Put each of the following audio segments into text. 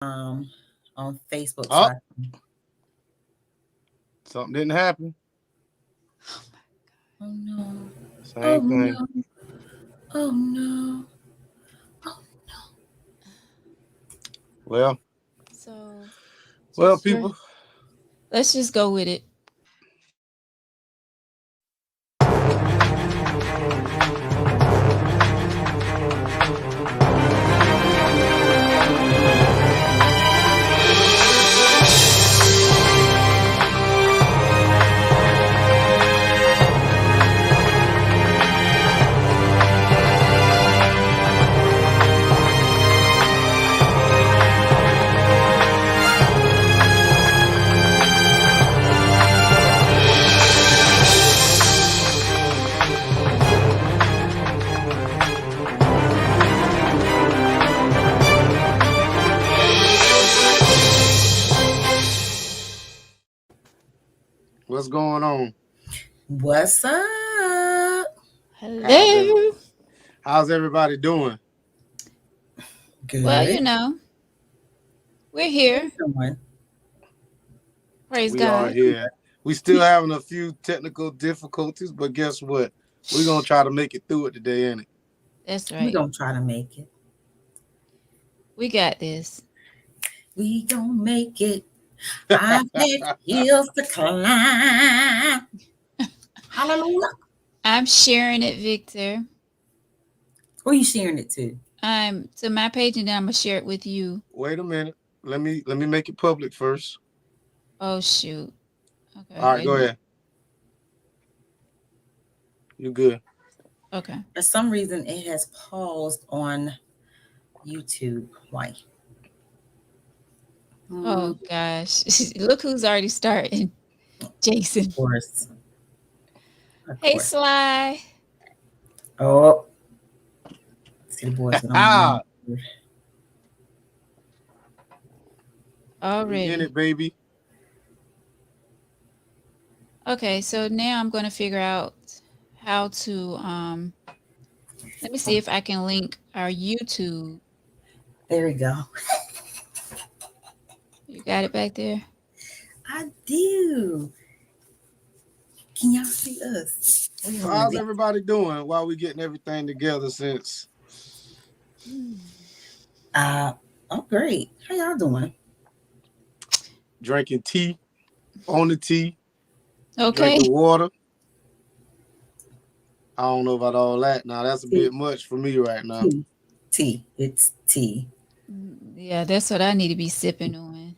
on Facebook. So Oh, something didn't happen. oh no, oh Same thing. no, oh no, oh Well, So well, just people. let's just go with it. What's going on? what's up? How's every, Hello. how's everybody doing? Well, Good. we're How here. you doing? Praise We are God. here. We still having a few technical difficulties, but guess what? We're gonna try to make it through it today, ain't it? That's We right. gonna try to make it. We got this. We gonna make it. I've had hills to climb. Hallelujah. I'm sharing it, Victor. Who are you sharing it to? I'm to my page, and then I'm gonna share it with you. Wait a minute. Let me make it public first. Oh shoot. Okay, All right, wait a go minute. ahead. You good? Okay. For some reason, it has paused on YouTube. Why? Oh Of gosh. Look who's already starting. Jason. course. Of Hey course. Sly. Oh, see the boys that I'm Ah, we in Already. it, baby. Okay, so now I'm gonna figure out how to let me see if I can link our YouTube. There we go. You got it back there? I do. Can y'all see us? We So on the how's big. everybody doing while we getting everything together since Uh, I'm great. How y'all doing? drinking tea, on the tea, Okay. drinking water? I don't know about all that. Now that's a Tea, bit much for me right now. tea, tea. It's tea. Yeah, that's what I need to be sipping on.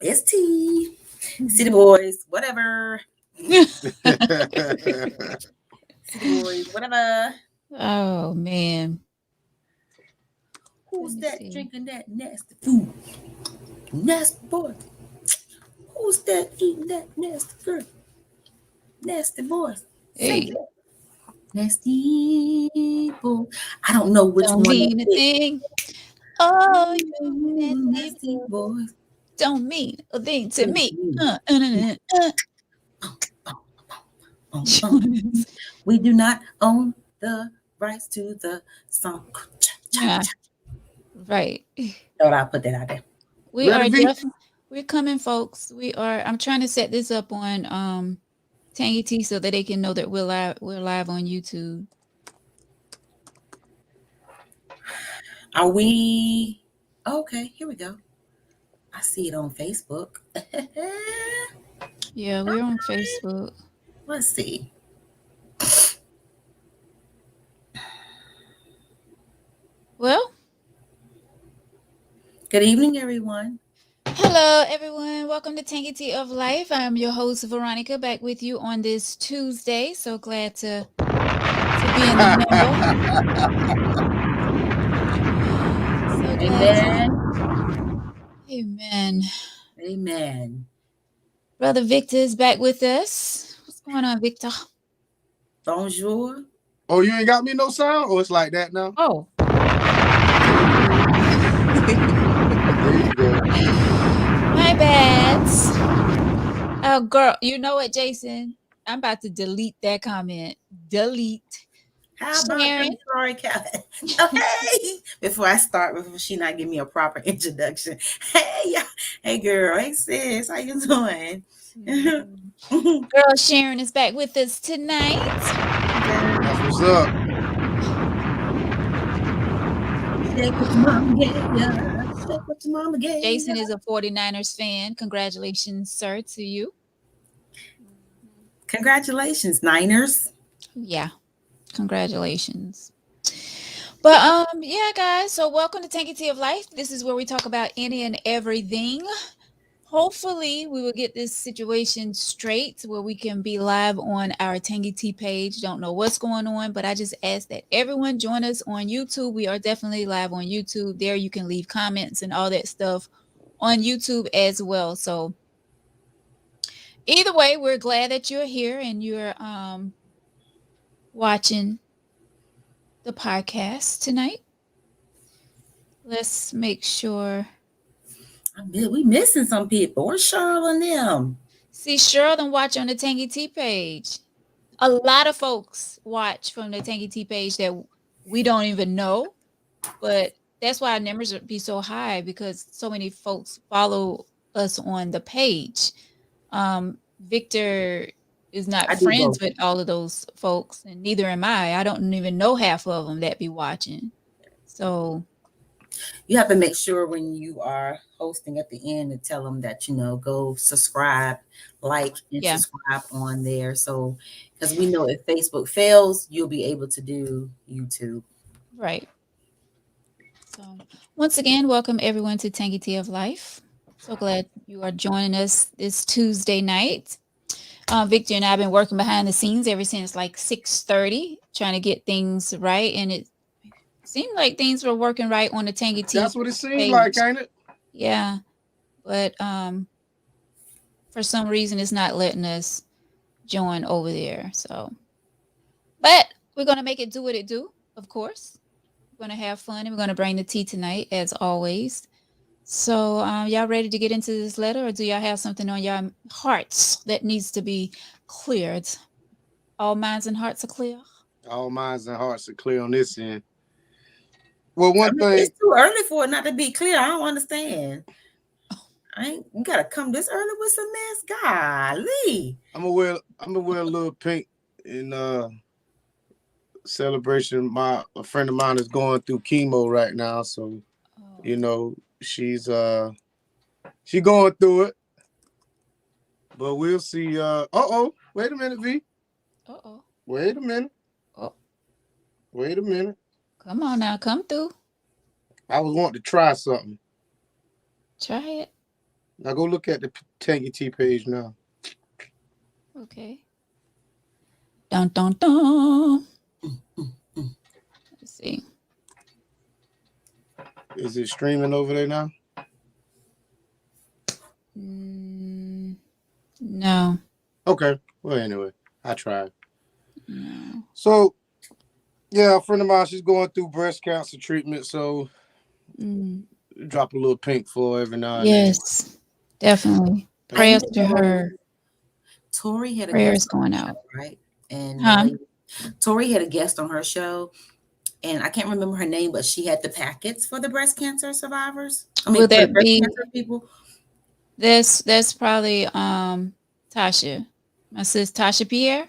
It's tea. City boys, whatever. City boys, whatever. Oh man. Let Who's me that see. drinking that nasty food? Nasty boy. Who's that eating that nasty girl? Nasty boys. Say Hey, that. Nasty boy. I don't know which don't one mean a that is. thing. Oh, you nasty Nasty boy. boys. Don't mean a thing to Sing to me. me. Jonas. We do not own the rights to the song. Yeah, right. Thought I put that out there. We Ready, are V? we're coming, folks. We are. I'm trying to set this up on Tangy T so that they can know that we're live on YouTube. Are we okay? Here we go. I see it on Facebook. Yeah, we're on Facebook. Let's see. Well, Good evening, everyone. hello everyone. Welcome to Tangy Tea of Life. I'm your host Veronica, back with you on this Tuesday. So glad to be in the middle. So glad Amen. Amen. Amen. Brother Victor is back with us. What's going on, Victor? Bonjour. Oh, you ain't got me no sound? Oh, it's like that now? Oh. There you go. My bad. Oh, girl, you know what, Jason? I'm about to delete that comment. Delete. How about them Sharon. sorry cat? Okay. Before I start, before she not give me a proper introduction. Hey, hey girl, hey sis, how you doing? Girl Sharon is back with us tonight. That's what's up. Shake what your mama gave ya. Shake what your mama gave Jason ya. is a 49ers fan. Congratulations, sir, to you. Congratulations, Niners. Yeah, congratulations. But yeah, guys. So welcome to Tanky Tea of Life. This is where we talk about any and everything. Hopefully, we will get this situation straight where we can be live on our Tangy Tea page. Don't know what's going on, but I just ask that everyone join us on YouTube. We are definitely live on YouTube. There you can leave comments and all that stuff on YouTube as well. So either way, we're glad that you're here and you're watching the podcast tonight. Let's make sure. We missing some people. Where's Cheryl and them? See, Cheryl done watch on the Tangy Tea page. A lot of folks watch from the Tangy Tea page that we don't even know, but that's why our numbers be so high because so many folks follow us on the page. Victor is not friends with all of those folks, and neither am I. I don't even know half of them that be watching. So you have to make sure when you are hosting at the end to tell them that, go subscribe, like, and subscribe on there. So, because we know if Facebook fails, you'll be able to do YouTube. Right. So once again, welcome everyone to Tangy Tea of Life. So glad you are joining us this Tuesday night. Victor and I have been working behind the scenes ever since like 6:30, trying to get things right. And it seemed like things were working right on the Tangy Tea. That's what it seemed like, ain't it? Yeah. But for some reason, it's not letting us join over there. So, but we're going to make it do what it do, of course. We're going to have fun and we're going to bring the tea tonight, as always. So, y'all ready to get into this letter, or do y'all have something on your hearts that needs to be cleared? All minds and hearts are clear? All minds and hearts are clear on this end. Well, one thing. It's too early for it not to be clear. I don't understand. You gotta come this early with some mess. Golly. I'm gonna wear a little pink in celebration. A friend of mine is going through chemo right now, so she's going through it. But we'll see. Wait a minute, V. Wait a minute. Wait a minute. Come on now, come through. I was wanting to try something. Try it. Now go look at the Tangy Tea page now. Okay. Dun dun dun. Let's see. Is it streaming over there now? No. Okay. Well, anyway, I tried. No. So, yeah, a friend of mine, she's going through breast cancer treatment, so drop a little pink for every now and then. Yes, definitely. Prayers to her. Tori had a prayers guest going out, right? And Tori had a guest on her show, and I can't remember her name, but she had the packets for the breast cancer survivors. Will that be cancer people? That's probably Tasha, my sis Tasha Pierre.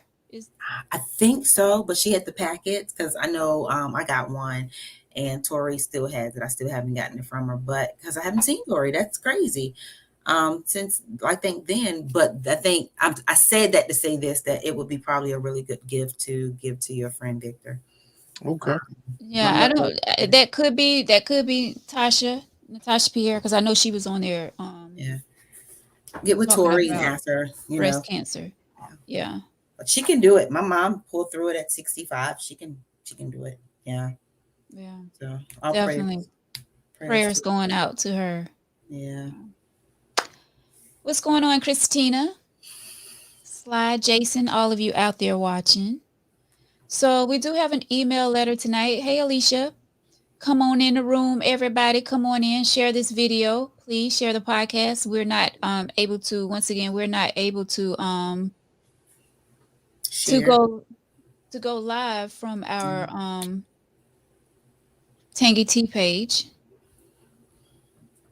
I think so, but she had the packets because I know I got one, and Tori still has it. I still haven't gotten it from her, but because I haven't seen Tori, that's crazy. Since I think then, but I think I said that to say this, that it would be probably a really good gift to give to your friend Victor. Okay. Yeah, I don't. That could be Natasha Pierre, because I know she was on there. Yeah. Get with Tori and ask her. Breast cancer. Yeah. But she can do it. My mom pulled through it at 65. She can do it. Yeah. Yeah. So I'll definitely prayers going out to her. Yeah. What's going on, Christina? Sly, Jason, all of you out there watching. So we do have an email letter tonight. Hey, Alicia, come on in the room. Everybody, come on in. Share this video. Please share the podcast. We're not able to. Once again, we're not able to to to go live from our Tangy Tea page,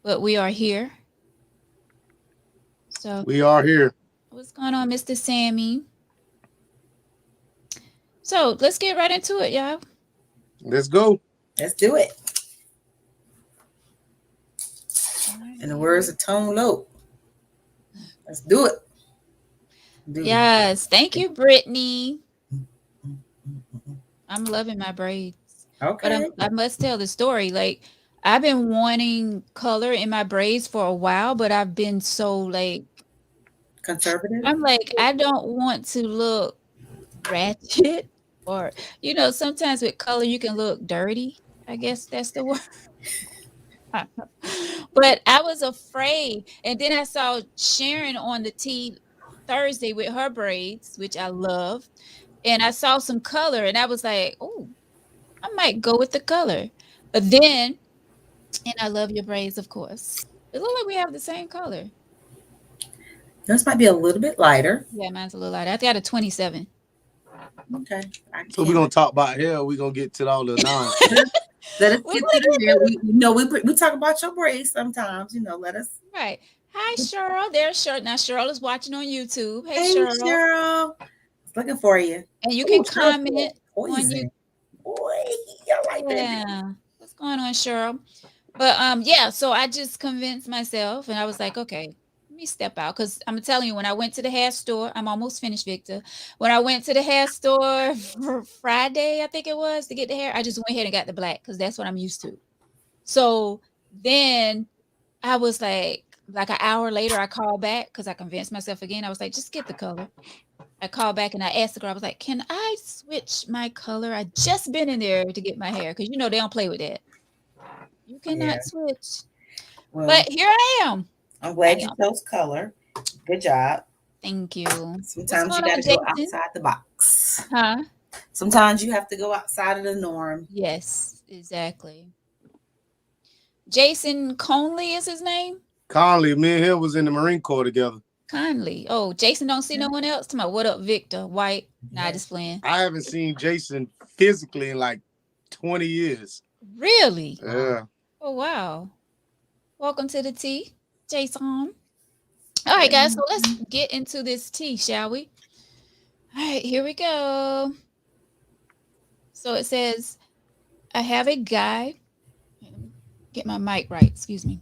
but we are here. So We are here. what's going on, Mr. Sammy? So let's get right into it, y'all. Let's go. Let's do it. In the words of Tone Loc, let's do it. Yes, thank you, Brittany. I'm loving my braids. Okay. But I must tell the story. Like, I've been wanting color in my braids for a while, but I've been so like Conservative. I'm like, I don't want to look ratchet or sometimes with color you can look dirty. I guess that's the word. But I was afraid. And then I saw Sharon on the tea Thursday with her braids, which I love. And I saw some color and I was like, oh, I might go with the color. But then, and I love your braids, of course. It looks like we have the same color. This might be a little bit lighter. Yeah, mine's a little lighter. I got a 27. Okay. So we're gonna talk about hair. We're gonna get to all the nonsense. Let us get to the hair. We talk about your braids sometimes. Let us. Right. Hi, Cheryl. There's Cheryl. Now Cheryl is watching on YouTube. Hey, Hey, Cheryl. Looking for you. And you can comment on you. Boy, I like that. Yeah. What's going on, Cheryl? But yeah, so I just convinced myself and I was like, okay, let me step out. Because I'm telling you, when I went to the hair store, I'm almost finished, Victor. When I went to the hair store for Friday, I think it was, to get the hair, I just went ahead and got the black because that's what I'm used to. So then I was like an hour later, I called back because I convinced myself again. I was like, just get the color. I called back and I asked the girl, I was like, can I switch my color? I just been in there to get my hair because they don't play with that. You cannot switch. Well, but here I am. I'm glad you chose color. Good job. Thank you. Sometimes you got to go outside the box. Huh? Sometimes you have to go outside of the norm. Yes, exactly. Jason Conley is his name? Conley. Me and him was in the Marine Corps together. Conley. Oh, Jason don't see no one else? Come on, what up, Victor? White? Nah, just playing. I haven't seen Jason physically in like 20 years. Really? Yeah. Oh, wow. Welcome to the tea, Jason. All right, guys, so let's get into this tea, shall we? All right, here we go. So it says, I have a guy. Get my mic right, excuse me.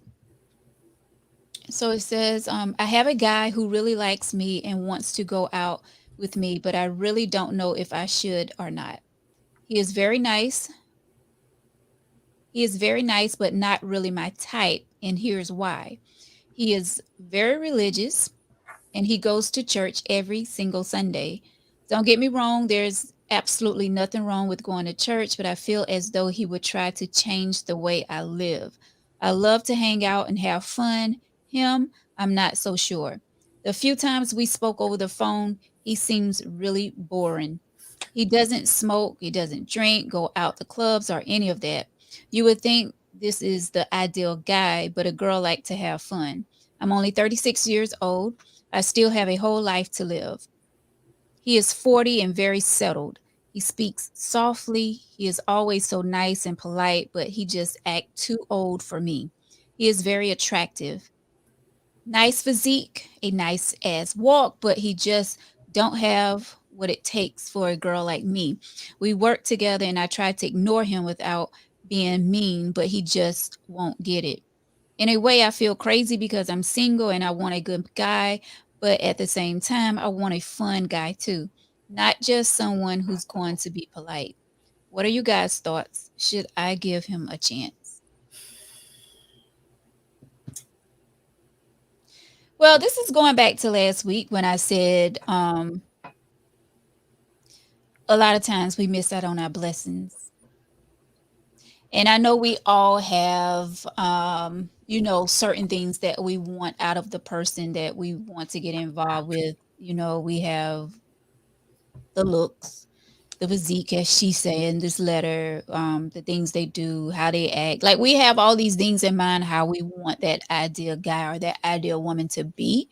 So it says, I have a guy who really likes me and wants to go out with me, but I really don't know if I should or not. He is very nice. He is very nice, but not really my type. And here's why. He is very religious and he goes to church every single Sunday. Don't get me wrong. There's absolutely nothing wrong with going to church, but I feel as though he would try to change the way I live. I love to hang out and have fun. Him, I'm not so sure. The few times we spoke over the phone, he seems really boring. He doesn't smoke, he doesn't drink, go out to clubs or any of that. You would think this is the ideal guy, but a girl like to have fun. I'm only 36 years old. I still have a whole life to live. He is 40 and very settled. He speaks softly. He is always so nice and polite, but he just acts too old for me. He is very attractive. Nice physique, a nice ass walk, but he just don't have what it takes for a girl like me. We work together and I try to ignore him without being mean, but he just won't get it. In a way, I feel crazy because I'm single and I want a good guy, but at the same time, I want a fun guy too, not just someone who's going to be polite. What are you guys' thoughts? Should I give him a chance? Well, this is going back to last week when I said a lot of times we miss out on our blessings. And I know we all have, certain things that we want out of the person that we want to get involved with. We have the looks, the physique, as she said in this letter, the things they do, how they act. Like we have all these things in mind, how we want that ideal guy or that ideal woman to be.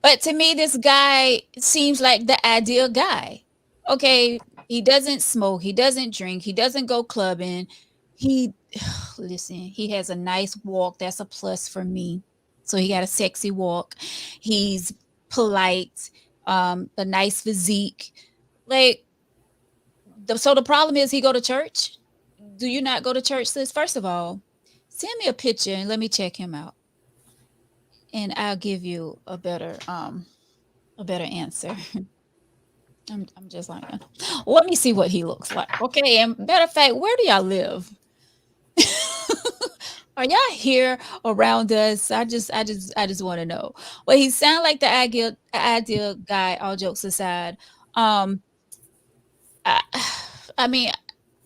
But to me, this guy seems like the ideal guy. Okay, he doesn't smoke, he doesn't drink, he doesn't go clubbing. He listen, he has a nice walk. That's a plus for me. So he got a sexy walk. He's polite, a nice physique. Like so the problem is he go to church. Do you not go to church, sis? First of all, send me a picture and let me check him out. And I'll give you a better answer. I'm just like, let me see what he looks like. Okay, and matter of fact, where do y'all live? Are y'all here around us? I just want to know. Well, he sound like the ideal guy. All jokes aside, um, I, I mean,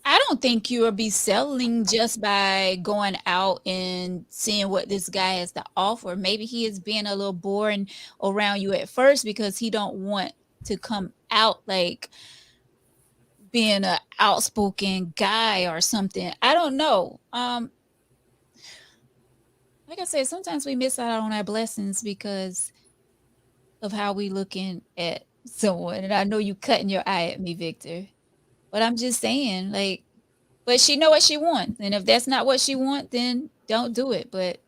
I don't think you'll be selling just by going out and seeing what this guy has to offer. Maybe he is being a little boring around you at first because he don't want to come out like being a outspoken guy or something. I don't know. Like I said, sometimes we miss out on our blessings because of how we looking at someone. And I know you cutting your eye at me, Victor. But I'm just saying, like, but she know what she wants. And if that's not what she want, then don't do it. But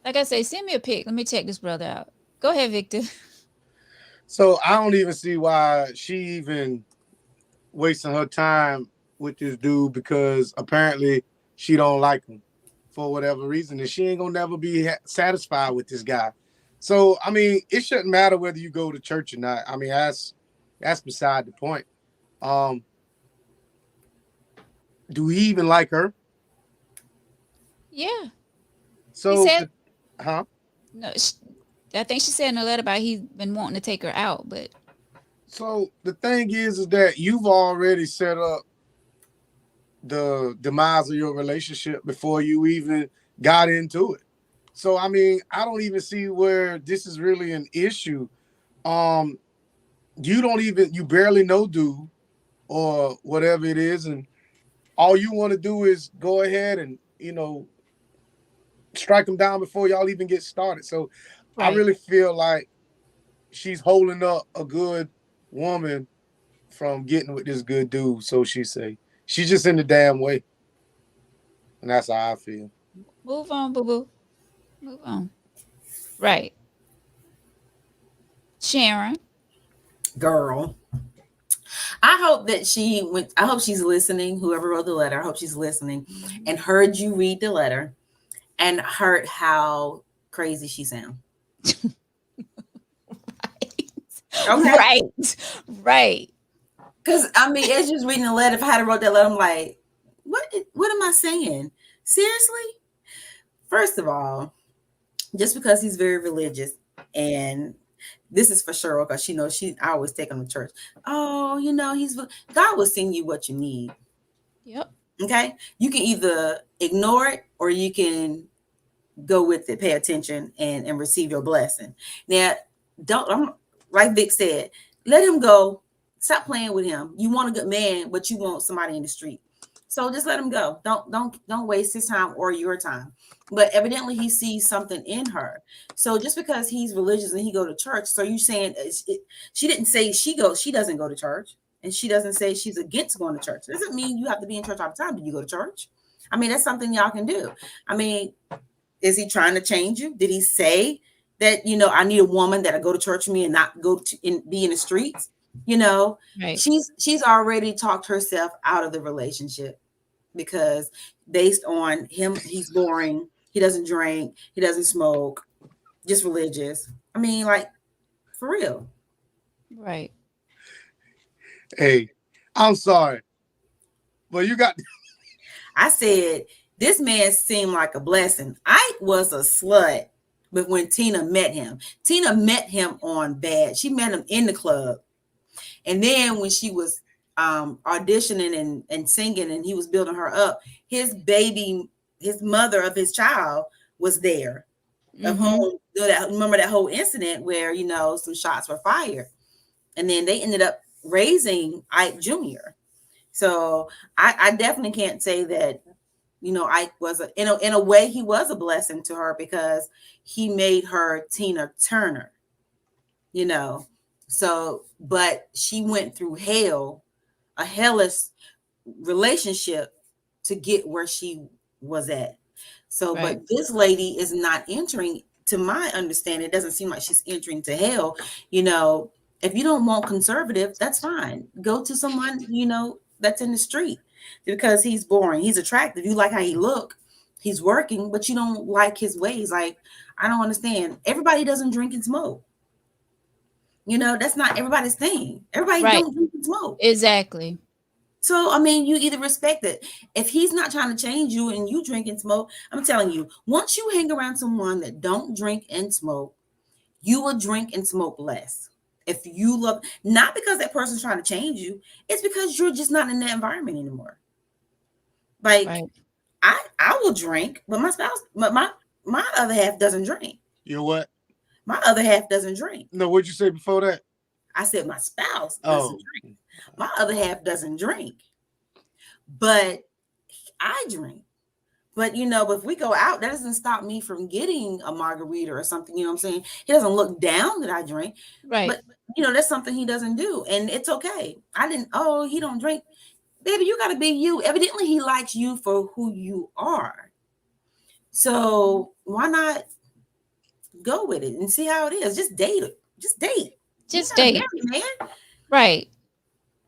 like I say, send me a pic. Let me check this brother out. Go ahead, Victor. So I don't even see why she even wasting her time with this dude, because apparently she don't like him for whatever reason, and she ain't gonna never be satisfied with this guy. So I mean, it shouldn't matter whether you go to church or not. I mean, that's beside the point. Do he even like her? Yeah. So, He said, huh? no, I think she said in a letter about he's been wanting to take her out, but So the thing is that you've already set up the demise of your relationship before you even got into it. So I mean, I don't even see where this is really an issue. You barely know dude or whatever it is, and all you want to do is go ahead and strike him down before y'all even get started. So I right. really feel like she's holding up a good woman from getting with this good dude. So she say she's just in the damn way, and that's how I feel. Move on, boo boo. Move on. Right. Sharon. Girl, I hope that she went. I hope she's listening. Whoever wrote the letter, I hope she's listening and heard you read the letter and heard how crazy she sounds. Okay. Right. Right. Because I mean, it's just reading the letter. If I had wrote that letter, I'm like, what am I saying? Seriously? First of all, just because he's very religious, and this is for sure because she knows I always take him to church. Oh, God will send you what you need. Yep. Okay. You can either ignore it or you can go with it, pay attention and receive your blessing. Now, like Vic said, let him go. Stop playing with him. You want a good man, but you want somebody in the street. So just let him go. Don't waste his time or your time. But evidently he sees something in her. So just because he's religious and he go to church, so you saying she didn't say she doesn't go to church, and she doesn't say she's against going to church. It doesn't mean you have to be in church all the time. Do you go to church? I mean, that's something y'all can do. I mean, is he trying to change you? Did he say that, I need a woman that'll go to church with me and not go to be in the streets? Right. She's already talked herself out of the relationship because based on him, he's boring. He doesn't drink. He doesn't smoke. Just religious. I mean, like, for real. Right. Hey, I'm sorry, but you got. I said, this man seemed like a blessing. Ike was a slut, but when Tina met him on bad. She met him in the club. And then when she was auditioning and singing and he was building her up, his mother of his child was there. Remember that whole incident where, some shots were fired. And then they ended up raising Ike Jr. So I definitely can't say that, Ike was in a way he was a blessing to her because he made her Tina Turner, So, but she went through hell a hellish relationship to get where she was at. So, Right. but this lady is not entering, to my understanding, it doesn't seem like she's entering to hell. You know, if you don't want conservative, that's fine. Go to someone, you know, that's in the street because he's boring. He's attractive. You like how he look. He's working, but you don't like his ways. Like, I don't understand. Everybody doesn't drink and smoke. You know, that's not everybody's thing. Everybody Right. don't drink and smoke. Exactly. So, I mean, you either respect it. If he's not trying to change you and you drink and smoke, I'm telling you, once you hang around someone that don't drink and smoke, you will drink and smoke less. If you love, not because that person's trying to change you, it's because you're just not in that environment anymore. Like, Right. I will drink, but my spouse, my other half doesn't drink. You know what? My other half doesn't drink. No, what'd you say before that? I said my spouse Oh. doesn't drink. My other half doesn't drink. But I drink. But you know, if we go out, that doesn't stop me from getting a margarita or something. You know what I'm saying? He doesn't look down that I drink. Right. But you know, that's something he doesn't do. And it's okay. He don't drink. Baby, you gotta be you. Evidently, he likes you for who you are. So why not go with it and see how it is? Just date it. Just date. Just You're not date. married, man. Right.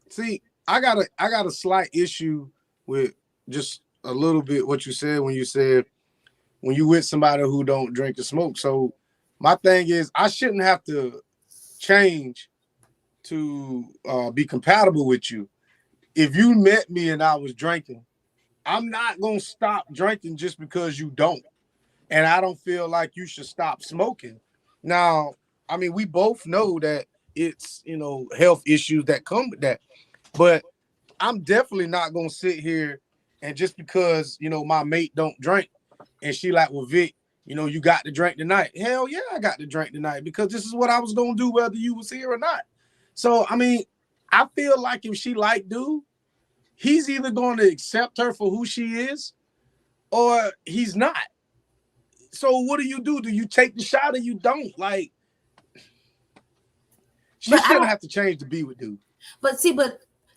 See, I got a slight issue with just a little bit what you said when you with somebody who don't drink or smoke. So my thing is I shouldn't have to change to be compatible with you. If you met me and I was drinking, I'm not gonna stop drinking just because you don't. And I don't feel like you should stop smoking. Now, I mean, we both know that it's, you know, health issues that come with that. But I'm definitely not gonna sit here and just because, you know, my mate don't drink and she like, well, Vic, you know, you got to drink tonight. Hell yeah, I got to drink tonight because this is what I was gonna do whether you was here or not. So I mean, I feel like if she like dude, he's either going to accept her for who she is or he's not. So what do? Do you take the shot or you don't? Like, she shouldn't have to change to be with dude. But see,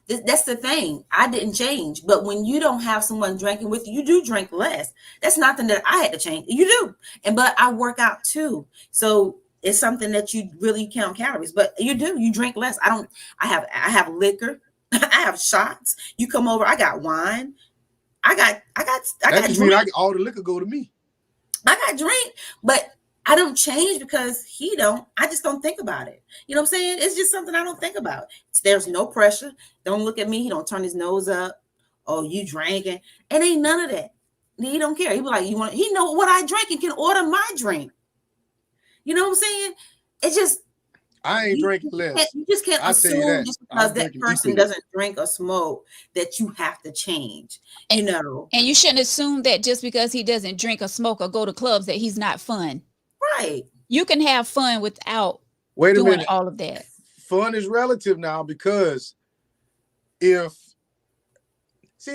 that's the thing. I didn't change. But when you don't have someone drinking with you, you do drink less. That's nothing that I had to change. You do. But I work out too. So it's something that you really count calories. But you do. You drink less. I have liquor. I have shots. You come over, I got wine. I got drink. All the liquor go to me. I got drink, but I don't change because he don't. I just don't think about it. You know what I'm saying? It's just something I don't think about. There's no pressure. Don't look at me. He don't turn his nose up. Oh, you drinking? It ain't none of that. He don't care. He be like, he know what I drink and can order my drink. You know what I'm saying? It's just, I ain't drinking less. You just can't assume just because that person doesn't drink or smoke that you have to change, you know. And you shouldn't assume that just because he doesn't drink or smoke or go to clubs that he's not fun. Right. You can have fun without doing all of that. Fun is relative now because and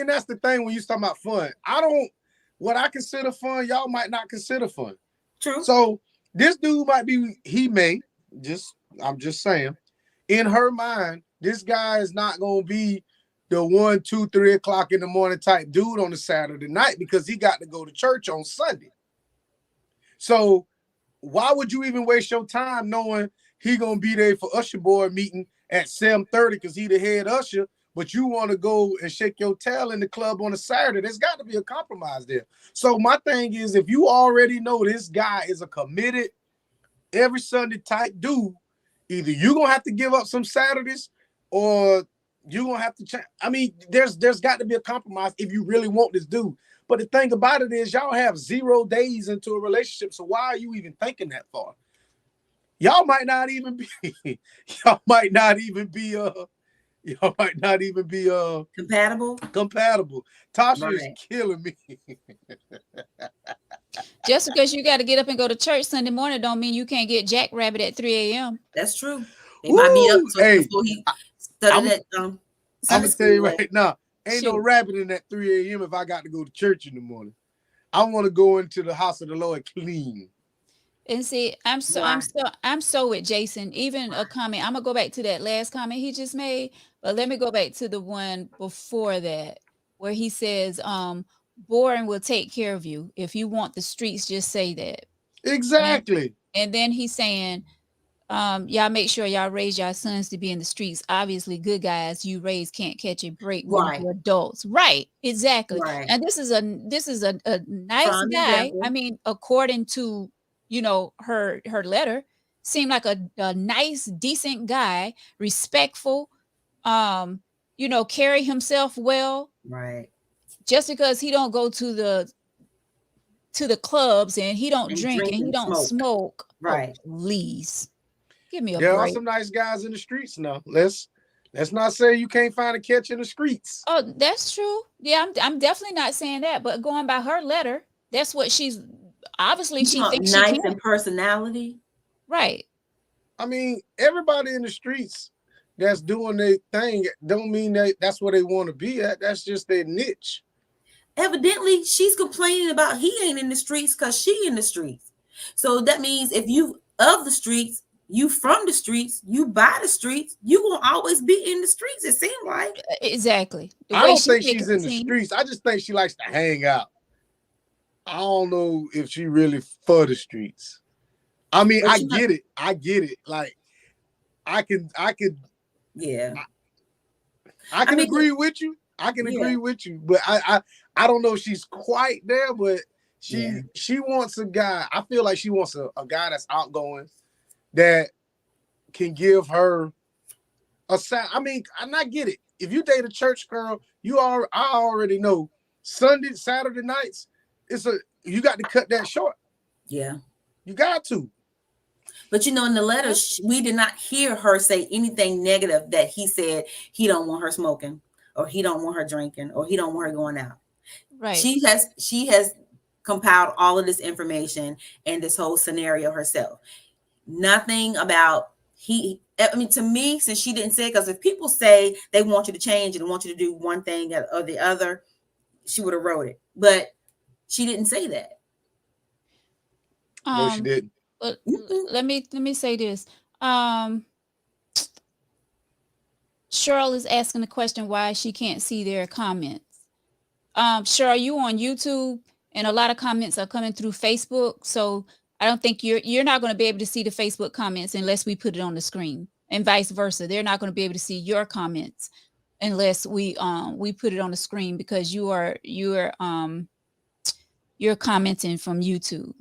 that's the thing when you talk about fun. What I consider fun, y'all might not consider fun. True. So this dude I'm just saying, in her mind, this guy is not going to be the 1, 2, 3 o'clock in the morning type dude on a Saturday night because he got to go to church on Sunday. So why would you even waste your time knowing he going to be there for Usher Board meeting at 7:30 because he the head usher, but you want to go and shake your tail in the club on a Saturday? There's got to be a compromise there. So my thing is, if you already know this guy is a committed every Sunday type dude, either you're going to have to give up some Saturdays or you're going to have to change. I mean, there's got to be a compromise if you really want this dude. But the thing about it is y'all have 0 days into a relationship. So why are you even thinking that far? Y'all might not even be compatible. Tasha is killing me. Just because you got to get up and go to church Sunday morning don't mean you can't get Jackrabbit at 3 a.m. That's true. They might be up before he studied at I'm gonna tell you right now, ain't no rabbiting at 3 a.m. if I got to go to church in the morning. I want to go into the house of the Lord clean. And see, I'm so with Jason. Even a comment. I'm gonna go back to that last comment he just made. But let me go back to the one before that, where he says, boring will take care of you. If you want the streets, just say that. Exactly. And then he's saying, y'all make sure y'all raise y'all sons to be in the streets. Obviously, good guys you raise can't catch a break when Right. they're adults. Right, exactly. Right. And this is a nice Prime guy. example. I mean, according to her letter, seemed like a nice, decent guy, respectful, carry himself well. Right. Just because he don't go to the clubs and he don't And drink and he drinking don't smoke. smoke. Right. Oh, please. Give me a There are break. some nice guys in the streets now. Let's not say you can't find a catch in the streets. Oh, that's true. Yeah, I'm definitely not saying that, but going by her letter, that's what she's obviously You she talk thinks she nice can. and personality. Right. I mean, everybody in the streets that's doing their thing don't mean that's where they want to be at. That's just their niche. Evidently, she's complaining about he ain't in the streets because she in the streets. So that means if you of the streets, you from the streets, you by the streets, you will always be in the streets. It seems like. Exactly. The I way don't she think making she's it in the seem. streets. I just think she likes to hang out. I don't know if she really for the streets. I mean, But I you know- get it. I get it. Like, I could, Yeah. I can mean, agree with you. I can Yeah. agree with you, but I don't know if she's quite there, but Yeah. she wants a guy. I feel like she wants a guy that's outgoing, that can give her a sound. I mean, and I get it. If you date a church girl, I already know Saturday nights, you got to cut that short. Yeah. You got to. But in the letter, we did not hear her say anything negative that he said he don't want her smoking, or he don't want her drinking, or he don't want her going out. Right. She has compiled all of this information and this whole scenario herself. Nothing about to me, since she didn't say it, because if people say they want you to change and want you to do one thing or the other, she would have wrote it. But she didn't say that. No, she didn't. Let me say this. Cheryl is asking the question why she can't see their comments. Cheryl, you on YouTube, and a lot of comments are coming through Facebook, so I don't think you're not going to be able to see the Facebook comments unless we put it on the screen, and vice versa. They're not going to be able to see your comments unless we put it on the screen, because you're commenting from YouTube.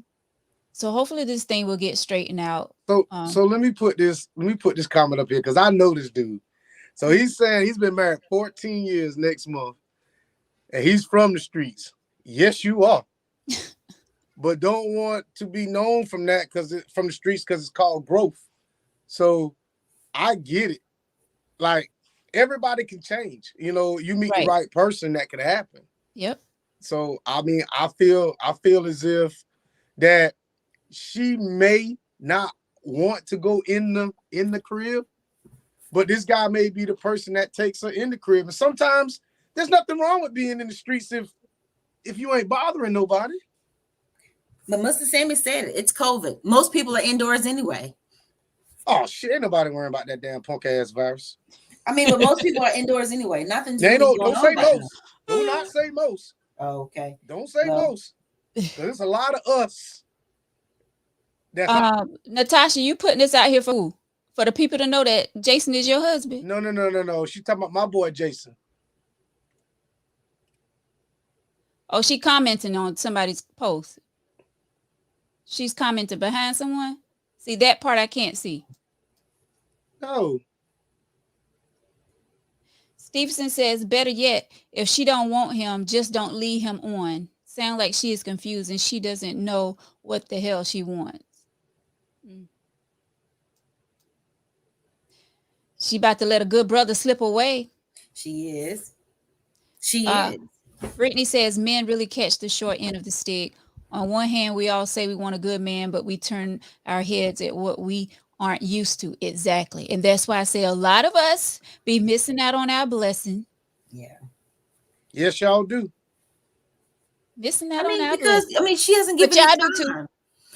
So hopefully this thing will get straightened out. So let me put this comment up here, because I know this dude. So he's saying he's been married 14 years next month, and he's from the streets. Yes, you are. But don't want to be known from that from the streets, because it's called growth. So I get it. Like, everybody can change. You meet the right person, that could happen. Yep. So I mean, I feel as if that she may not want to go in the crib, but this guy may be the person that takes her in the crib. And sometimes there's nothing wrong with being in the streets if you ain't bothering nobody. But Mr. Sammy said it. It's COVID. Most people are indoors anyway. Oh shit! Ain't nobody worrying about that damn punk ass virus. I mean, but most people are indoors anyway. Nothing's They really don't say most. Do not say most. Oh, okay. Don't say most. There's a lot of us. Natasha, you putting this out here for who? For the people to know that Jason is your husband? No. She's talking about my boy Jason. Oh, she commenting on somebody's post. She's commenting behind someone. See, that part I can't see. No. Stevenson says, better yet, if she don't want him, just don't lead him on. Sound like she is confused and she doesn't know what the hell she wants. She about to let a good brother slip away. She is. She is. Brittany says, men really catch the short end of the stick. On one hand, we all say we want a good man, but we turn our heads at what we aren't used to. Exactly. And that's why I say a lot of us be missing out on our blessing. Yeah. Yes, y'all do. Missing out on our because blessing. she hasn't given y'all it do too. time.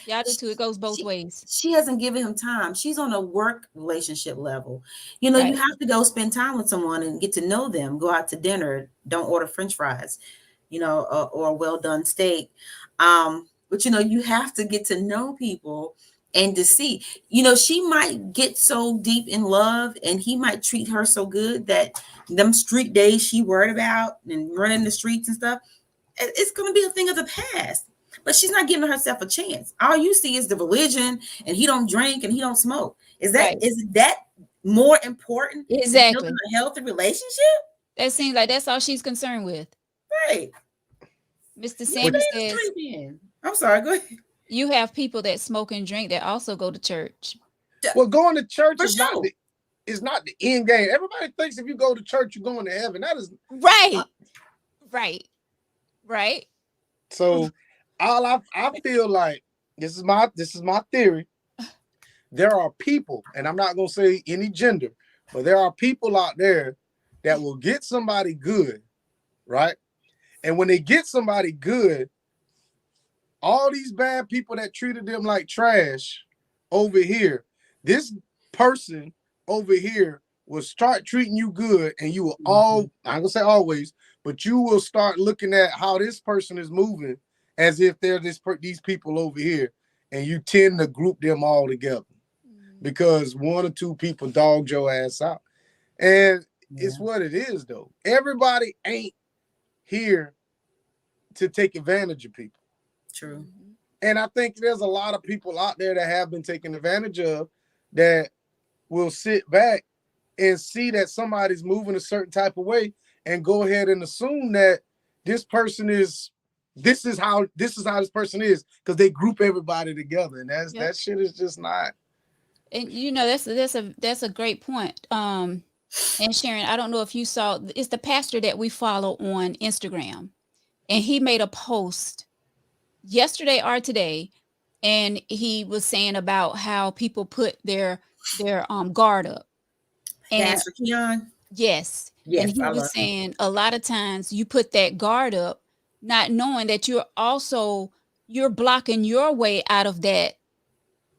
Yeah, I do too. It goes both She, ways. she hasn't given him time. She's on a work relationship level. You Right. have to go spend time with someone and get to know them. Go out to dinner. Don't order French fries, or a well done steak. But you have to get to know people and to see. She might get so deep in love, and he might treat her so good that them street days she worried about and running the streets and stuff, it's going to be a thing of the past. But she's not giving herself a chance. All you see is the religion, and he don't drink and he don't smoke. Is Right. that more important than Exactly. building a healthy relationship? That seems like that's all she's concerned with. Right. Mr. What Sammy is says drinking? I'm sorry, go ahead. you have people that smoke and drink that also go to church. Well, going to church For is not sure. not the end game. Everybody thinks if you go to church, you're going to heaven. That is Right. Right. so. All I feel like this is my theory. There are people, and I'm not gonna say any gender, but there are people out there that will get somebody good, right? And when they get somebody good, all these bad people that treated them like trash over here, this person over here will start treating you good, and you will I'm gonna say always, but you will start looking at how this person is moving as if they're these people over here, and you tend to group them all together because one or two people dogged your ass out. And it's what it is, though. Everybody ain't here to take advantage of people. True. And I think there's a lot of people out there that have been taken advantage of that will sit back and see that somebody's moving a certain type of way and go ahead and assume that this person is this is how this person is because they group everybody together, and that shit is just not. And that's a great point. And Sharon, I don't know if you saw, it's the pastor that we follow on Instagram, and he made a post yesterday or today, and he was saying about how people put their guard up. And Pastor Keon? Yes. And he was saying a lot of times you put that guard up, not knowing that you're blocking your way out of that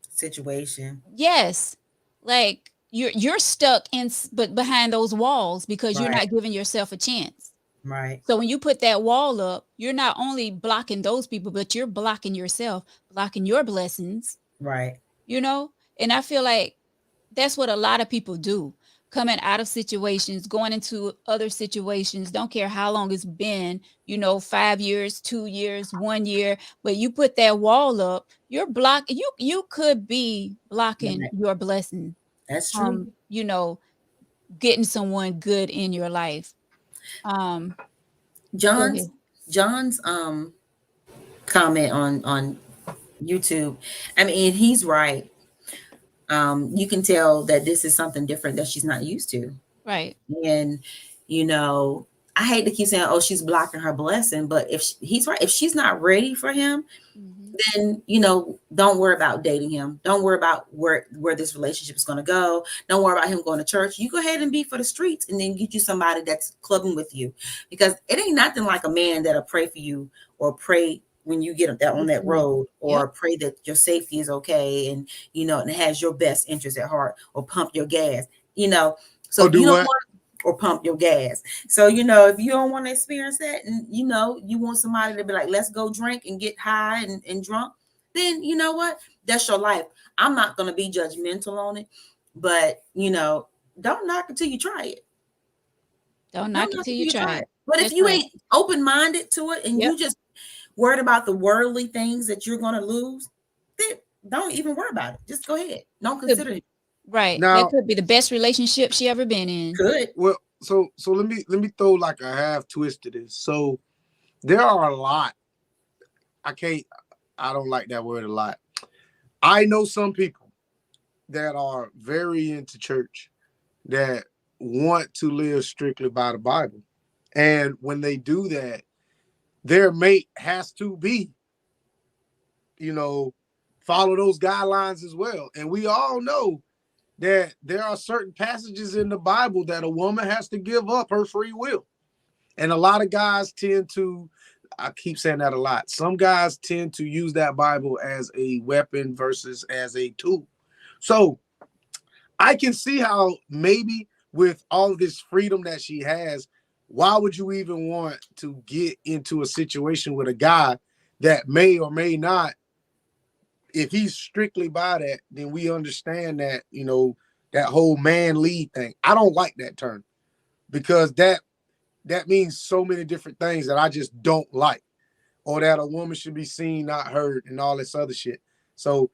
situation. Yes. Like you're stuck but behind those walls because you're not giving yourself a chance. Right. So when you put that wall up, you're not only blocking those people, but you're blocking yourself, blocking your blessings. Right. And I feel like that's what a lot of people do. Coming out of situations, going into other situations, don't care how long it's been, 5 years, 2 years, 1 year, but you put that wall up, you're blocking, you could be blocking your blessing. That's true. Getting someone good in your life. John's comment on YouTube, I mean, he's right. You can tell that this is something different that she's not used to. Right. And, I hate to keep saying, oh, she's blocking her blessing, but he's right. If she's not ready for him, then, don't worry about dating him. Don't worry about where this relationship is going to go. Don't worry about him going to church. You go ahead and be for the streets and then get you somebody that's clubbing with you, because it ain't nothing like a man that'll pray for you or pray when you get on that road, or pray that your safety is okay, and and it has your best interest at heart, or pump your gas, so you don't want, or pump your gas. So if you don't want to experience that, and you want somebody to be like, let's go drink and get high and drunk, then you know what, that's your life. I'm not going to be judgmental on it, but don't knock it till you try it. Don't knock it till you try it. But if you ain't open-minded to it, and you just worried about the worldly things that you're going to lose, then don't even worry about it. Just go ahead. Don't consider it. Right. Now, that could be the best relationship she ever been in. Could. Well, so let me throw like a half twist to this. So there are a lot. I don't like that word a lot. I know some people that are very into church that want to live strictly by the Bible. And when they do that, their mate has to be, follow those guidelines as well. And we all know that there are certain passages in the Bible that a woman has to give up her free will. And a lot of guys tend to I keep saying that a lot. Some guys tend to use that Bible as a weapon versus as a tool. So I can see how maybe with all this freedom that she has, why would you even want to get into a situation with a guy that may or may not, if he's strictly by that, then we understand that, that whole man lead thing. I don't like that term because that means so many different things that I just don't like, or that a woman should be seen, not heard, and all this other shit. So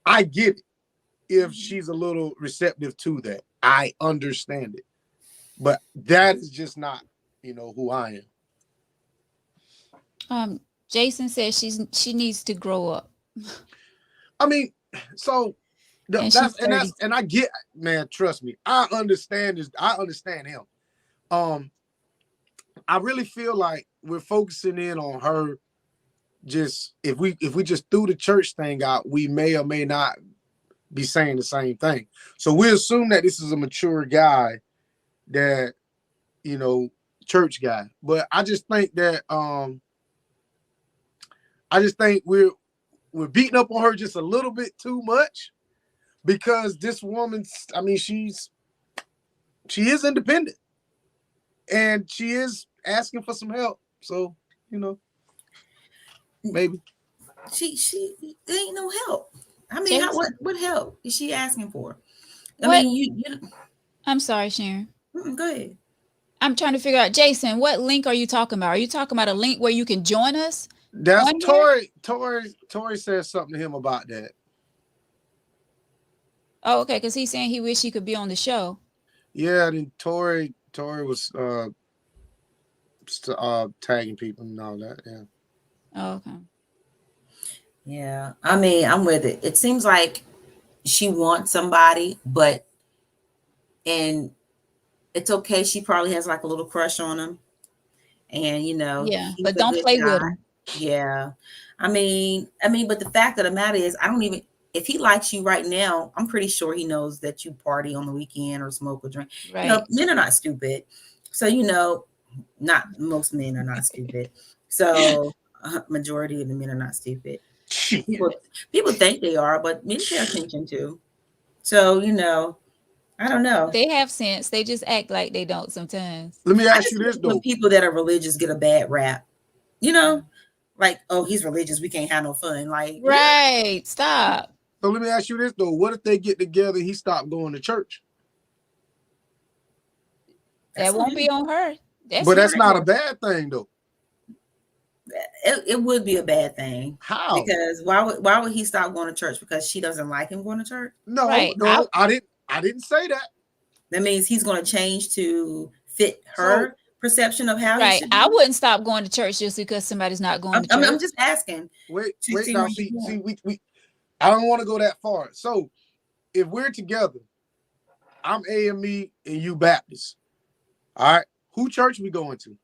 I get it if she's a little receptive to that. I understand it. But that is just not, who I am. Jason says she needs to grow up. I mean, so and I get, man, trust me, I understand this. I understand him. I really feel like we're focusing in on her. Just if we just threw the church thing out, we may or may not be saying the same thing. So we assume that this is a mature guy, that church guy. But I just think that we're beating up on her just a little bit too much, because this woman, I mean, she is independent and she is asking for some help. So, maybe she ain't no help. I mean, what help is she asking for? I mean, you I'm sorry, Sharon. Go ahead. I'm trying to figure out, Jason, what link are you talking about? Are you talking about a link where you can join us? That's Tori said something to him about that. Oh, okay, because he's saying he wished he could be on the show. Yeah, then Tori was tagging people and all that. Yeah. Oh, okay. Yeah, I mean, I'm with it. It seems like she wants somebody, and it's okay. She probably has like a little crush on him, and yeah, but don't play with him. Yeah, I mean, but the fact of the matter is, if he likes you right now, I'm pretty sure he knows that you party on the weekend or smoke or drink. Right. Men are not stupid, so not most men are not stupid. So majority of the men are not stupid. People think they are, but men pay attention to. So I don't know. They have sense. They just act like they don't sometimes. Let me ask you this though: when people that are religious get a bad rap, like, oh, he's religious, we can't have no fun. Like, right? Stop. So let me ask you this though: what if they get together and he stopped going to church? That won't be on her. But that's not a bad thing though. It would be a bad thing. How? Because why would he stop going to church? Because she doesn't like him going to church? No, right. No, I didn't say that. That means he's going to change to fit her perception of how he should be. I wouldn't stop going to church just because somebody's not going to church. I'm just asking. Wait, now see, we I don't want to go that far. So if we're together, I'm AME and you Baptist. All right, who church we going to?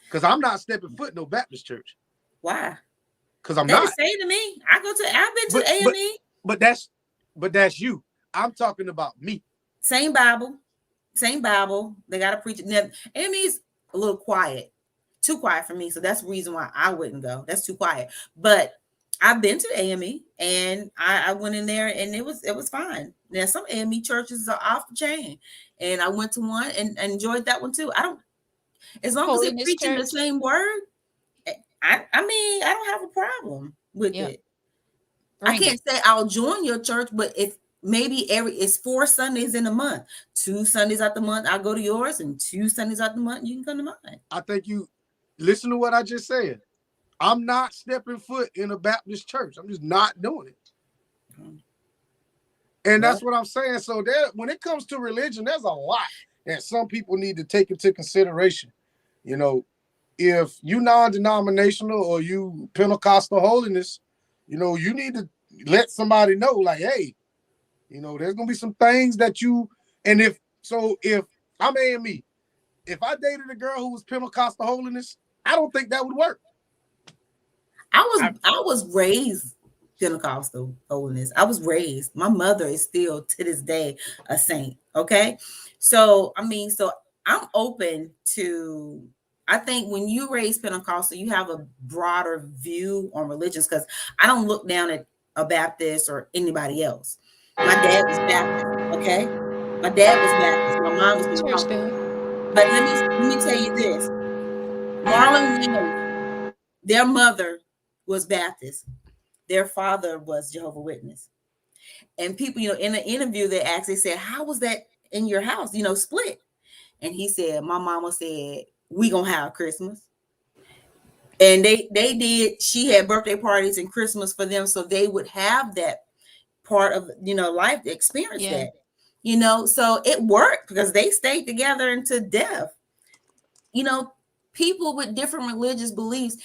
Because I'm not stepping foot in no Baptist church. Why? Because I'm not. Say to me, I've been to AME. But that's you. I'm talking about me. Same Bible. They got to preach it. Now, AME's a little quiet, too quiet for me. So that's the reason why I wouldn't go. That's too quiet. But I've been to AME and I went in there and it was fine. Now some AME churches are off the chain, and I went to one and enjoyed that one too. As long as they're preaching the same word, I don't have a problem with it. I can't say I'll join your church, but if maybe it's 4 Sundays in a month, 2 Sundays out the month, I'll go to yours, and 2 Sundays out the month, you can come to mine. I think you listen to what I just said. I'm not stepping foot in a Baptist church. I'm just not doing it. And that's what I'm saying. So when it comes to religion, there's a lot that some people need to take into consideration. If you non-denominational or you Pentecostal holiness, you need to let somebody know, like, hey, there's gonna be some things that and if I'm AME, if I dated a girl who was Pentecostal holiness, I don't think that would work. I was raised Pentecostal holiness. I was raised. My mother is still to this day a saint. Okay. So I'm open to I think when you raise Pentecostal, you have a broader view on religions, because I don't look down at a Baptist or anybody else. My dad was Baptist, okay? My dad was Baptist. My mom was Church Pentecostal. girl. But let me tell you this. Marlon Wayans, their mother was Baptist. Their father was Jehovah Witness. And people, in an interview, they actually said, "How was that in your house? Split?" And he said, "My mama said we gonna have Christmas." And they did. She had birthday parties and Christmas for them, so they would have that part of life to experience Yeah. that. So it worked because they stayed together into death. People with different religious beliefs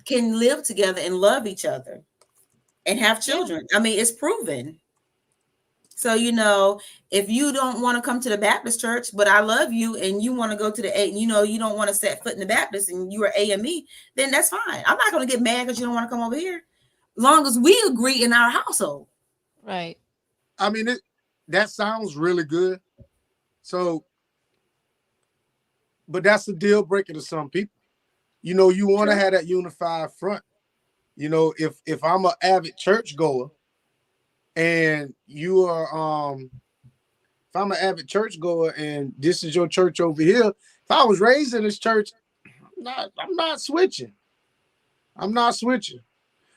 can live together and love each other and have children. I mean, it's proven. So, if you don't want to come to the Baptist church, but I love you and you want to go to the A, you don't want to set foot in the Baptist and you are AME, then that's fine. I'm not going to get mad because you don't want to come over here. As long as we agree in our household. Right. I mean, that sounds really good. So, but that's a deal breaker to some people. You want to have that unified front. If I'm an avid church goer and you are if I'm an avid church goer and this is your church over here, if I was raised in this church, I'm not switching. I'm not switching.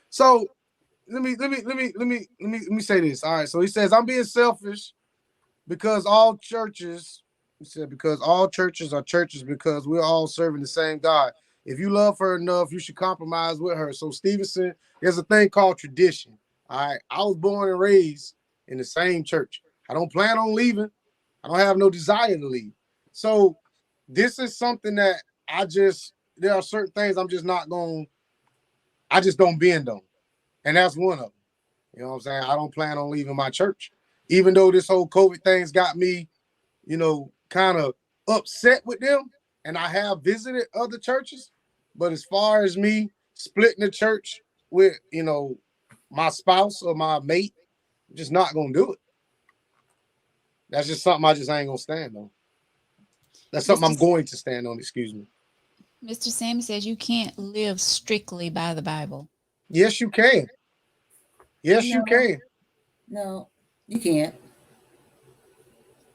So let me say this. All right. So he says, I'm being selfish because all churches, he said, because all churches are churches because we're all serving the same God. If you love her enough, you should compromise with her. So Stevenson, there's a thing called tradition. All right. I was born and raised in the same church. I don't plan on leaving. I don't have no desire to leave. So this is something that there are certain things I just don't bend on. And that's one of them. You know what I'm saying? I don't plan on leaving my church. Even though this whole COVID thing's got me, kind of upset with them. And I have visited other churches. But as far as me splitting the church with, my spouse or my mate, I'm just not going to do it. That's just something I just ain't going to stand on. That's something I'm going to stand on, excuse me. Mr. Sammy says you can't live strictly by the Bible. Yes, you can. Yes, you can. No, you can't.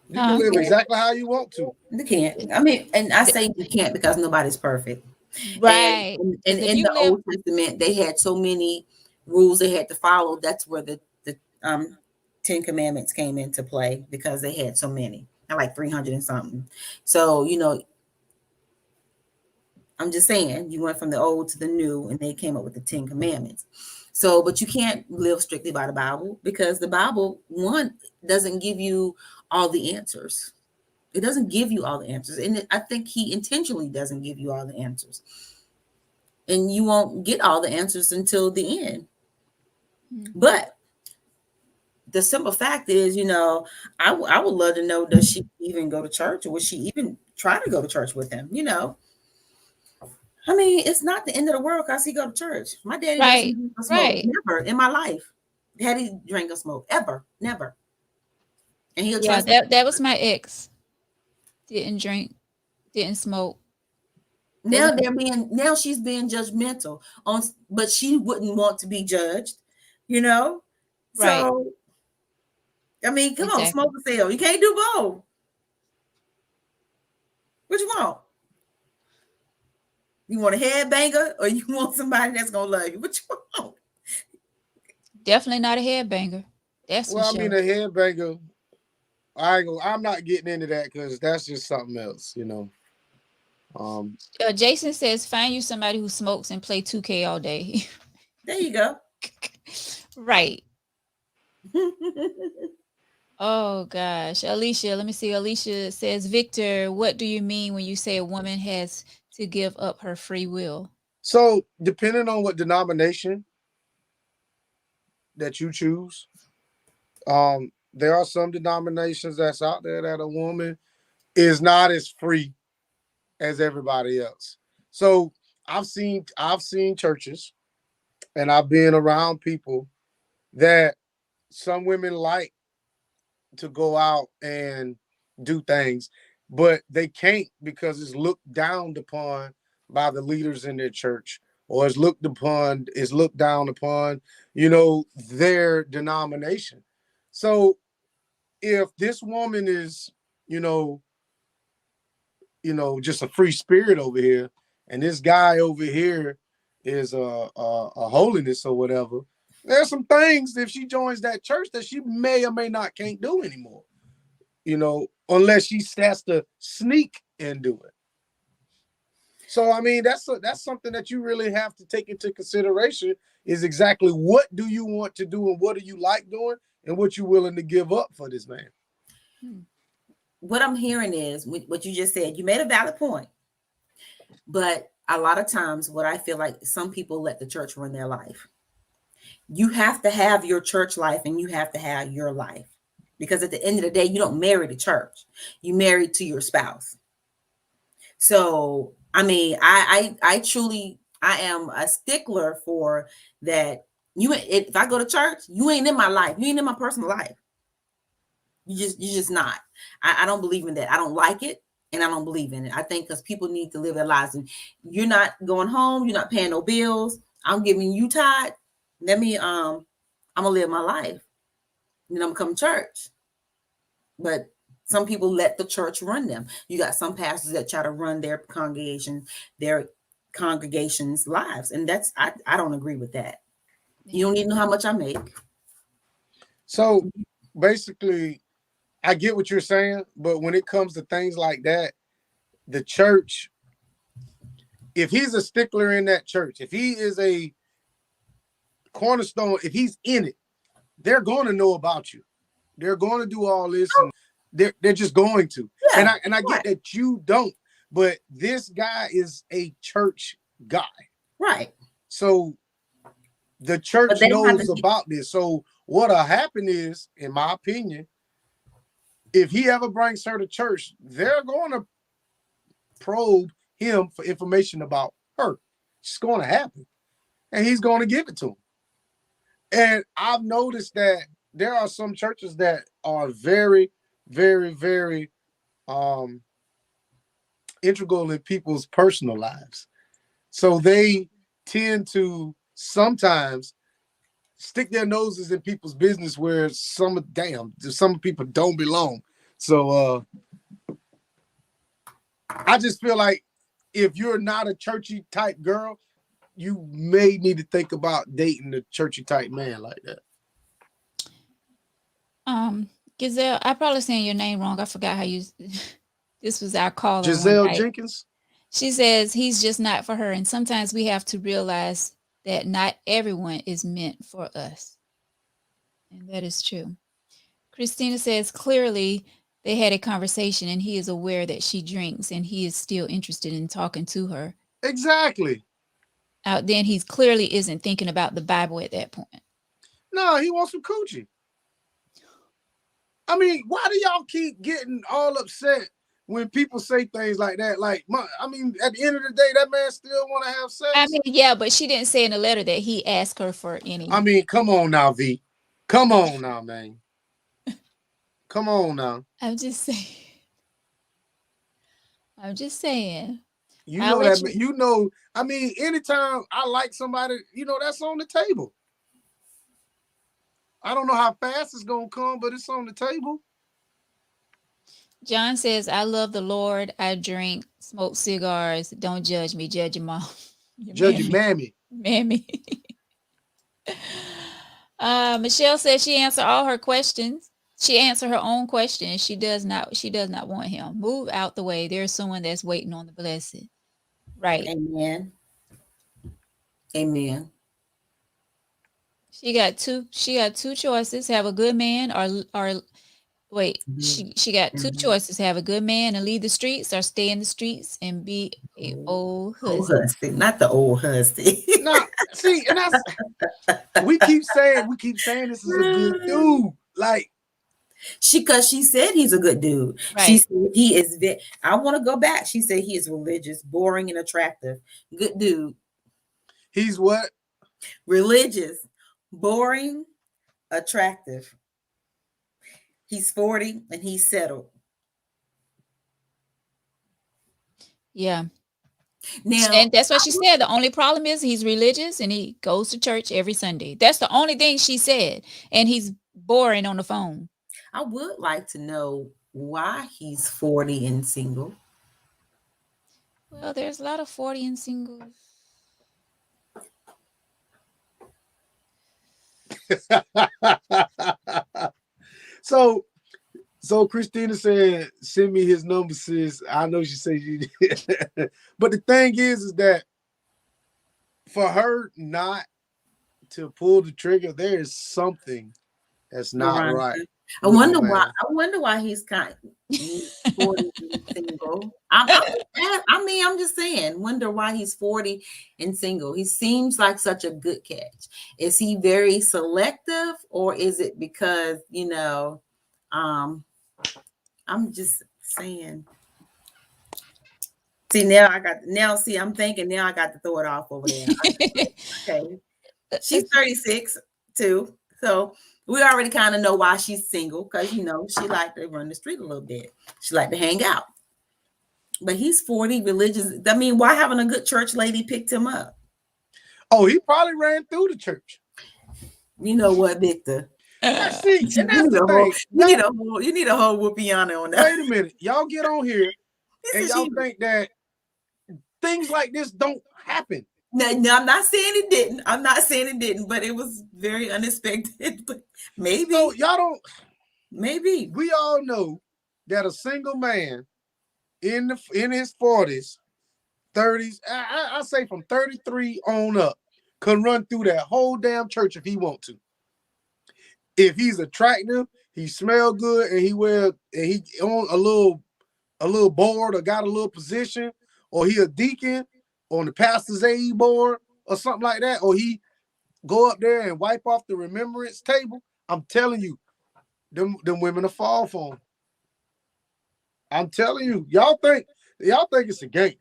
You can live exactly how you want to. You can't. I mean, and I say you can't because nobody's perfect. Right. And in the Old Testament, they had so many rules they had to follow. That's where the 10 Commandments came into play, because they had so many, like 300 and something. So, I'm just saying, you went from the old to the new and they came up with the 10 Commandments. So, but you can't live strictly by the Bible, because the Bible, one, doesn't give you all the answers. It doesn't give you all the answers. And I think he intentionally doesn't give you all the answers. And you won't get all the answers until the end. But the simple fact is, I would love to know, does she even go to church, or would she even try to go to church with him? I mean, it's not the end of the world because he go to church. My daddy doesn't smoke. Never in my life had he drank or smoke, ever, never. And he'll trust. That was my ex. Didn't drink, didn't smoke. Now she's being judgmental but she wouldn't want to be judged, Right. So, I mean, come on, smoke a sale. You can't do both. What you want? You want a headbanger, or you want somebody that's gonna love you? What you want? Definitely not a headbanger. That's well, I mean, a headbanger. I'm not getting into that because that's just something else, Jason says, find you somebody who smokes and play 2K all day. There you go. Right. Oh gosh, Alicia, let me see. Alicia says, Victor, what do you mean when you say a woman has to give up her free will? So, depending on what denomination that you choose, there are some denominations that's out there that a woman is not as free as everybody else. So, I've seen churches, and I've been around people that some women like to go out and do things. but they can't because it's looked down upon by the leaders in their church, or is looked down upon, their denomination. So if this woman is, just a free spirit over here, and this guy over here is a holiness or whatever, there's some things if she joins that church that she may or may not can't do anymore, unless she has to sneak and do it. So I mean, that's something that you really have to take into consideration, is exactly what do you want to do and what do you like doing and what you're willing to give up for this man. What I'm hearing is what you just said. You made a valid point, but a lot of times what I feel like, some people let the church run their life. You have to have your church life and you have to have your life, because at the end of the day, you don't marry the church. You marry to your spouse. So, I mean, I truly, I am a stickler for that. If I go to church, you ain't in my life. You ain't in my personal life. You're just not. I don't believe in that. I don't like it, and I don't believe in it. I think because people need to live their lives, and you're not going home. You're not paying no bills. I'm giving you tithe. Let me, I'm gonna live my life. I'm gonna come to church. But some people let the church run them. You got some pastors that try to run their congregation's lives, and that's I don't agree with that. You don't even know how much I make. So basically, I get what you're saying, but when it comes to things like that, the church, if he's a stickler in that church, if he is a cornerstone, if he's in it, they're going to know about you. They're going to do all this, and they're just going to. Yeah, and I get that you don't, but this guy is a church guy. Right. So the church knows about this. So what'll happen is, in my opinion, if he ever brings her to church, they're going to probe him for information about her. It's going to happen. And he's going to give it to him. And I've noticed that there are some churches that are very, very, very integral in people's personal lives. So they tend to sometimes stick their noses in people's business where some people don't belong. So I just feel like if you're not a churchy type girl, you may need to think about dating a churchy type man like that. Giselle, I probably saying your name wrong. I forgot how you. This was our caller. Giselle Jenkins. She says he's just not for her, and sometimes we have to realize that not everyone is meant for us, and that is true. Christina says clearly they had a conversation, and he is aware that she drinks, and he is still interested in talking to her. Exactly. Then he clearly isn't thinking about the Bible at that point. No, he wants some coochie. I mean, why do y'all keep getting all upset when people say things like that? Like, I mean, at the end of the day, that man still want to have sex. I mean, yeah, but she didn't say in the letter that he asked her for any. I mean, come on now, V. Come on now, man. Come on now. I'm just saying. You know that. You know. I mean, anytime I like somebody, that's on the table. I don't know how fast it's gonna come, but it's on the table. John says, "I love the Lord. I drink, smoke cigars. Don't judge me. Judge your mom. Judge your mammy. Mammy." Michelle says she answered all her questions. She answered her own questions. She does not want him. Move out the way. There's someone that's waiting on the blessed. Right. Amen. Amen. She got two choices: have a good man or wait. Mm-hmm. She got two choices: have a good man and leave the streets, or stay in the streets and be a old husband. Not the old husband. No, see, and that's we keep saying this is a good dude. Like because she said he's a good dude. Right. She said he is. I want to go back. She said he is religious, boring, and attractive. Good dude. He's what? Religious, boring, attractive. He's 40 and he's settled. Yeah. Now, And that's what she said. The only problem is he's religious and he goes to church every Sunday. That's the only thing she said. And he's boring on the phone. I would like to know why he's 40 and single. Well, there's a lot of 40 and singles. So Christina said, send me his number, sis. I know she said you did. But the thing is that for her not to pull the trigger, there is something that's not right. I wonder why he's kind of 40 and single. I mean, I'm just saying, wonder why he's 40 and single. He seems like such a good catch. Is he very selective, or is it because, I'm just saying. See, I'm thinking now I got to throw it off over there. Okay. She's 36 too. So we already kind of know why she's single, because she liked to run the street a little bit. She liked to hang out. But he's 40, religious. I mean, why haven't a good church lady picked him up? Oh, he probably ran through the church. You know what, Victor? You need a whole whoopiana on that. Wait a minute. Y'all get on here and y'all think that things like this don't happen. No, I'm not saying it didn't. But it was very unexpected. But maybe. So y'all don't. Maybe. We all know that a single man in his 40s, 30s, I say from 33 on up, can run through that whole damn church if he want to. If he's attractive, he smell good, and he on a little board or got a little position, or he a deacon on the pastor's aid board or something like that, or he go up there and wipe off the remembrance table, I'm telling you, them women will fall for him. I'm telling you, y'all think it's a game.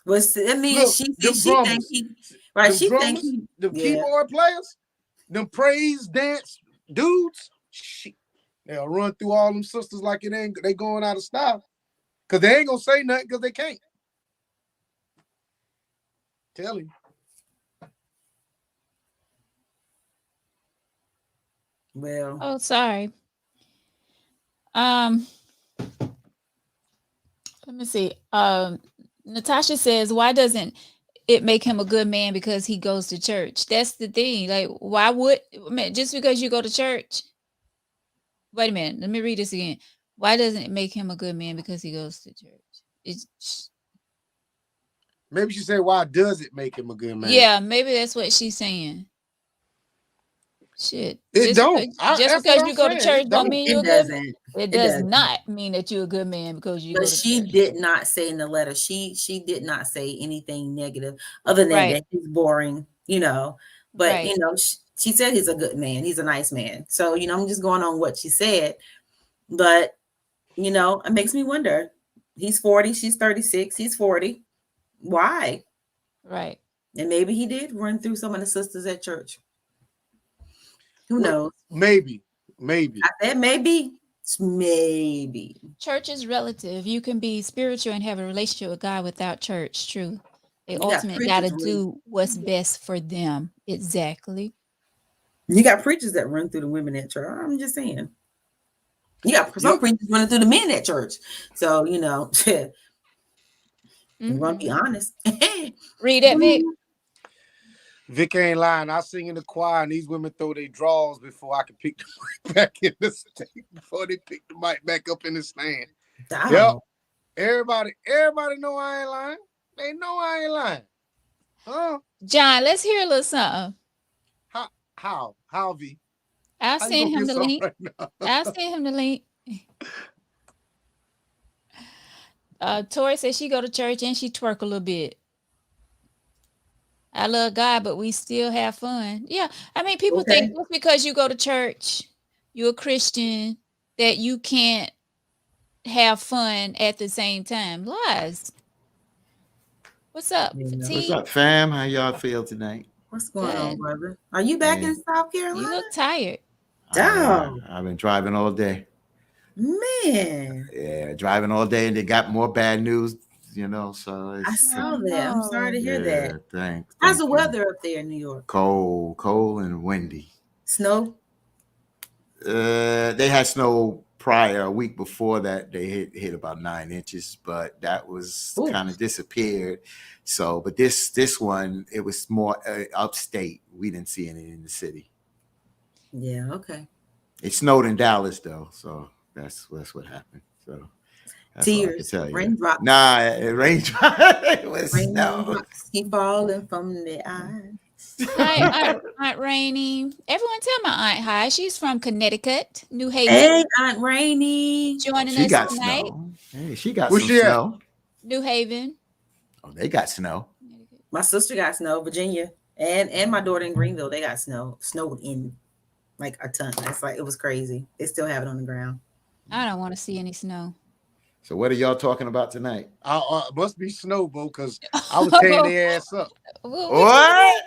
Well, I mean, look, she thinks he, right? She thinks the keyboard players, them praise dance dudes, they'll run through all them sisters like they going out of style, because they ain't gonna say nothing because they can't. Tell him. Well. Oh, sorry. Let me see. Natasha says, why doesn't it make him a good man because he goes to church? That's the thing. Like, why would, just because you go to church? Wait a minute. Let me read this again. Why doesn't it make him a good man because he goes to church? Maybe she said, why does it make him a good man? Yeah, maybe that's what she's saying. Shit. Just because you go to church don't mean you're a good man. It does not mean that you're a good man because you go to church. But she did not say in the letter, she did not say anything negative other than that he's boring, But, she said he's a good man. He's a nice man. So, I'm just going on what she said. But, it makes me wonder. He's 40. She's 36. He's 40. Why? Right. And maybe he did run through some of the sisters at church. Who knows? Maybe. I said maybe. Church is relative. You can be spiritual and have a relationship with God without church. True. They ultimately got to do what's best for them. Exactly. You got preachers that run through the women at church. I'm just saying. You got some preachers running through the men at church. So, you want to be honest. Read that, Vic. Vic ain't lying. I sing in the choir, and these women throw their drawers before I can pick the mic back in the stand. Before they pick the mic back up in the stand. Damn. Yep. Everybody know I ain't lying. They know I ain't lying. Huh? John, let's hear a little something. How, V? I'll send him the link. I'll send him the link. Tori says she go to church and she twerk a little bit. I love God, but we still have fun. Yeah. I mean, people think just because you go to church, you're a Christian, that you can't have fun at the same time. Lies. What's up? What's up, fam? How y'all feel tonight? What's going on, brother? Are you back in South Carolina? You look tired. I've been driving all day. Man. Yeah, driving all day, and they got more bad news you know, so I it's saw that. I'm sorry to hear yeah, that. thanks. How's the Thank you. weather up there in New York? Cold and windy. Snow? They had snow prior, a week before that. They hit about 9 inches, but that was Ooh. kind of disappeared. So, but this one, it was more upstate. We didn't see any in the city. Yeah, okay. It snowed in Dallas though, so that's what happened. So that's all I can Tears, tell you. raindrops. Nah, raindrops. It was snow. Raindrops keep falling from the eyes. Hi, Aunt Rainey. Everyone tell my aunt hi. She's from Connecticut, New Haven. Hey, Aunt Rainey. Joining She us got tonight. snow. Hey, she got Where's some she at? snow. New Haven. Oh, they got snow. My sister got snow, Virginia, and my daughter in Greenville. They got snowed in like a ton. It's like it was crazy. They still have it on the ground. I don't want to see any snow. So what are y'all talking about tonight? Must be snow, Bo, because I was tearing their ass up. What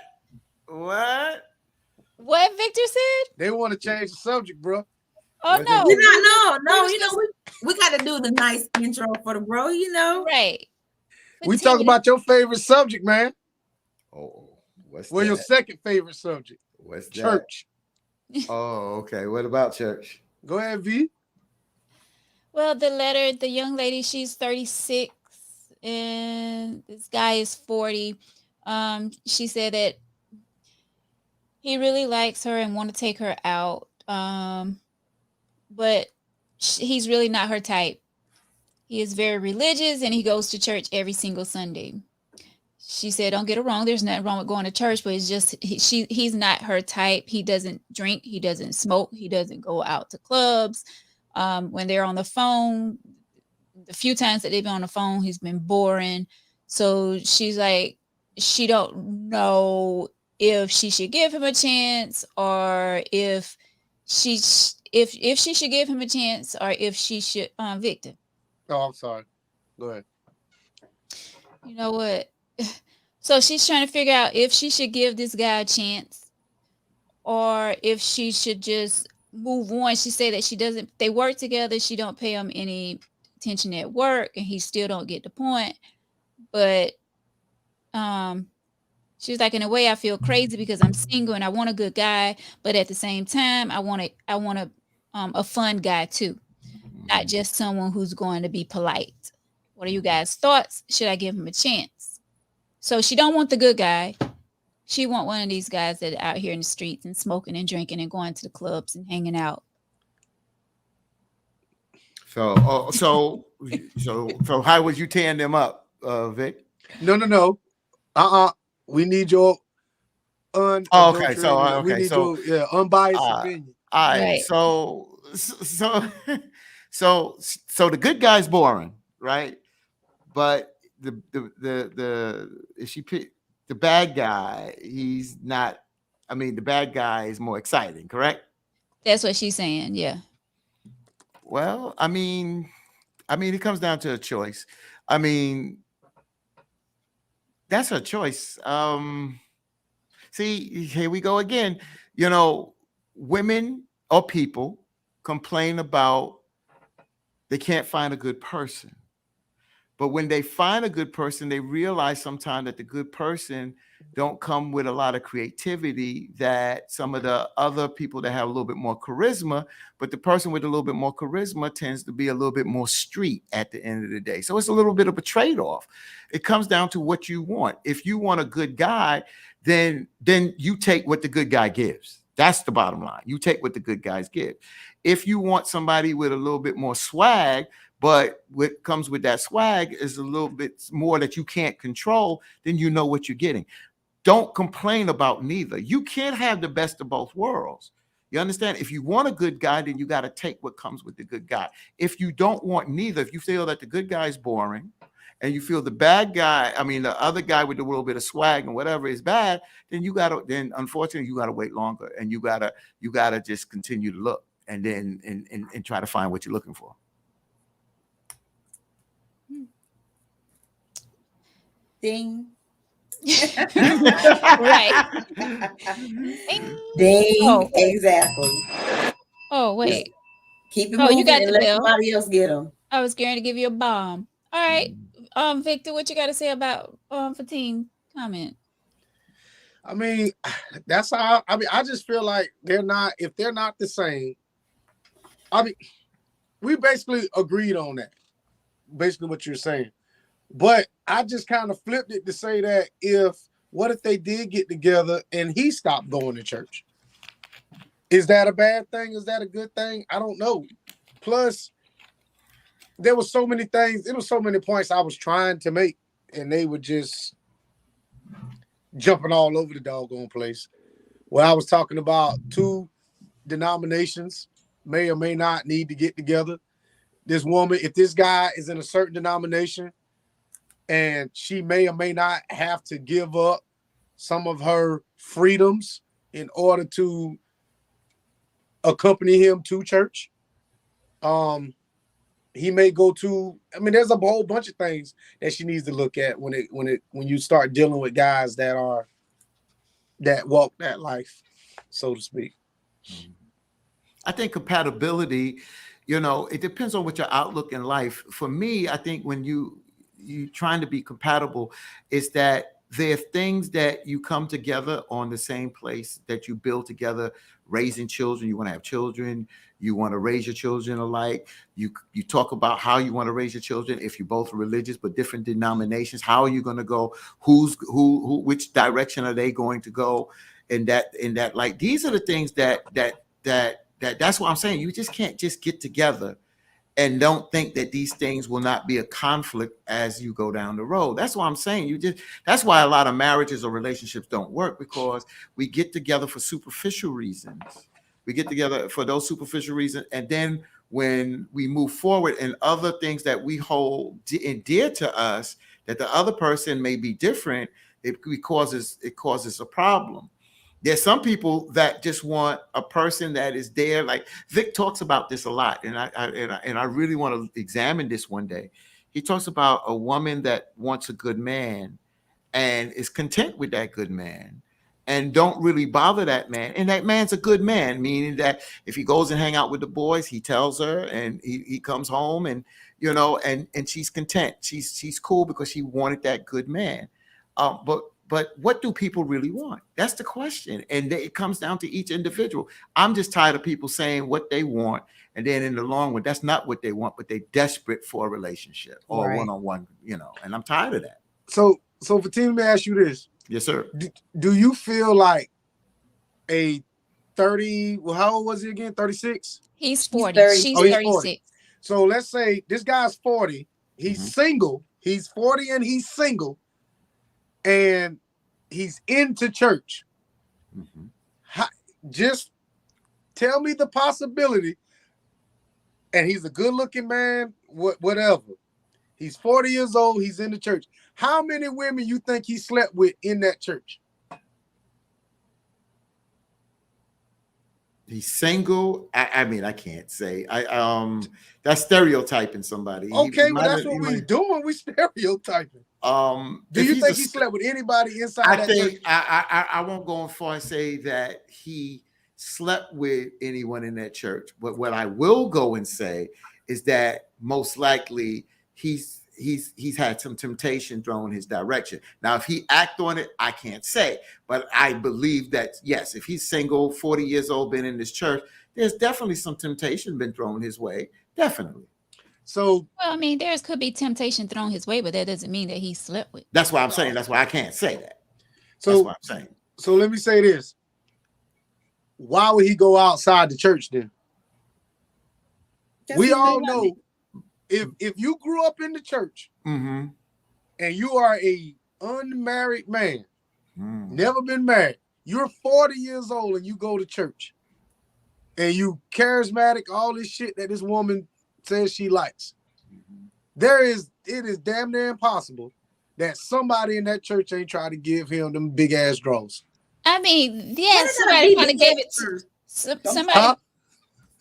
Victor said? They want to change the subject, bro. Oh no. No. You know we got to do the nice intro for the bro. You know, Right. We talk about your favorite subject, man. Oh, what's Well, that? your second favorite subject, What's church. that? Oh, okay. What about church? Go ahead, V. Well, the young lady, she's 36 and this guy is 40. She said that he really likes her and want to take her out. But he's really not her type. He is very religious and he goes to church every single Sunday. She said, don't get it wrong. There's nothing wrong with going to church, but it's just he's not her type. He doesn't drink. He doesn't smoke. He doesn't go out to clubs. When they're on the phone, the few times that they've been on the phone, he's been boring. So she's like, she don't know if she should give him a chance or if she should give him a chance or if she should Victor. Oh, I'm sorry. Go ahead. You know what? So she's trying to figure out if she should give this guy a chance or if she should just move on. She said that they work together. She don't pay him any attention at work and he still don't get the point. But she's like, in a way I feel crazy because I'm single and I want a good guy, but at the same time I want a fun guy too. Not just someone who's going to be polite. What are you guys' thoughts? Should I give him a chance? So she don't want the good guy. She want one of these guys that are out here in the streets and smoking and drinking and going to the clubs and hanging out. So how would you tearing them up, Vic? No. We need your unbiased opinion. All right. So the good guy's boring, right? But the bad guy, he's not. I mean, the bad guy is more exciting, correct? That's what she's saying. Yeah. Well, I mean, it comes down to a choice. I mean, that's her choice. See, here we go again. You know, women or people complain about they can't find a good person. But when they find a good person, they realize sometimes that the good person don't come with a lot of creativity that some of the other people that have a little bit more charisma, but the person with a little bit more charisma tends to be a little bit more street at the end of the day. So it's a little bit of a trade-off. It comes down to what you want. If you want a good guy, then you take what the good guy gives. That's the bottom line. You take what the good guys give. If you want somebody with a little bit more swag, but what comes with that swag is a little bit more that you can't control, then you know what you're getting. Don't complain about neither. You can't have the best of both worlds. You understand? If you want a good guy, then you got to take what comes with the good guy. If you don't want neither, if you feel that the good guy is boring and you feel the bad guy, the other guy with a little bit of swag and whatever is bad, then unfortunately you got to wait longer and you got to just continue to look and then and try to find what you're looking for. Ding. Right. Ding. Oh. Exactly. Oh, wait. Keep it moving you got and the let bill. somebody else get them. I was going to give you a bomb. All right. Victor, what you got to say about Fatine comment? I mean, that's how. I mean, I just feel like they're not. If they're not the same, I mean, we basically agreed on that. Basically, what you're saying, but I just kind of flipped it to say that what if they did get together and he stopped going to church? Is that a bad thing? Is that a good thing? I don't know. Plus, there were so many things. There were so many points I was trying to make, and they were just jumping all over the doggone place. Where I was talking about two denominations may or may not need to get together. This woman, if this guy is in a certain denomination and she may or may not have to give up some of her freedoms in order to accompany him to church. He may go to, I mean, there's a whole bunch of things that she needs to look at when you start dealing with guys that walk that life, so to speak. I think compatibility, it depends on what your outlook in life. For me, I think when you trying to be compatible is that there are things that you come together on the same place, that you build together, raising children. You want to have children. You want to raise your children alike. You talk about how you want to raise your children. If you're both religious but different denominations, how are you going to go? Which direction are they going to go? And that like these are the things that's what I'm saying. You just can't just get together and don't think that these things will not be a conflict as you go down the road. That's why I'm saying that's why a lot of marriages or relationships don't work, because we get together for superficial reasons. We get together for those superficial reasons. And then when we move forward and other things that we hold dear to us, that the other person may be different, it causes a problem. There's some people that just want a person that is there. Like Vic talks about this a lot, and I really want to examine this one day. He talks about a woman that wants a good man and is content with that good man and don't really bother that man. And that man's a good man, meaning that if he goes and hang out with the boys, he tells her, and he comes home and and she's content. She's cool because she wanted that good man. But what do people really want? That's the question. And it comes down to each individual. I'm just tired of people saying what they want. And then in the long run, that's not what they want, but they're desperate for a relationship or one-on-one, and I'm tired of that. So Fatine, let me ask you this. Yes, sir. Do you feel like a 30, well, how old was he again? 36? He's 40. She's 40. 36. So let's say this guy's 40. He's single. He's 40 and he's single. And he's into church. Just tell me the possibility. And he's a good-looking man, whatever. He's 40 years old. He's in the church. How many women you think he slept with in that church? He's single. I mean, I can't say. That's stereotyping somebody. Okay, but that's what we're doing. We stereotyping. Do you think he slept with anybody inside that church? I won't go as far and say that he slept with anyone in that church. But what I will go and say is that most likely he's had some temptation thrown his direction. Now, if he act on it, I can't say. But I believe that, yes, if he's single, 40 years old, been in this church, there's definitely some temptation been thrown his way. Definitely. So, well, I mean, could be temptation thrown his way, but that doesn't mean that he slept with. That's why I'm saying. That's why I can't say that. So, that's what I'm saying. So let me say this. Why would he go outside the church then? We all know if you grew up in the church and you are a unmarried man, never been married, you're 40 years old and you go to church and you charismatic, all this shit that this woman says she likes. It is damn near impossible that somebody in that church ain't trying to give him them big ass draws. I mean, yeah, somebody kind of gave it to somebody. Huh?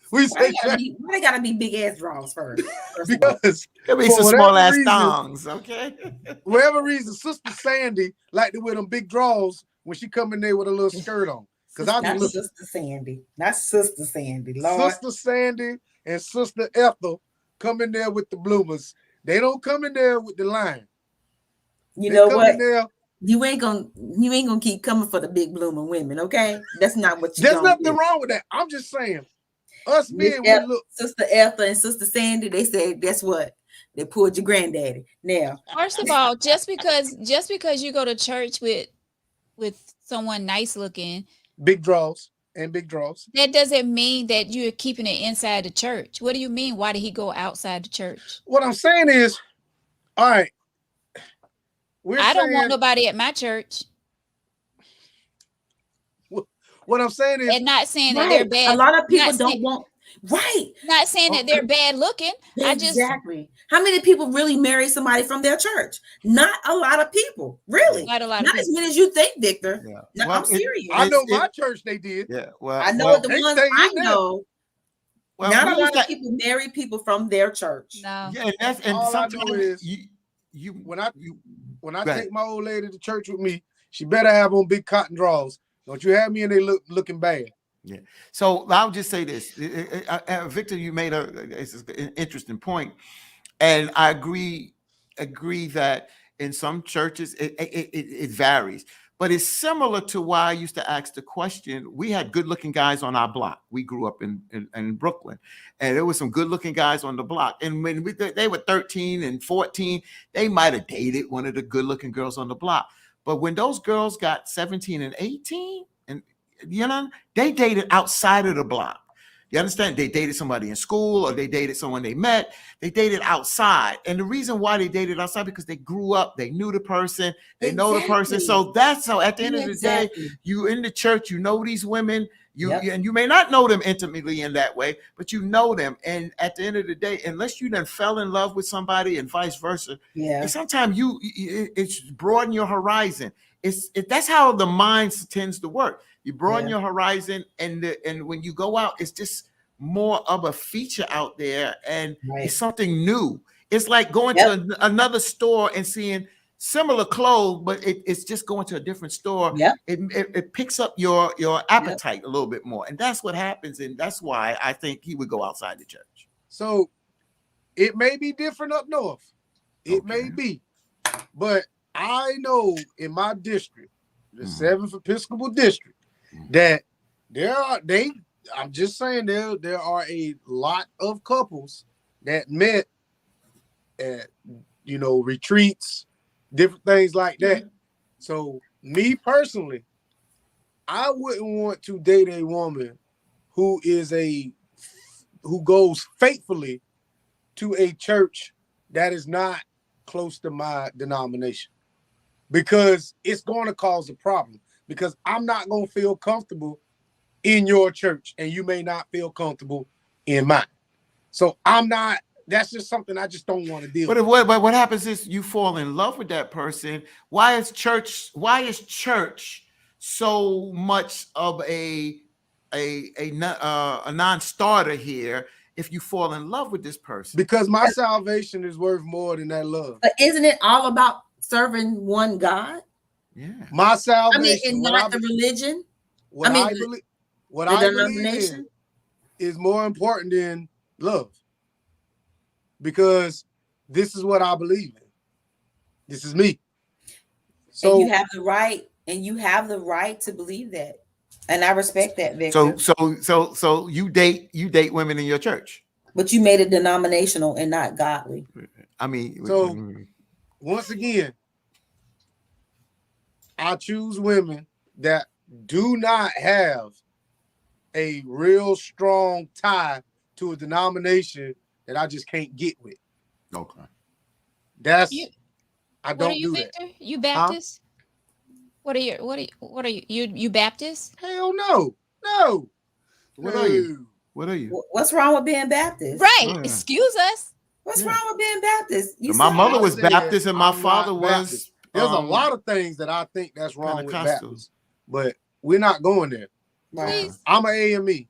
Why they gotta be big ass draws first? Because there be some small ass thongs, okay? For whatever reason, Sister Sandy liked to wear them big draws when she come in there with a little skirt on. Because I be looking. Sister Sandy, not Sister Sandy. Lord. Sister Sandy and Sister Ethel come in there with the bloomers. They don't come in there with the line. You They know come what? in there. You ain't gonna keep coming for the big blooming women, okay? That's not what you There's gonna nothing do. wrong with that. I'm just saying, us Miss men, we Eth- look. Sister Etha and Sister Sandy, they said, guess what? They pulled your granddaddy. Now, First of all, just because you go to church with someone nice looking, Big draws and big draws. that doesn't mean that you're keeping it inside the church. What do you mean? Why did he go outside the church? What I'm saying is, all right, I don't want nobody at my church. What I'm saying is, And not saying that they're right. bad. A lot of people not don't saying, want right. not saying that they're bad looking. I just Exactly. How many people really marry somebody from their church? Not a lot of people, really. Not a lot of Not as people. many as you think, Victor. Yeah. No, Well, I'm serious. I know It's- my church they did. Yeah. Well, I know well, the they ones stay I in there. know. well, Not we a lot used of to- people marry people from their church. No. Yeah, and All I know sometimes is you when I Right. take my old lady to church with me, she better have on big cotton drawers. Don't you have me and they looking bad. So I'll just say this, Victor, you made an interesting point, and I agree that in some churches it varies, but it's similar to why I used to ask the question. We had good-looking guys on our block. We grew up in Brooklyn, and there were some good-looking guys on the block. And when they were 13 and 14, they might have dated one of the good-looking girls on the block. But when those girls got 17 and 18, and they dated outside of the block. You understand? They dated somebody in school, or they dated someone they met. They dated outside. And the reason why they dated outside, because they grew up, they knew the person, they know the person. So that's how, at the end of the day, you in the church, you know these women, and you may not know them intimately in that way, but you know them. And at the end of the day, unless you then fell in love with somebody and vice versa, sometimes it's broaden your horizon. That's how the mind tends to work. You broaden your horizon, and when you go out, it's just more of a feature out there, and it's something new. It's like going to another store and seeing similar clothes, but it's just going to a different store. It picks up your appetite a little bit more, and that's what happens, and that's why I think he would go outside the church. So it may be different up north. It may be, but I know in my district, the 7th Episcopal District, that I'm just saying there are a lot of couples that met at retreats, different things like that. So me personally, I wouldn't want to date a woman who goes faithfully to a church that is not close to my denomination, because it's going to cause a problem, because I'm not going to feel comfortable in your church and you may not feel comfortable in mine. So that's just something I just don't want to deal with. But what happens is you fall in love with that person. Why is church so much of a non-starter here if you fall in love with this person? Because my salvation is worth more than that love. But isn't it all about serving one God? Yeah. My salvation, and not the religion. What I believe in is more important than love, because this is what I believe in. This is me. So and you have the right to believe that, and I respect that, Victor. So you date women in your church, but you made it denominational and not godly. I mean, so once again, I choose women that do not have a real strong tie to a denomination that I just can't get with. Okay. I don't do Victor? that. You Baptist? What are you? You Baptist? Hell no. No. What are you? What's wrong with being Baptist? Right. Oh, yeah. Excuse us. What's wrong with being Baptist? My mother was Baptist and my father was. There's a lot of things that I think that's wrong with Pentecostal. Baptist, but we're not going there. Right. I'm an AME.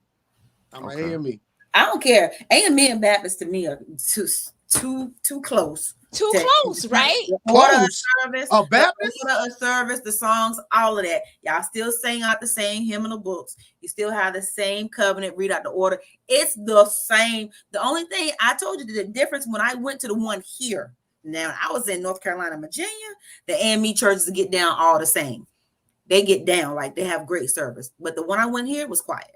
I'm an AME. I don't care. AME and Baptist to me are too close. Too to close, right? the order of Close. service, A Baptist? the order of service, the songs, all of that. Y'all still sing out the same hymnal books. You still have the same covenant, read out the order. It's the same. The only thing I told you the difference when I went to the one here. Now I was in North Carolina, Virginia. The AME churches get down all the same. They get down like they have great service. But the one I went here was quiet.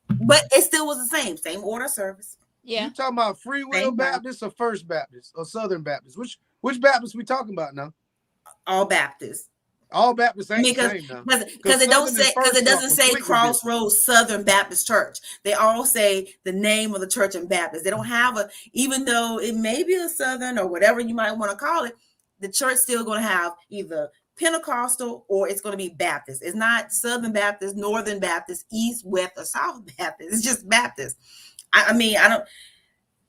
But it still was the same order of service. Yeah. You talking about Free Will Same Baptist or First Baptist or Southern Baptist? Which Baptist we talking about now? All Baptists. All Baptists ain't the Because same now. because it don't Southern and say because First it doesn't are say completely Crossroads Southern Baptist Church. They all say the name of the church in Baptist. They don't have a, even though it may be a Southern or whatever you might want to call it, the church still going to have either Pentecostal or it's going to be Baptist. It's not Southern Baptist, Northern Baptist, East, West, or South Baptist. It's just Baptist. I mean,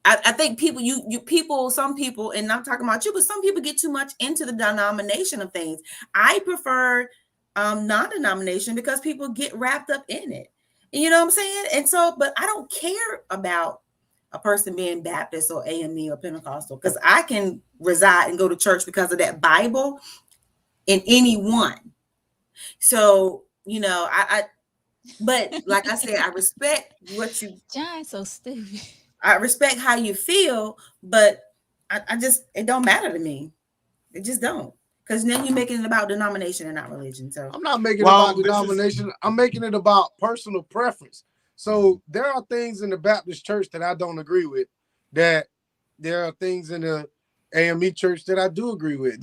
I think people, some people, and I'm talking about you, but some people get too much into the denomination of things. I prefer non-denomination because people get wrapped up in it. You know what I'm saying? And so, but I don't care about a person being Baptist or AME or Pentecostal because I can reside and go to church because of that Bible in any one. So, you know, but like I said, I respect what you. John's so stupid. I respect how you feel, but I just, it don't matter to me. It just don't. Because then you're making it about denomination and not religion. So I'm not making it about denomination. I'm making it about personal preference. So there are things in the Baptist church that I don't agree with. That there are things in the AME church that I do agree with.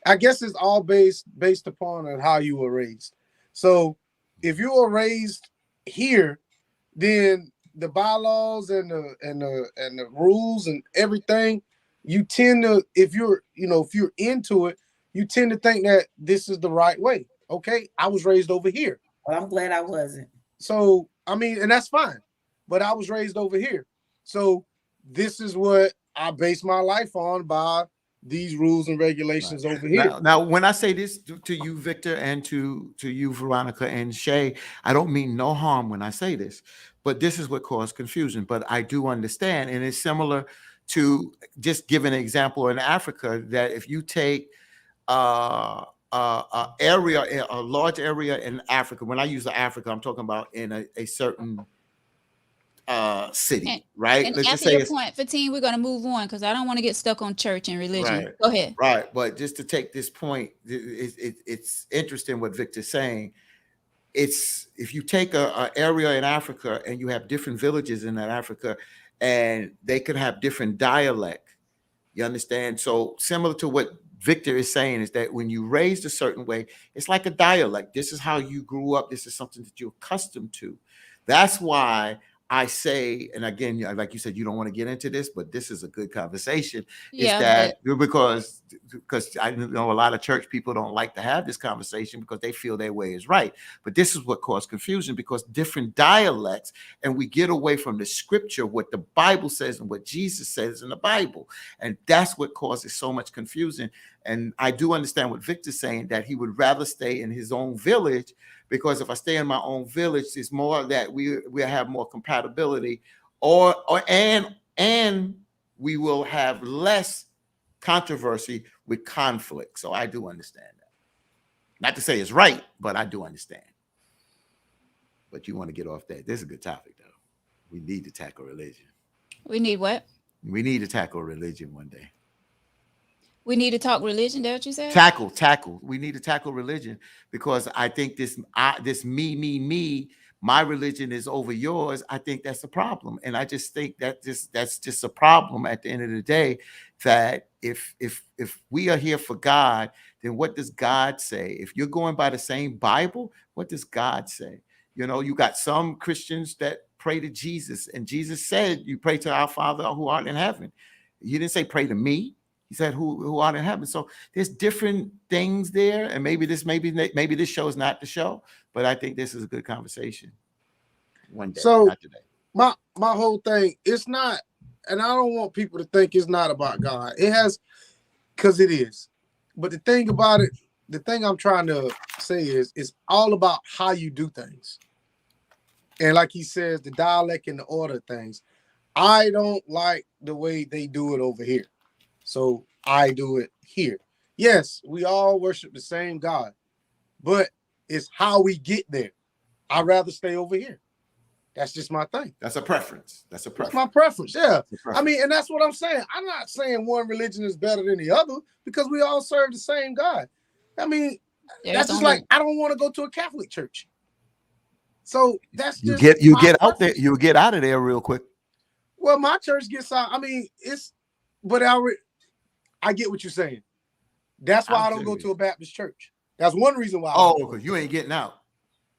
I guess it's all based upon how you were raised. So if you were raised here, then the bylaws and the rules and everything, you tend to, if you're into it, you tend to think that this is the right way. Okay, I was raised over here. Well, I'm glad I wasn't. So I mean, and that's fine. But I was raised over here. So this is what I base my life on, by these rules and regulations over here. Now, when I say this to you, Victor, and to you, Veronica and Shay, I don't mean no harm when I say this, but this is what caused confusion. But I do understand, and it's similar to, just give an example in Africa, that if you take a large area in Africa, when I use Africa, I'm talking about in a certain city, right? And Let's just after say your point, Fatine, we're going to move on because I don't want to get stuck on church and religion. Right. Go ahead. Right. But just to take this point, it's interesting what Victor's saying. It's, if you take a area in Africa and you have different villages in that Africa, and they could have different dialect, you understand? So similar to what Victor is saying is that when you raised a certain way, it's like a dialect. This is how you grew up. This is something that you're accustomed to. That's why I say, and again, like you said, you don't want to get into this, but this is a good conversation. Yeah, is that because I know a lot of church people don't like to have this conversation because they feel their way is right. But this is what caused confusion, because different dialects, and we get away from the scripture, what the Bible says and what Jesus says in the Bible. And that's what causes so much confusion. And I do understand what Victor's saying, that he would rather stay in his own village, because if I stay in my own village, it's more that we have more compatibility, and we will have less controversy with conflict. So I do understand that. Not to say it's right, but I do understand. But you want to get off that. This is a good topic, though. We need to tackle religion. We need what? We need to tackle religion one day. We need to talk religion. That's what you said? Tackle. We need to tackle religion, because I think this me, my religion is over yours. I think that's a problem. And I just think that that's just a problem at the end of the day, that if we are here for God, then what does God say? If you're going by the same Bible, what does God say? You know, you got some Christians that pray to Jesus, and Jesus said, you pray to our Father who art in heaven. He didn't say pray to me. He said, who art in heaven. So there's different things there. And maybe this show is not the show, but I think this is a good conversation one day. So not today. My whole thing, it's not, and I don't want people to think it's not about God. It has, because it is. But the thing about it, the thing I'm trying to say is, it's all about how you do things. And like he says, the dialect and the order of things. I don't like the way they do it over here. so I do it here. Yes, we all worship the same God, but it's how we get there. I'd rather stay over here. That's just my thing. That's a preference. That's a That's preference. my preference. Yeah. That's a preference. I mean, and that's what I'm saying. I'm not saying one religion is better than the other because we all serve the same God. I mean, that's just like I don't want to go to a Catholic church. So that's you just get out there. You get out of there real quick. Well, my church gets out. I mean, but I get what you're saying. That's why I don't go to a Baptist church. That's one reason why. Oh, because you ain't getting out.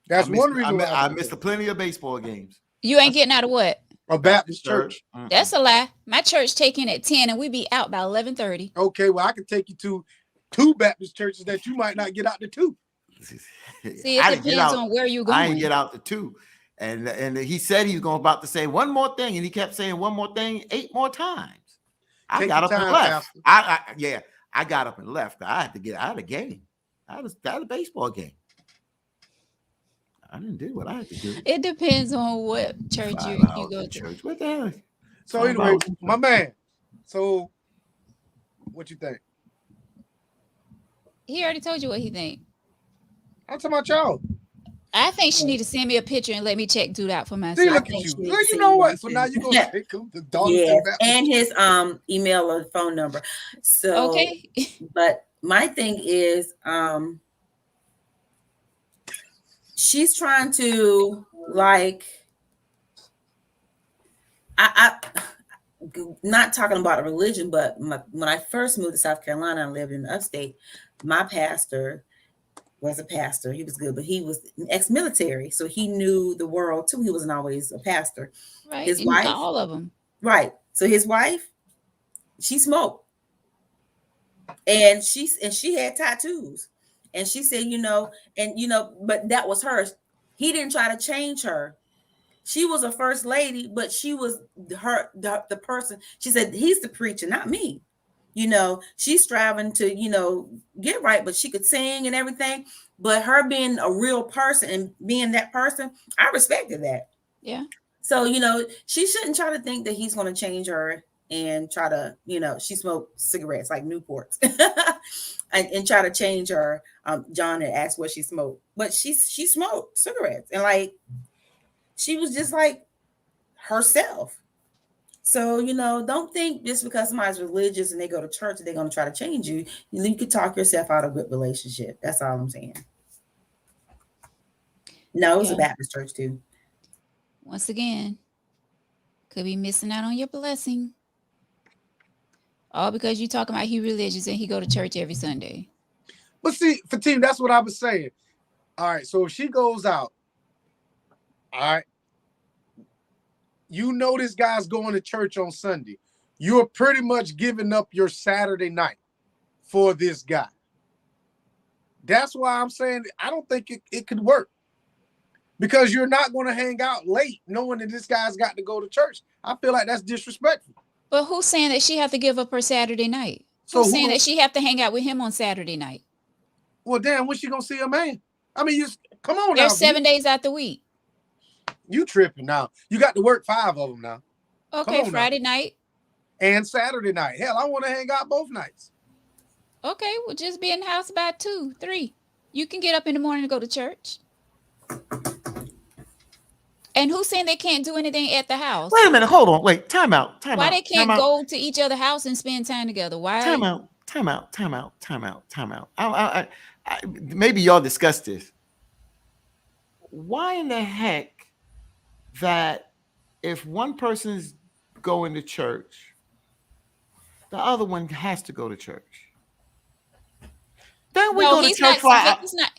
That's one reason why I missed plenty of baseball games. You ain't getting out of what? A Baptist church. That's a lie. My church take in at 10 and we be out by 11:30. Okay, well, I can take you to 2 Baptist churches that you might not get out to 2. See, it depends on where you're going. I didn't get out to 2. And he said he was about to say one more thing, and he kept saying one more thing 8 more times. I got up and left. I got up and left. I had to get out of the game. I was at a baseball game. I didn't do what I had to do. It depends on what church you go to. Church. What the hell? So anyway, my man. So what you think? He already told you what he think. I'm talking about y'all. I think she need to send me a picture and let me check dude out for myself. See, look at you. You know what? So now you're gonna take him the dog and his email or phone number. So okay. But my thing is she's trying to like I not talking about a religion, but when I first moved to South Carolina and lived in the upstate, my pastor was a pastor. He was good, but he was ex-military, so he knew the world too. He wasn't always a pastor. Right. His wife, all of them. Right. So his wife, she smoked, and she had tattoos, and she said, but that was hers. He didn't try to change her. She was a first lady, but she was the person. She said, he's the preacher, not me. She's striving to, get right, but she could sing and everything. But her being a real person and being that person, I respected that. Yeah. So, she shouldn't try to think that he's going to change her and try to, she smoked cigarettes like Newports and try to change her. John had asked what she smoked, but she smoked cigarettes and she was just like herself. So, don't think just because somebody's religious and they go to church, they're going to try to change you. You could talk yourself out of a good relationship. That's all I'm saying. No, it was a Baptist church too. Once again, could be missing out on your blessing. All because you talking about he religious and he go to church every Sunday. But see, Fatim, that's what I was saying. All right, so if she goes out, all right, this guy's going to church on Sunday. You're pretty much giving up your Saturday night for this guy. That's why I'm saying I don't think it could work. Because you're not going to hang out late knowing that this guy's got to go to church. I feel like that's disrespectful. But who's saying that she have to give up her Saturday night? Who's saying that she have to hang out with him on Saturday night? Well, damn, when she going to see a man? I mean, come on now. There's 7 days out the week. You tripping now. You got to work 5 of them now. Okay, Friday night. And Saturday night. Hell, I want to hang out both nights. Okay, well, just be in the house by 2, 3. You can get up in the morning to go to church. And who's saying they can't do anything at the house? Wait a minute. Hold on. Wait. Time out. Why they can't go to each other's house and spend time together? Why? Time out. Maybe y'all discussed this. Why in the heck that if one person's going to church, the other one has to go to church? Then we go to church.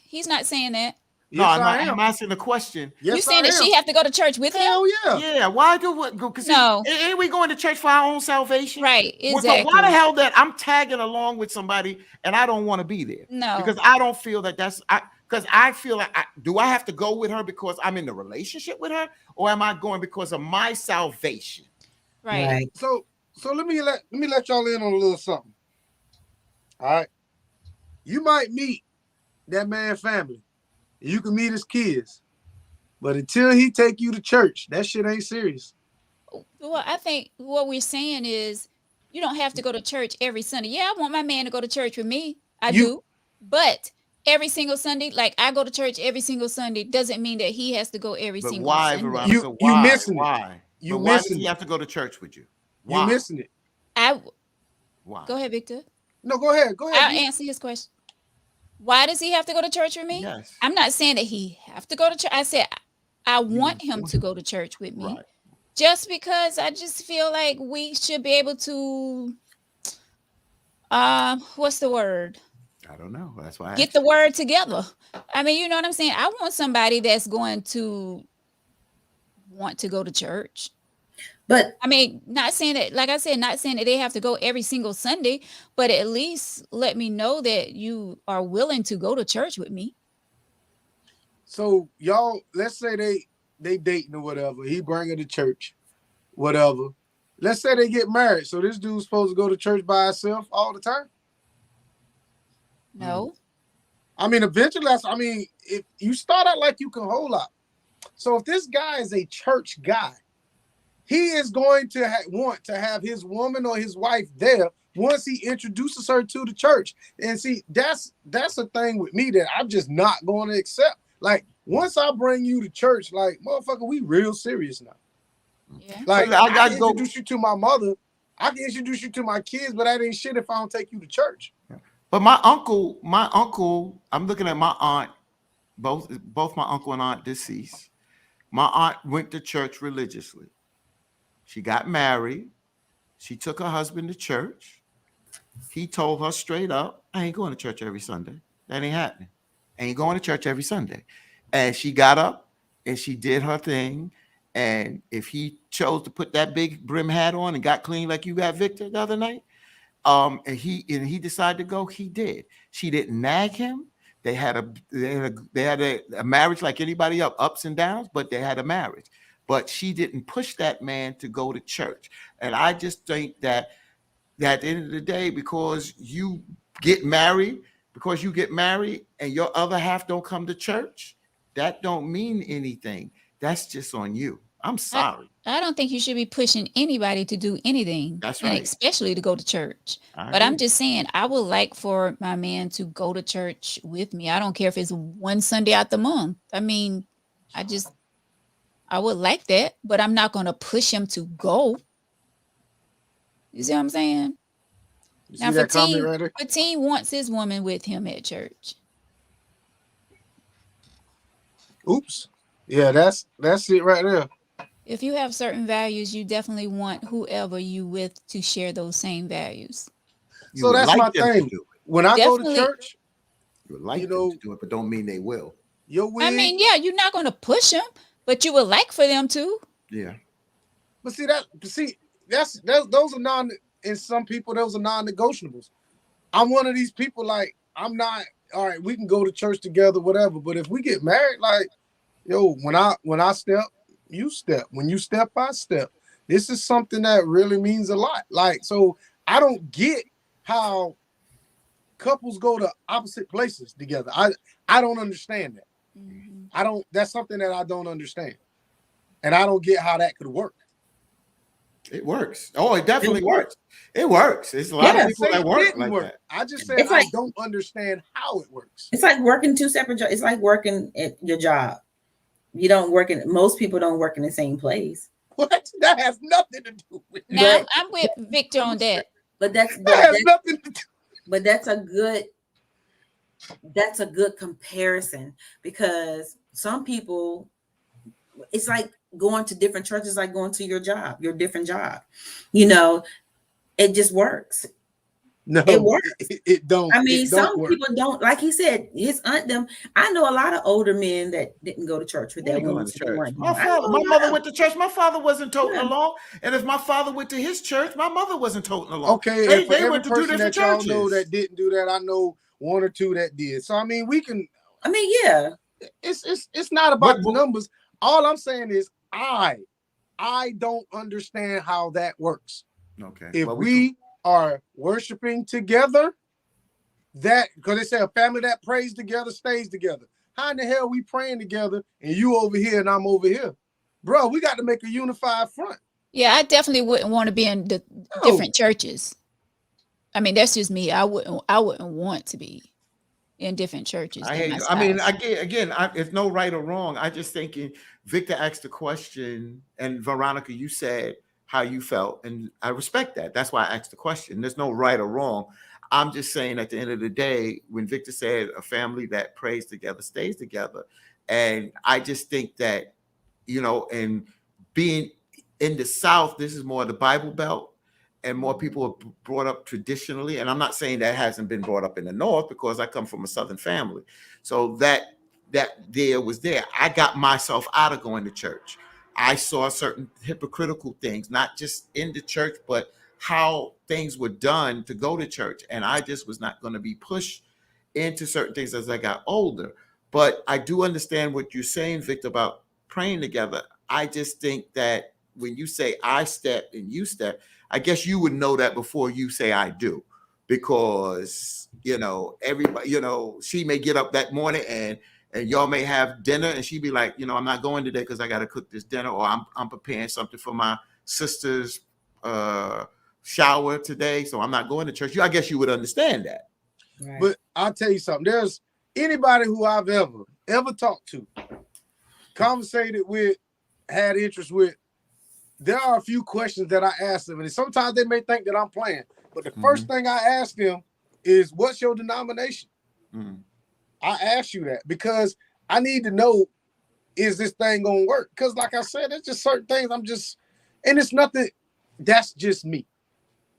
He's not saying that. No, I'm asking the question. Yes, you saying that she have to go to church with him? Hell yeah. Yeah. Why do we go? Because ain't we going to church for our own salvation? Right. Exactly. So why the hell that I'm tagging along with somebody and I don't want to be there? No. Because I don't feel because I feel like do I have to go with her because I'm in a relationship with her, or am I going because of my salvation? Right. So let me let y'all in on a little something. All right. You might meet that man's family. You can meet his kids, but until he take you to church, that shit ain't serious. Well, I think what we're saying is You don't have to go to church every Sunday. Yeah, I want my man to go to church with me. I You- do. But every single Sunday, like I go to church every single Sunday, doesn't mean that he has to go every But single why, Sunday. Veronica? You Why? missing it. Why? You But why does missing he it. have to go to church with you? You Why? missing it. Why? Go ahead, Victor. No, go ahead. Go I'll ahead. answer his question. Why does he have to go to church with me? Yes. I'm not saying that he have to go to church. I said I want him to go to church with me. Right. Just because I just feel like we should be able to what's the word? I don't know. That's why I Get asked the you. word together. I mean, you know what I'm saying? I want somebody that's going to want to go to church. But I mean, not saying that, like I said, not saying that they have to go every single Sunday, but at least let me know that you are willing to go to church with me. So y'all, let's say they dating or whatever. He bring her to church, whatever. Let's say they get married. So this dude's supposed to go to church by himself all the time. No. I mean, eventually, I mean, if you start out like you can hold up. So if this guy is a church guy, he is going to want to have his woman or his wife there once he introduces her to the church. And see, that's a thing with me that I'm just not going to accept. Like, once I bring you to church, like, motherfucker, we real serious now. Yeah. Like, But I I gotta can go- introduce you to my mother. I can introduce you to my kids, but that ain't shit if I don't take you to church. But my uncle, I'm looking at my aunt, both my uncle and aunt deceased. My aunt went to church religiously. She got married. She took her husband to church. He told her straight up, I ain't going to church every Sunday. That ain't happening. I ain't going to church every Sunday. And she got up and she did her thing. And if he chose to put that big brim hat on and got clean like you got, Victor, the other night, and he decided to go, he did. She didn't nag him. They had a marriage like anybody else, ups and downs, but they had a marriage. But she didn't push that man to go to church. And I just think that at the end of the day, because you get married and your other half don't come to church, that don't mean anything. That's just on you. I'm sorry. I don't think you should be pushing anybody to do anything. That's and right. especially to go to church. I But I'm agree. just saying, I would like for my man to go to church with me. I don't care if it's one Sunday out the month. I mean, I would like that, but I'm not going to push him to go. You see what I'm saying? You Now, see that comment right there? Fatim wants his woman with him at church. Oops. Yeah, that's it right there. If you have certain values, you definitely want whoever you with to share those same values. You So would that's like my them to thing. do it. When I go to Definitely. church, You would like You them know- to do it, but don't mean they will. your wig. I mean, yeah, you're not going to push them, but you would like for them to. Yeah. But that's those are in some people, those are non-negotiables. I'm one of these people, like, I'm not, all right, we can go to church together, whatever. But if we get married, like, yo, when I step, you step. When you step, I step. This is something that really means a lot. Like, so I don't get how couples go to opposite places together. I don't understand that. That's something that I don't understand. And I don't get how that could work. It works. Oh, it definitely works. It works. It's a lot Yeah, of people Say that it work didn't like work. that. I just said It's like- I don't understand how it works. it's like working two separate jobs. It's like working at your job. You don't work in, most people don't work in the same place. What? That has nothing to do with it. Now, But- I'm with Victor on that. But that's That has nothing to do. but that's a good comparison, because some people, it's like going to different churches, like going to your different job. You know, it just works. No, It works. It don't. I mean, it don't some work. people don't, like he said, his aunt them. I know a lot of older men that didn't go to church with They their ain't going women. to so they church. weren't My going. I know father, a my lot mother of- went to church. My father wasn't toting Yeah. along. And if my father went to his church, my mother wasn't toting along. Okay, They and for every went to two person different that y'all churches. know that didn't do that, I know one or two that did. So I mean, we can. I mean, yeah. It's not about But- the numbers. All I'm saying is I don't understand how that works. Okay. If well, we are worshiping together, that because they say a family that prays together stays together. How in the hell we praying together and you over here and I'm over here? Bro, we got to make a unified front. Yeah, I definitely wouldn't want to be in different churches. I mean, that's just me. I wouldn't want to be in different churches I than hear my you. I mean, spouse. it's no right or wrong. I just thinking Victor asked the question, and Veronica, you said how you felt, and I respect that. That's why I asked the question. There's no right or wrong. I'm just saying at the end of the day, when Victor said a family that prays together stays together, and I just think that, and being in the South, this is more the Bible Belt, and more people are brought up traditionally. And I'm not saying that hasn't been brought up in the North, because I come from a Southern family. So that there was there. I got myself out of going to church. I saw certain hypocritical things, not just in the church, but how things were done to go to church. And I just was not going to be pushed into certain things as I got older. But I do understand what you're saying, Victor, about praying together. I just think that when you say I step and you step, I guess you would know that before you say I do, because everybody, she may get up that morning and y'all may have dinner, and she'd be like, I'm not going today because I got to cook this dinner, or I'm preparing something for my sister's shower today, so I'm not going to church. I guess you would understand that. Right. But I'll tell you something. There's anybody who I've ever talked to, conversated with, had interest with, there are a few questions that I ask them, and sometimes they may think that I'm playing, but the first thing I ask them is, what's your denomination? I ask you that because I need to know, is this thing gonna work? Because like I said, there's just certain things and it's nothing, that's just me.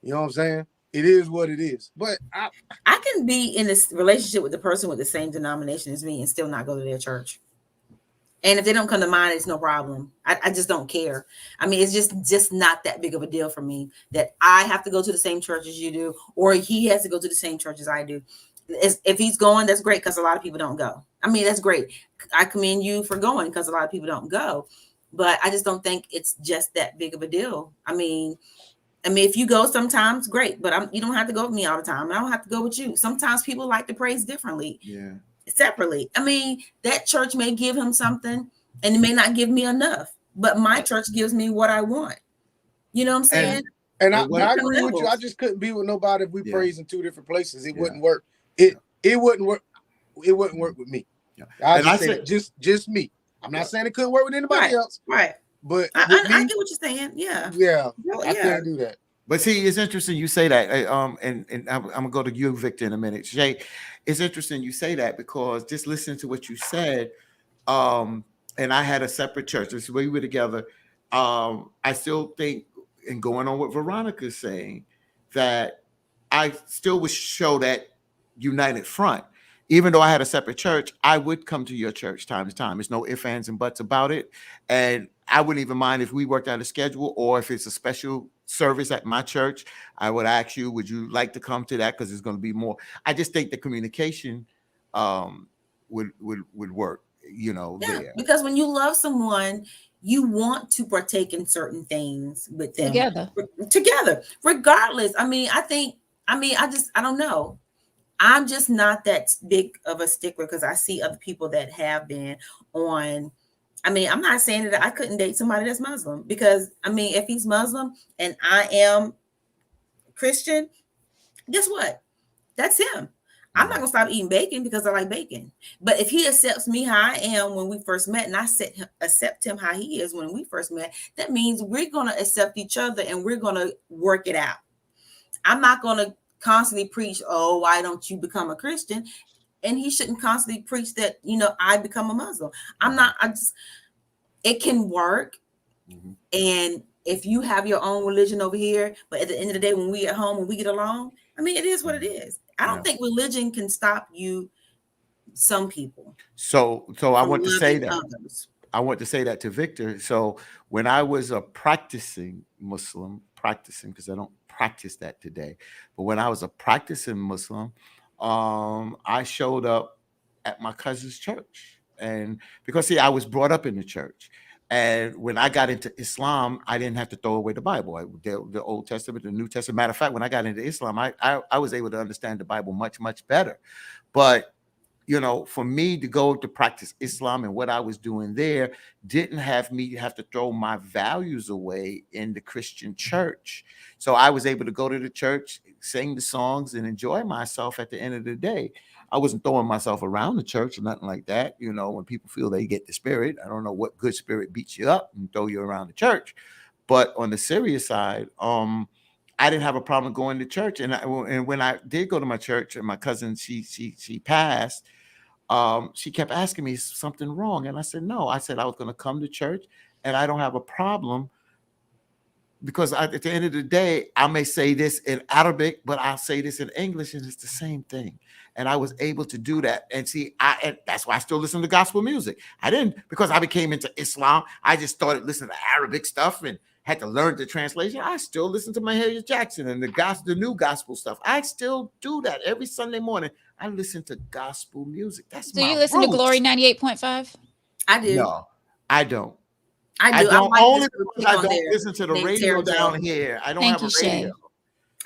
You know what I'm saying? It is what it is. But I can be in this relationship with the person with the same denomination as me and still not go to their church. And if they don't come to mind, it's no problem. I just don't care. I mean, it's just not that big of a deal for me that I have to go to the same church as you do, or he has to go to the same church as I do. If he's going, that's great, because a lot of people don't go. I mean, that's great. I commend you for going, because a lot of people don't go. But I just don't think it's just that big of a deal. I mean, if you go sometimes, great, but you don't have to go with me all the time. I don't have to go with you. Sometimes people like to praise differently. Yeah. Separately. I mean, that church may give him something and it may not give me enough, but my church gives me what I want. You know what I'm saying? And I agree with you. I just couldn't be with nobody if we praise in two different places. It wouldn't work. It wouldn't work. It wouldn't work with me. Yeah. I said just me. I'm not saying it couldn't work with anybody else. Right. But I get what you're saying. Yeah. Yeah. I can't do that. But see, it's interesting you say that. And I'm gonna go to you, Victor, in a minute. Jay, it's interesting you say that, because just listening to what you said, and I had a separate church. This is where we were together. I still think, and going on what Veronica's saying, that I still would show that united front. Even though I had a separate church, I would come to your church time to time. There's no ifs, ands, and buts about it. And I wouldn't even mind if we worked out a schedule, or if it's a special service at my church, I would ask you, would you like to come to that? Because it's going to be more. I just think the communication would work, there. Because when you love someone, you want to partake in certain things with them together, regardless. I don't know. I'm just not that big of a stickler, because I see other people that have been on. I mean, I'm not saying that I couldn't date somebody that's Muslim, because if he's Muslim and I am Christian, guess what? That's him. I'm not gonna stop eating bacon because I like bacon. But if he accepts me how I am when we first met, and I accept him how he is when we first met, that means we're gonna accept each other and we're gonna work it out. I'm not gonna constantly preach, oh, why don't you become a Christian? And he shouldn't constantly preach that, I become a Muslim. It can work. And if you have your own religion over here, but at the end of the day, when we at home, when we get along, it is what it is. I don't think religion can stop you, some people. So I want to say that. I want to say that to Victor. So when I was a practicing Muslim, because I don't practice that today, but when I was a practicing Muslim, I showed up at my cousin's church, and because I was brought up in the church, and when I got into Islam, I didn't have to throw away the Bible, the Old Testament, the New Testament. Matter of fact, when I got into Islam, I was able to understand the Bible much, much better. But you know, for me to go to practice Islam and what I was doing there didn't have me have to throw my values away in the Christian church. So I was able to go to the church, sing the songs, and enjoy myself at the end of the day. I wasn't throwing myself around the church or nothing like that. You know, when people feel they get the spirit, I don't know what good spirit beats you up and throw you around the church. But on the serious side, I didn't have a problem going to church. And when I did go to my church, and my cousin, she passed, she kept asking me, is something wrong? And I said, no. I said I was going to come to church, and I don't have a problem, because at the end of the day, I may say this in Arabic, but I'll say this in English, and it's the same thing. And I was able to do that. And see, and that's why I still listen to gospel music. I didn't, because I became into Islam, I just started listening to Arabic stuff and had to learn the translation. I still listen to Mahalia Jackson and the new gospel stuff. I still do that every Sunday morning. I listen to gospel music. That's Do my you listen to roots. Glory 98.5? I do. No, I don't. I do. don't like only this little because chick I on don't there listen to the named radio Tara down J. here. I don't Thank have you, a radio. Shay.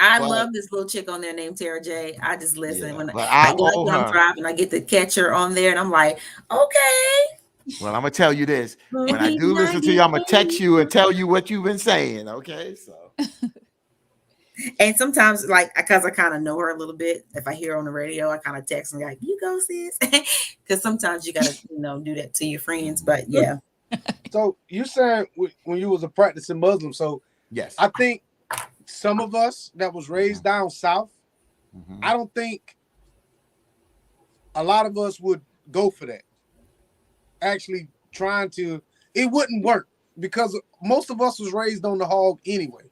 I But- love this little chick on there named Tara J. I just listen Yeah, when but I I get owe up, I'm her. driving, I get to catch her on there, and I'm like, okay. Well, I'm gonna tell you this. When I do listen to you, I'm gonna text you and tell you what you've been saying. Okay, so And sometimes, like, because I kind of know her a little bit, if I hear her on the radio, I kind of text and be like, you go, sis. Because sometimes you gotta, do that to your friends. But yeah, So you saying when you was a practicing Muslim, so yes. I think some of us that was raised down south, Mhm. I don't think a lot of us would go for that. Actually trying to, it wouldn't work because most of us was raised on the hog anyway.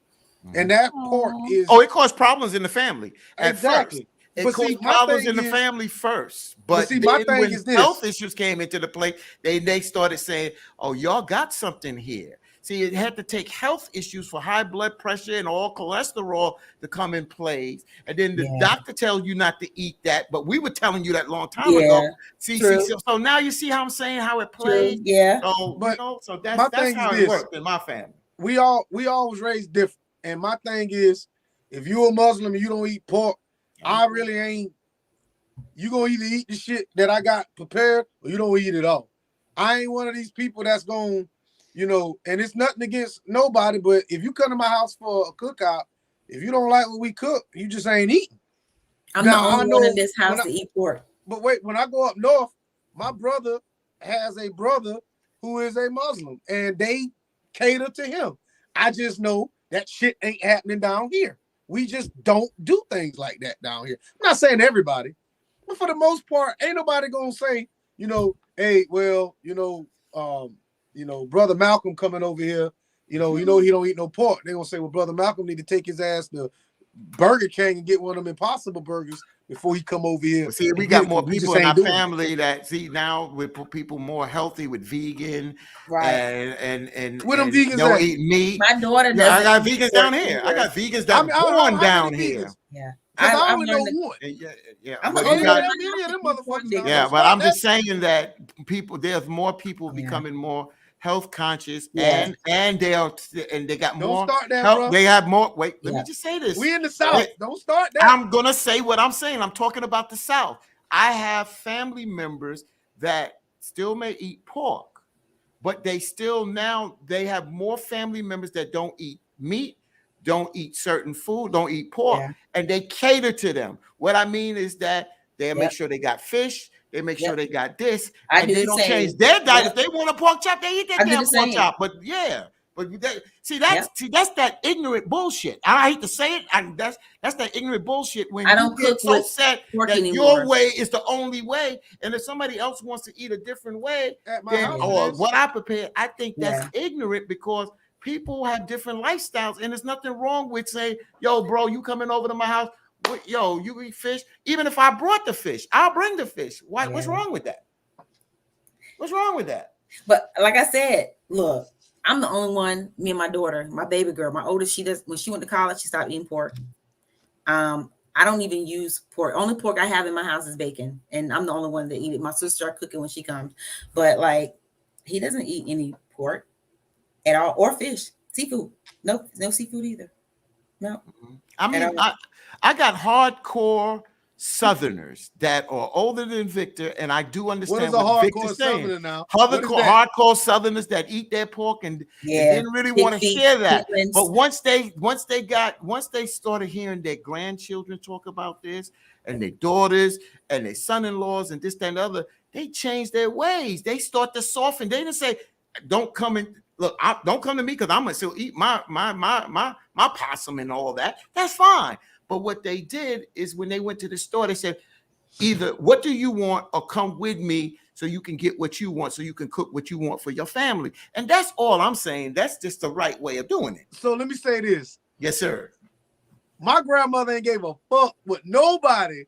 And that pork Aw. is Oh, it caused problems in the family at exactly. first. It But caused see, my problems thing in the is- family first. but But see, my then thing when is this. health issues came into the play, they started saying, oh, y'all got something here. See, it had to take health issues for high blood pressure and all cholesterol to come in place. And then the Yeah. doctor tells you not to eat that, but we were telling you that long time Yeah, ago. See, true. so now you see how I'm saying how it true. plays. Yeah. So, But so my that's thing how is it this. worked in my family. we all was raised different. And my thing is, if you a Muslim and you don't eat pork, I really ain't. You gonna either eat the shit that I got prepared or you don't eat it all. I ain't one of these people that's going, and it's nothing against nobody, but if you come to my house for a cookout, if you don't like what we cook, you just ain't eating. I'm Now, the I only one know in this house when to eat pork. But wait, when I go up north, my brother has a brother who is a Muslim, and they cater to him. I just know that shit ain't happening down here. We just don't do things like that down here. I'm not saying everybody, but for the most part, ain't nobody gonna say, hey, well, Brother Malcolm coming over here, he don't eat no pork. They gonna say, well, Brother Malcolm need to take his ass to Burger King and get one of them Impossible burgers before he come over here. Well, see, we got more people in our family that see now with people more healthy with vegan, Right. and Where them vegans don't at? eat meat. My daughter Yeah, I got doesn't eat vegans pork down here. I either. got vegans that I born how down many here. vegans? Yeah. Because I I've only know learned one. Yeah. I'm But the we only got- one. Many of them motherfuckers down yeah, there. but I'm Stop just saying that there's more people Yeah. becoming more health conscious, Yeah. and they got Don't more start that, health. bro. They have more. Wait, let Yeah. me just say this. We in the South. Don't start that. I'm gonna say what I'm saying. I'm talking about the South. I have family members that still may eat pork, but they have more family members that don't eat meat, don't eat certain food, don't eat pork, Yeah. and they cater to them. What I mean is that they make Yep. sure they got fish, they make sure Yep. they got this, I and do they the don't same. change their diet. Yep. If they want a pork chop, they eat I that do damn the pork same. chop. But that's that ignorant bullshit. I hate to say it, and that's that ignorant bullshit when I don't you get cook so with set pork that anymore. your way is the only way, and if somebody else wants to eat a different way, At my then house, or it is. what I prepared, I think that's Yeah. ignorant because people have different lifestyles, and there's nothing wrong with saying, "Yo, bro, you coming over to my house? Yo, you eat fish." Even if I brought the fish, I'll bring the fish. Why? What's Yeah. wrong with that? What's wrong with that? But like I said, look, I'm the only one, me and my daughter, my baby girl, my oldest, when she went to college, she stopped eating pork. I don't even use pork. Only pork I have in my house is bacon, and I'm the only one that eat it. My sister, I cook it when she comes, but like he doesn't eat any pork at all, or fish, seafood. No seafood either. No. I mean, all. I got hardcore Southerners that are older than Victor, and I do What understand is a what hardcore Victor's saying. Southerner now? What is that? Hardcore Southerners that eat their pork and Yeah, didn't really big want to feet, share that. chitlins. But once they started hearing their grandchildren talk about this, and their daughters and their son-in-laws and this, that, and the other, they changed their ways. They start to soften. They didn't say, "Don't come and look. Don't come to me because I'm gonna still eat my possum and all that." That's fine. But what they did is when they went to the store, they said, either what do you want or come with me so you can get what you want, so you can cook what you want for your family. And that's all I'm saying. That's just the right way of doing it. So let me say this. Yes, sir. My grandmother ain't gave a fuck with nobody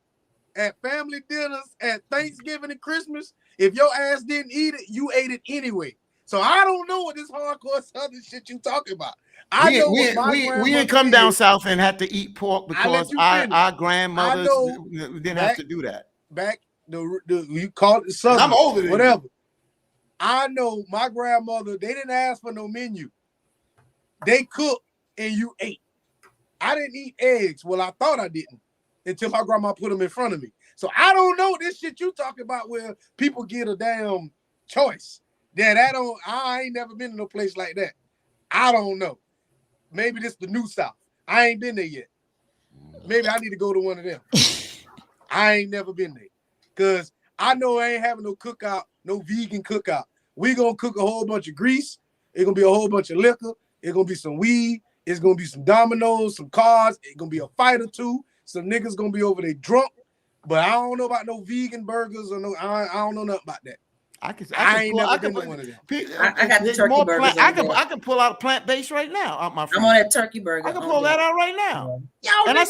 at family dinners, at Thanksgiving and Christmas. If your ass didn't eat it, you ate it anyway. So I don't know what this hardcore Southern shit you talking about. I know what my we grandmother didn't come down did. south and had to eat pork because our grandmothers didn't have to do that. Back you call it the Southern. I'm older than whatever. I know my grandmother, they didn't ask for no menu. They cooked and you ate. I didn't eat eggs. Well, I thought I didn't until my grandma put them in front of me. So I don't know this shit you talking about where people get a damn choice. I ain't never been to no place like that. I don't know. Maybe this the new South. I ain't been there yet. Maybe I need to go to one of them. I ain't never been there. Because I know I ain't having no cookout, no vegan cookout. We gonna cook a whole bunch of grease. It's gonna be a whole bunch of liquor. It's gonna be some weed. It's gonna be some dominoes, some cards. It's gonna be a fight or two. Some niggas gonna be over there drunk. But I don't know about no vegan burgers or no. I don't know nothing about that. I ain't never been to one of them. I got the turkey burgers. I can pull out a plant-based right now out my I'm on that turkey burger. I can pull that out right now. And I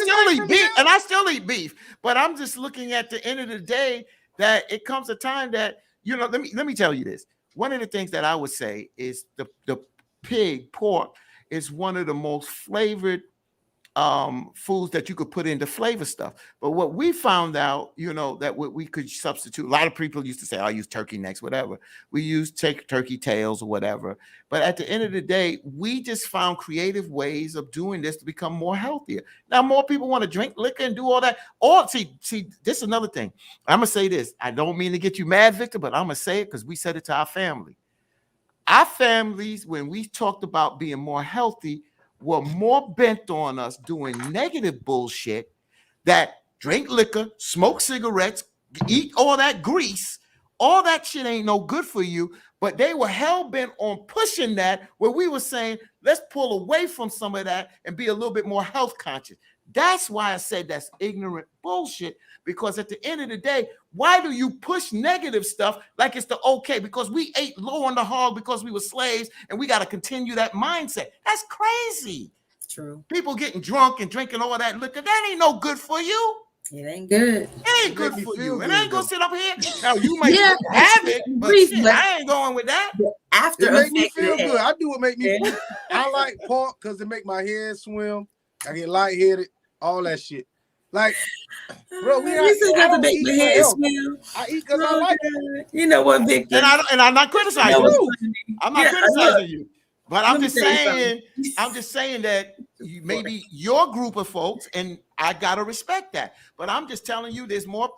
still eat beef. But I'm just looking at the end of the day that it comes a time that, let me tell you this. One of the things that I would say is the pork is one of the most flavored foods that you could put into flavor stuff. But what we found out, that we could substitute, a lot of people used to say, I'll use turkey necks, whatever. We use turkey tails or whatever. But at the end of the day, we just found creative ways of doing this to become more healthier. Now, more people want to drink liquor and do all that. Or see, this is another thing. I'm going to say this. I don't mean to get you mad, Victor, but I'm going to say it because we said it to our family. Our families, when we talked about being more healthy, were more bent on us doing negative bullshit that drink liquor, smoke cigarettes, eat all that grease. All that shit ain't no good for you, but they were hell-bent on pushing that where we were saying, let's pull away from some of that and be a little bit more health conscious. That's why I said that's ignorant bullshit, because at the end of the day, why do you push negative stuff like it's the okay? Because we ate low on the hog because we were slaves and we got to continue that mindset. That's crazy. True. People getting drunk and drinking all that liquor, that ain't no good for you. It ain't good. It ain't good for you. And I ain't gonna sit up here. Now you might have it, but shit, I ain't going with that. After it make me feel good. I do what make me feel. I like pork because it make my head swim. I get lightheaded, all that shit. Like, bro, I make my head swim. I eat because I like it. You know what, Victor? And I'm not criticizing you. I'm not criticizing you. But I'm just saying that maybe your group of folks, and I gotta respect that. But I'm just telling you, there's more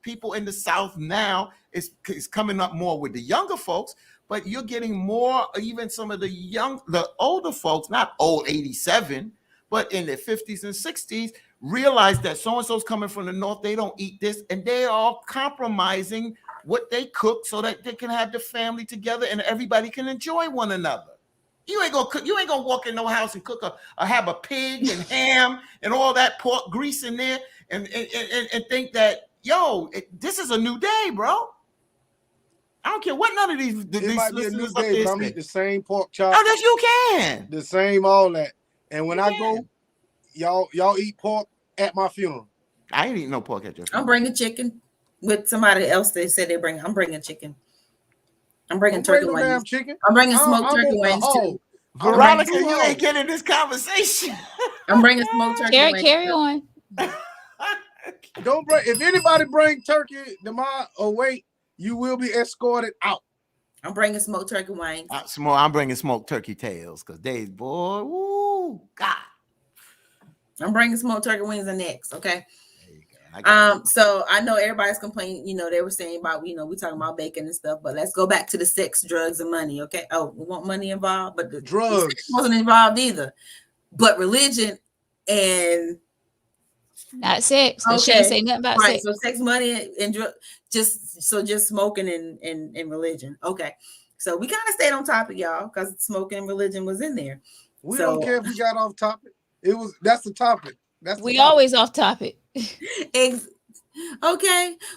people in the South now. It's coming up more with the younger folks, but you're getting more, even some of the older folks, not old 87, but in their 50s and 60s, realize that so-and-so's coming from the North, they don't eat this, and they are compromising what they cook so that they can have the family together and everybody can enjoy one another. You ain't gonna cook. You ain't gonna walk in no house and cook have a pig and ham and all that pork grease in there and think that this is a new day, bro. I don't care what none of these. It might be a new day, but I'm eating the same pork chop. Oh, yes, you can. The same, all that. And when I go, y'all eat pork at my funeral. I ain't eating no pork at your funeral. I'm bringing chicken with somebody else. They said they bring. I'm bringing chicken. I'm bringing turkey wings. Chicken. I'm bringing smoked turkey wings too. Veronica, you ain't getting this conversation. I'm bringing smoked turkey wings. Carry on. Don't bring. If anybody bring turkey tomorrow or wait, you will be escorted out. I'm bringing smoked turkey wings. I'm bringing smoked turkey tails because woo, God. I'm bringing smoked turkey wings and necks. Okay. So I know everybody's complaining, they were saying about, we talking about bacon and stuff, but let's go back to the sex, drugs, and money. Okay. Oh, we want money involved, but the drugs sex wasn't involved either, but religion and not sex. She ain't say nothing about sex. So sex, money, and just smoking and religion. Okay. So we kind of stayed on topic, y'all, because smoking and religion was in there. We don't care if we got off topic. That's the topic. We always off topic. Okay,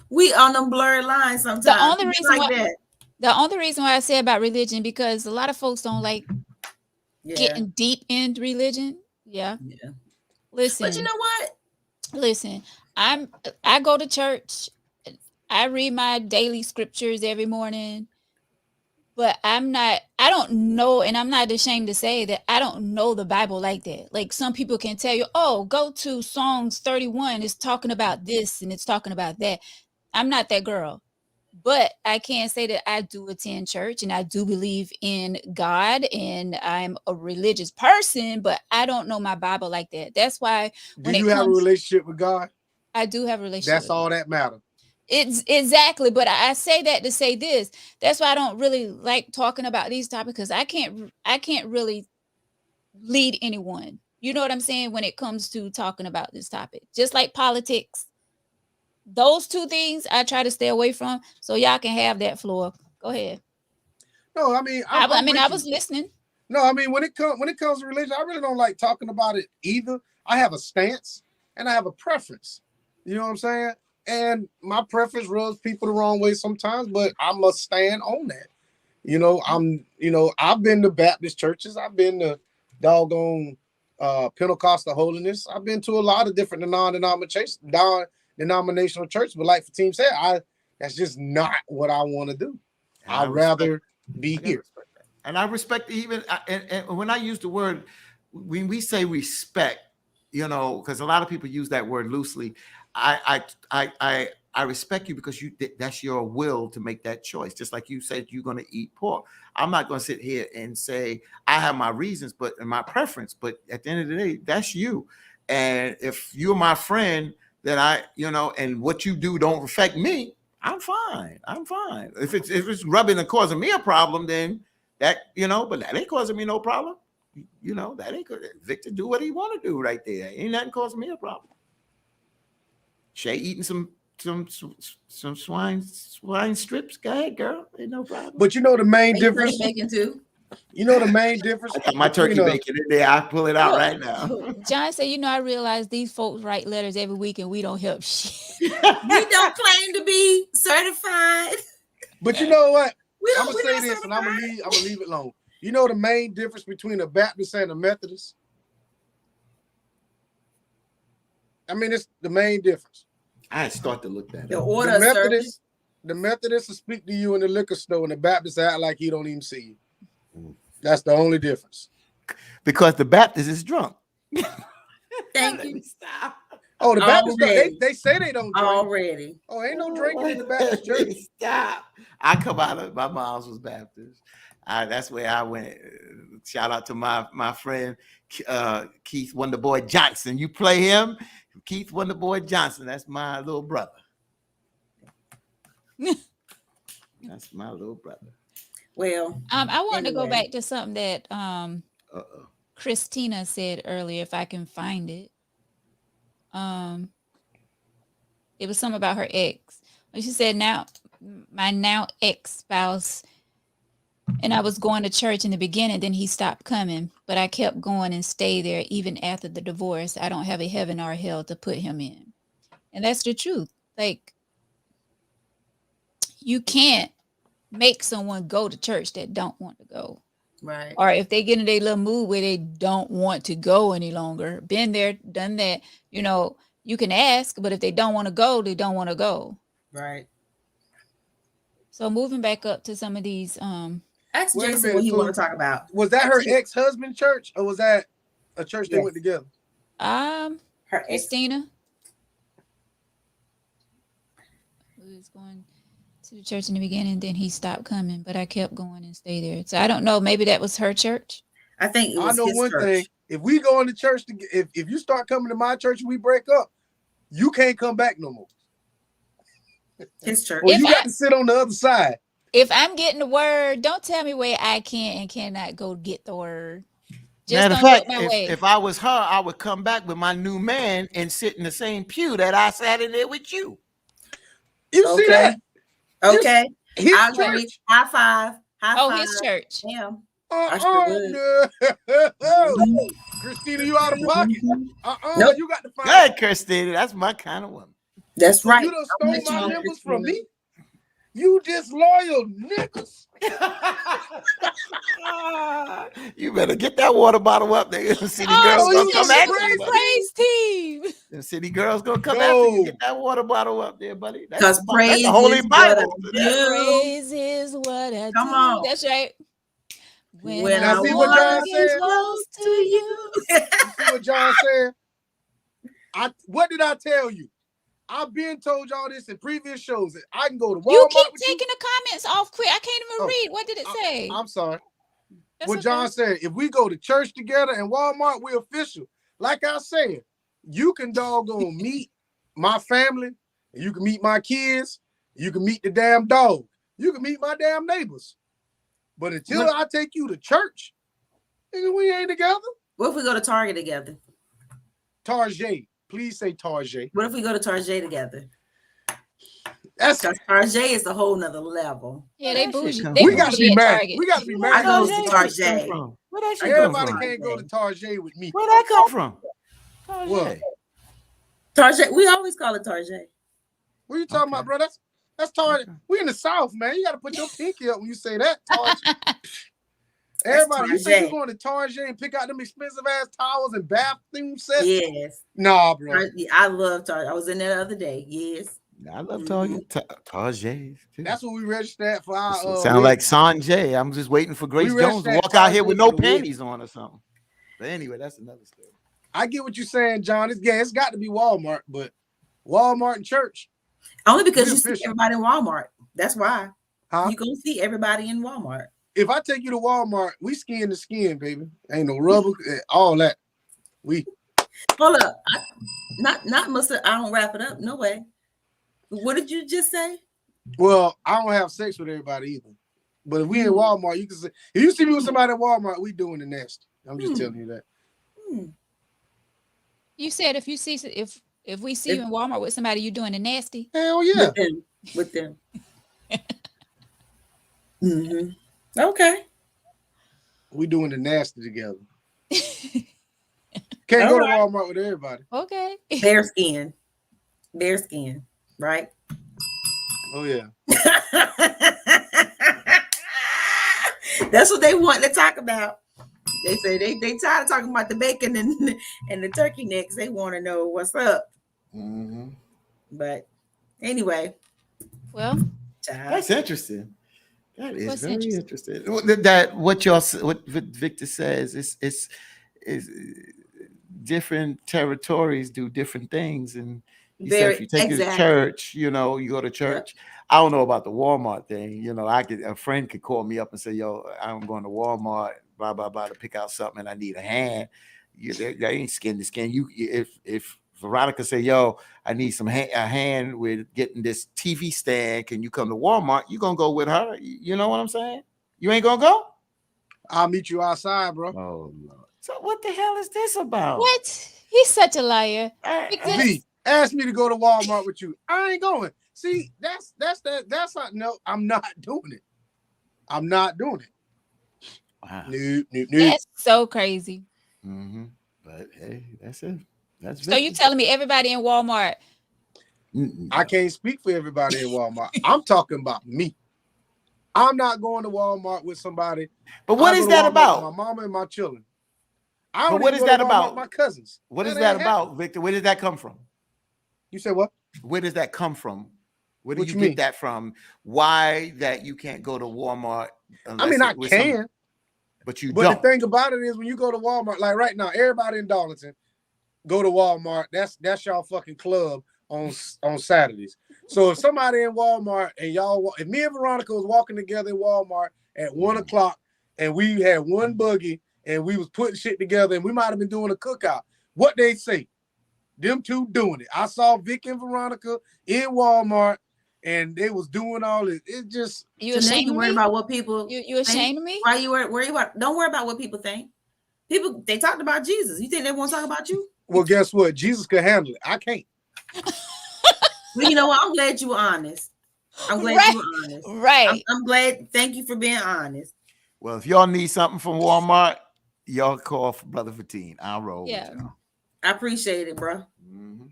we on them blurred lines sometimes. The only reason why I say about religion, because a lot of folks don't like getting deep in religion. Yeah. Listen, but you know what? Listen, I go to church. I read my daily scriptures every morning. But I don't know, and I'm not ashamed to say that I don't know the Bible like that. Like some people can tell you, oh, go to Psalms 31. It's talking about this and it's talking about that. I'm not that girl. But I can say that I do attend church and I do believe in God and I'm a religious person, but I don't know my Bible like that. That's why do you have a relationship with God? I do have a relationship. That's all that matters. It's exactly, but I say that to say this. That's why I don't really like talking about these topics, because I can't really lead anyone. You know what I'm saying? When it comes to talking about this topic, just like politics, those two things I try to stay away from. So y'all can have that floor. Go ahead. No, I mean, I was listening. No, I mean, when it comes to religion, I really don't like talking about it either. I have a stance and I have a preference. You know what I'm saying? And my preference rubs people the wrong way sometimes, but I must stand on that. I've been to Baptist churches. I've been to doggone Pentecostal holiness. I've been to a lot of different non-denominational churches. But like Fatim said, that's just not what I want to do. I'd rather be here. And I respect even, and when I use the word, when we say respect, because a lot of people use that word loosely. I respect you because that's your will to make that choice. Just like you said, you're going to eat pork. I'm not going to sit here and say I have my reasons, and my preference. But at the end of the day, that's you. And if you're my friend, then and what you do don't affect me, I'm fine. If it's rubbing and causing me a problem, then that but that ain't causing me no problem. That ain't good. Victor do what he want to do right there. Ain't nothing causing me a problem. Shay eating some swine strips. Go ahead, girl. Ain't no problem. But the main difference. Bacon too. The main difference. I got my turkey bacon in there. I pull it out right now. John said, I realize these folks write letters every week and we don't help shit. We don't claim to be certified. But you know what? I'm gonna say this, and I'm gonna leave it alone. The main difference between a Baptist and a Methodist? I mean, it's the main difference. I start to look that the up. Order The Methodist will speak to you in the liquor store, and the Baptist act like he don't even see you. That's the only difference. Because the Baptist is drunk. Thank you. Stop. Oh, the Baptist, they say they don't drink. Already. Oh, ain't no drinking in the Baptist church. Stop. I come out of, my mom's was Baptist. That's where I went. Shout out to my friend Keith Wonderboy Johnson. You play him? Keith Wonderboy Johnson. That's my little brother. That's my little brother. Well, I want to go back to something that Christina said earlier, if I can find it. It was something about her ex. She said, my now ex-spouse, and I was going to church in the beginning, then he stopped coming, but I kept going and stayed there even after the divorce. I don't have a heaven or a hell to put him in. And that's the truth. Like, you can't make someone go to church that don't want to go. Right. Or if they get in their little mood where they don't want to go any longer, been there, done that, you can ask, but if they don't want to go, they don't want to go. Right. So moving back up to some of these, ask Jason what he want to talk about. Was that her ex-husband church, or was that a church they went together? Her Christina was going to the church in the beginning, then he stopped coming, but I kept going and stayed there. So I don't know. Maybe that was her church. I think it was I know his one church. thing. If we go into church, if you start coming to my church and we break up, you can't come back no more. His church. Or If you got to sit on the other side. If I'm getting the word, don't tell me where I can and cannot go get the word. Just Matter of don't fact, look my way. if I was her, I would come back with my new man and sit in the same pew that I sat in there with you. You see Okay. that? Okay. His I'll give you church. high five. High Oh, five. his church. Damn. I sure No. Christina, you out of pocket. Nope. You got to find. Good, Christina. That's my kind of woman. That's So right. you done I'm with stole you my on members Christina. from me? You disloyal niggas. You better get that water bottle up there. City girls Oh, gonna you come got after praise you, buddy. Praise team. The city girls gonna come No. after you. Get that water bottle up there, buddy. Because That's praise the Holy is Bible. what I do. Praise is what I Come do. on. That's right. When Now I see what walk John in said? close to you. You see what John said? What did I tell you? I've been told y'all this in previous shows that I can go to Walmart You keep with taking the comments off quick. I can't even Oh, read. What did it say? I'm sorry. That's What okay. John said, if we go to church together and Walmart, we're official. Like I said, you can doggone meet my family, and you can meet my kids, you can meet the damn dog, you can meet my damn neighbors. But until I take you to church, nigga, we ain't together. What if we go to Target together? Tarjay. Please say Tarjay. What if we go to Target together? That's Because Target is a whole nother level. Yeah, they That shit bougie. come They from. we got to bougie be at mad. Target. We got to be I mad. go to Tarjay Target. from? Where that shit come Everybody from? can't go to Tarjay with me. Where that come from? What? Tarjay. Target. We always call it Target. What are you talking about, bro? That's Target. Okay. We in the South, man. You got to put your pinky up when you say that. Target. Everybody, you think you're going to Target and pick out them expensive ass towels and bathroom sets? Yes. Nah, bro. I love Target. I was in there the other day. Yes. I love Target. Tarjay. That's what we registered at for our. Sound like Sanjay. I'm just waiting for Grace We Jones to registered walk at out here with no Tarjay for the wedding. panties on or something. But anyway, that's another story. I get what you're saying, John. It's got to be Walmart, but Walmart and church. Only because We you see official. everybody in Walmart. That's why. Huh? You gonna see everybody in Walmart. If I take you to Walmart, we skin to skin, baby. Ain't no rubber, all that. We Hold up. Not must I don't wrap it up. No way. What did you just say? well, I don't have sex with everybody either. But if we in Walmart, you can say if you see me with somebody at Walmart, we doing the nasty. I'm just telling you that. You said if you see if we see you in Walmart with somebody, you doing the nasty. Hell yeah. With them. Mm-hmm. Okay. We doing the nasty together. Can't go to Walmart with everybody. Okay. Bare skin. Bare skin. Right? Oh yeah. That's what they want to talk about. They say they tired of talking about the bacon and the turkey necks. They want to know what's up. Mm-hmm. But anyway, Well, That's interesting. That is What's very interesting? interesting. That what Victor says is different territories do different things, and he said if you take it to church, you go to church. Yep. I don't know about the Walmart thing. A friend could call me up and say, "Yo, I'm going to Walmart, blah blah blah, to pick out something, and I need a hand." They ain't skin to skin. If Veronica say, "Yo, I need a hand with getting this TV stand. Can you come to Walmart?" You gonna go with her? You know what I'm saying? You ain't gonna go? I'll meet you outside, bro. Oh Lord. So what the hell is this about? what? He's such a liar. V, ask me to go to Walmart with you. I ain't going. See, that's not. No, I'm not doing it. I'm not doing it. Wow. Nope. That's so crazy. Mm-hmm. But hey, that's it. That's so you telling me everybody in Walmart? I can't speak for everybody in Walmart. I'm talking about me. I'm not going to Walmart with somebody. But what is that about? My mama and my children. But what is that about? My cousins. What is that about, Victor? Where did that come from? You said what? Where does that come from? Where do What you you get mean? that from? Why that you can't go to Walmart? I mean, I can. But you don't. But the thing about it is when you go to Walmart, like right now, everybody in Darlington go to Walmart. That's y'all fucking club on Saturdays. So if somebody in Walmart and if me and Veronica was walking together in Walmart at 1:00 and we had one buggy and we was putting shit together and we might have been doing a cookout, what they say? Them two doing it. I saw Vic and Veronica in Walmart, and they was doing all this. It just You So now ashamed you of worry me? about what people You think? ashamed of me? Why you worry about? Don't worry about what people think. People, they talked about Jesus. You think they want to talk about you? well, guess what? Jesus could handle it. I can't. Well, you know what? I'm glad you were honest. I'm glad Right. you were honest. Right. I'm glad. Thank you for being honest. Well, if y'all need something from Walmart, y'all call for Brother Fatine. I'll roll Yeah. with y'all. I appreciate it, bro. Mhm.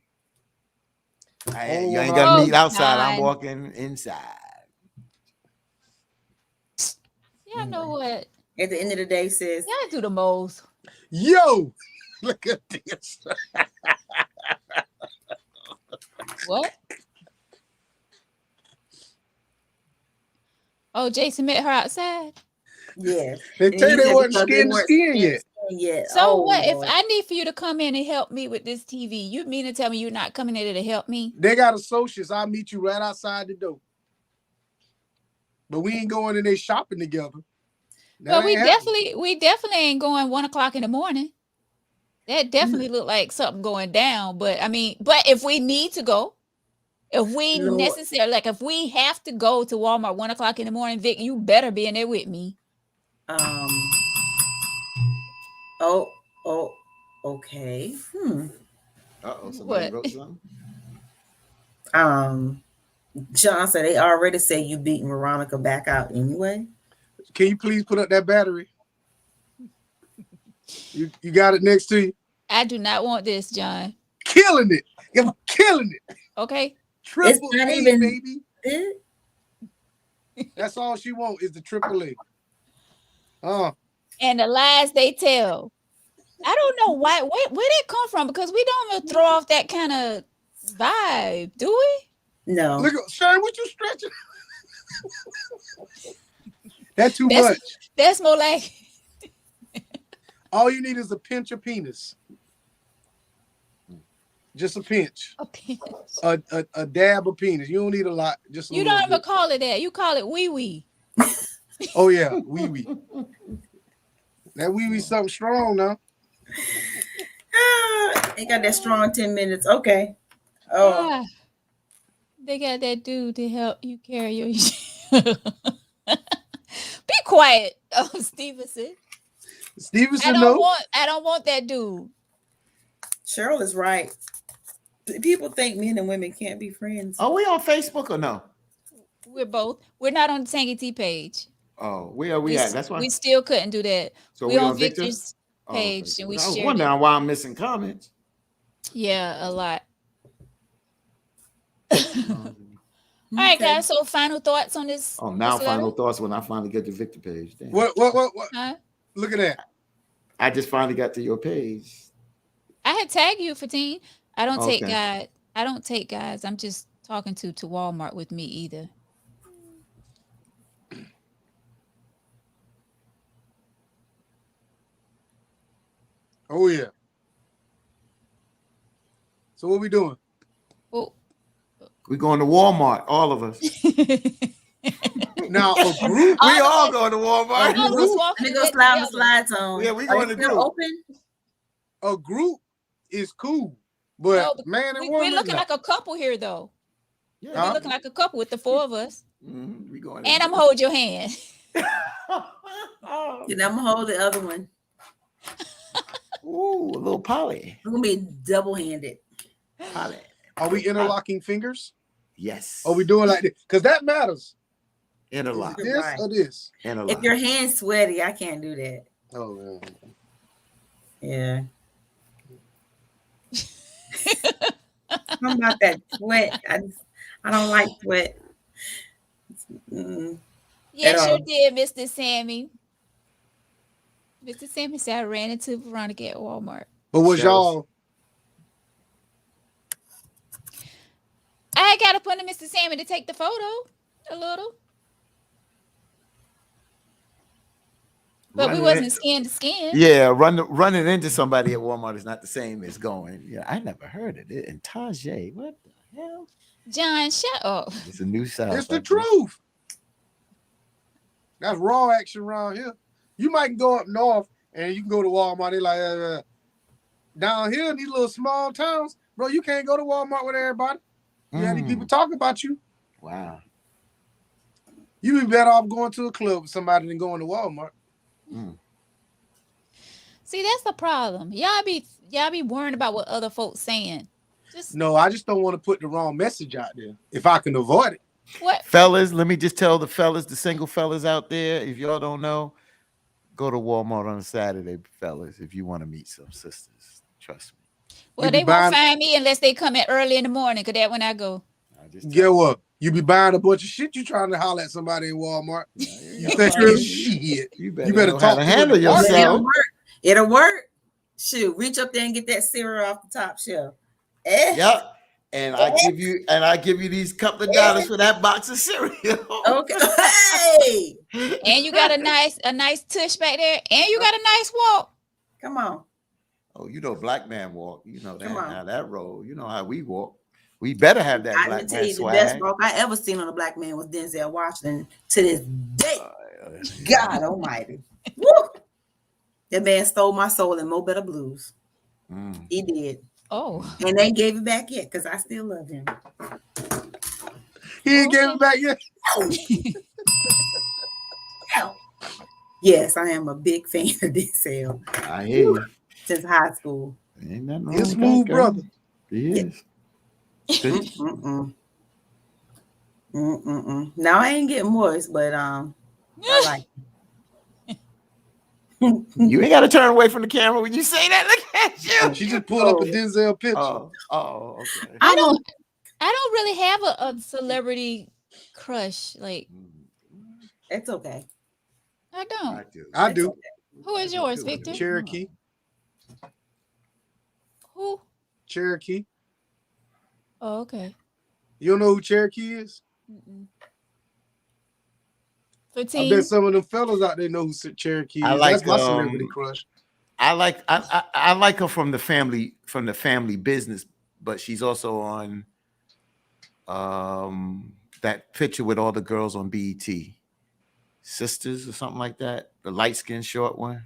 Oh, You ain't got to Oh, meet outside. I'm John. walking inside. Yeah, know what? At the end of the day, sis. Y'all do the most. Yo, look at this. What? Oh, Jason met her outside. Yes. They And tell you he they said wasn't because they skin to weren't skin skin yet. to skin yet. So Oh, what? If Lord. I need for you to come in and help me with this TV, you mean to tell me you're not coming in to help me? They got associates. I'll meet you right outside the door. But we ain't going in there shopping together. That Well, we ain't happening. definitely ain't going 1:00 in the morning. That definitely looked like something going down. But I mean, but if we need to go, if we Lord. necessarily, like if we have to go to Walmart 1:00 in the morning, Vic, you better be in there with me. Oh, okay. Uh-oh, somebody What? wrote something? John said they already say you beating Veronica back out anyway. Can you please put up that battery? You got it next to you? I do not want this, John. Killing it. You're killing it. Okay. Triple not A, even- baby. Eh? That's all she wants is the triple A. And the lies they tell. I don't know why. Where they come from? Because we don't even throw off that kind of vibe, do we? No. Look at Sharon, what you stretching? That's too That's- much. That's more like All you need is a pinch of penis. Just a pinch. a pinch. A dab of penis. You don't need a lot. Just a You little don't even bit. call it that. You call it wee wee. Oh yeah, wee wee. That wee wee something strong now. They got that strong 10 minutes. Okay. Oh, They got that dude to help you carry your. Be quiet, Stevenson. Stevenson, I no. don't want that dude. Cheryl is right. People think men and women can't be friends. Are we on Facebook or no? We're both. We're not on the Tangy T page. Oh, where are we at? That's why. We still couldn't do that. So we on Victor's Oh, page, okay. and we I was shared it. wondering why I'm missing comments. Yeah, a lot. Um, All right, Okay. guys. So final thoughts on this. oh, now this final letter? thoughts when I finally get to Victor page. Damn. What? Huh? Look at that. I just finally got to your page. I had tagged you, Fatine. I don't take Okay. guys. I don't take guys. I'm just talking to Walmart with me either. Oh yeah. So what we doing? Oh. We going to Walmart, all of us. Now a group. We All of all us. going to All Walmart. of us group. walking Let me go together. slide my slides on. Yeah, we Are going they to still group. open? A group is cool, but No, but man and We're woman. looking no. like a couple here, though. Yeah, We're looking like a couple with the four of us. we going. And I'm gonna hold your hand. Then I'm gonna hold the other one. Ooh, a little poly. I'm gonna be double-handed. Poly. Are we interlocking fingers? Yes. Are we doing like this? Because that matters. interlock? Is This Right. or this? Interlock. If your hand's sweaty, I can't do that. Oh man. Yeah. Something about that sweat. I don't like sweat. Yes, At you all. did, Mr. Sammy. Mr. Sammy said I ran into Veronica at Walmart. But was That was- y'all? I got up under Mr. Sammy to take the photo a little. But we Running wasn't in- skin to skin. Yeah, running into somebody at Walmart is not the same as going. Yeah, I never heard of it. And Tajay, what the hell? John, shut up. It's a new South. It's the I guess. truth. That's raw action around here. You might go up north and you can go to Walmart. They like down here in these little small towns, Bro, you can't go to Walmart with everybody. You had these people talk about you. Wow. You be better off going to a club with somebody than going to Walmart. See, that's the problem. Y'all be worrying about what other folks saying. No, I just don't want to put the wrong message out there if I can avoid it. What? Fellas, let me just tell the fellas, the single fellas out there, if y'all don't know, go to Walmart on a Saturday, fellas, if you want to meet some sisters. Trust me. Well, they won't find me unless they come in early in the morning, because that's when I go. Get what? You be buying a bunch of shit. You trying to holler at somebody in Walmart. You think you're shit. You better talk how to handle yourself. yourself. It'll work. Shoot, reach up there and get that cereal off the top shelf. Yep. And I give you these couple of dollars for that box of cereal. Okay. Hey. And you got a nice tush back there, and you got a nice walk. Come on. Oh, you know, black man walk. You know that Come on. how that roll. You know how we walk. We better have that I black can tell man you swag. the best walk I ever seen on a black man was Denzel Washington to this day. God almighty. Woo! That man stole my soul in Mo Better Blues. He did. Oh. And they gave it back yet because I still love him. He ain't gave it back yet. Yes, I am a big fan of Denzel. I hear you. Since high school. Ain't nothing wrong He's with smooth that, girl. brother. He is. Now I ain't getting moist, but I like You ain't got to turn away from the camera when you say that. Look at you. She just pulled up a Denzel picture. Oh, okay. I don't really have a celebrity crush. Like, it's okay. I don't. I do. Okay. Who is yours, Victor? Cherokee. Who? Cherokee. Oh, okay. You don't know who Cherokee is? 15. I bet some of them fellas out there know who Cherokee is. That's my celebrity crush. I like her from the family business, but she's also on that picture with all the girls on BET. Sisters or something like that. The light-skinned short one.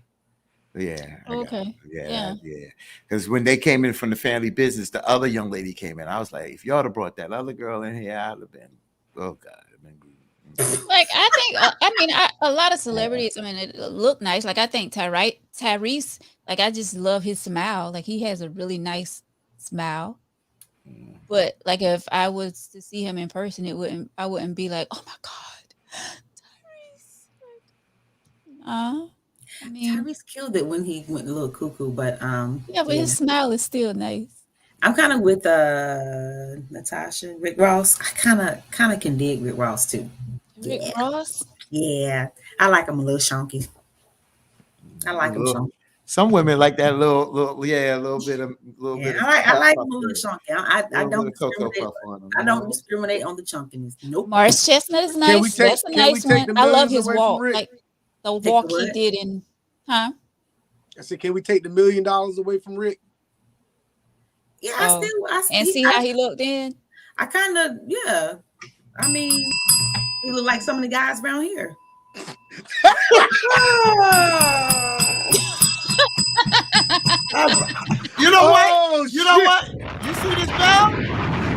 Yeah. Okay. Yeah. Because when they came in from the family business, the other young lady came in. I was like, if y'all have brought that other girl in here, I'd have been, oh God. Like, I think, a lot of celebrities, it look nice. Like, I think Tyrese, like, I just love his smile. Like, he has a really nice smile. But like, if I was to see him in person, I wouldn't be like, oh my God, Tyrese. Tyrese killed it when he went a little cuckoo, but yeah, but his smile is still nice. I'm kind of with Natasha, Rick Ross. I kind of can dig Rick Ross too. Rick Ross? Yeah, I like him a little chunky. I like him chunky. Some women like that little bit. I like him a little chunky. I don't discriminate on the chunkiness. Nope. Morris Chestnut is nice. That's a nice one. I love his walk. Like the walk he did in, huh? I said, can we take the $1 million away from Rick? Yeah, I still see how he looked in. I kind of, yeah. I mean, he look like some of the guys around here. You know what? You know what? You see this bell?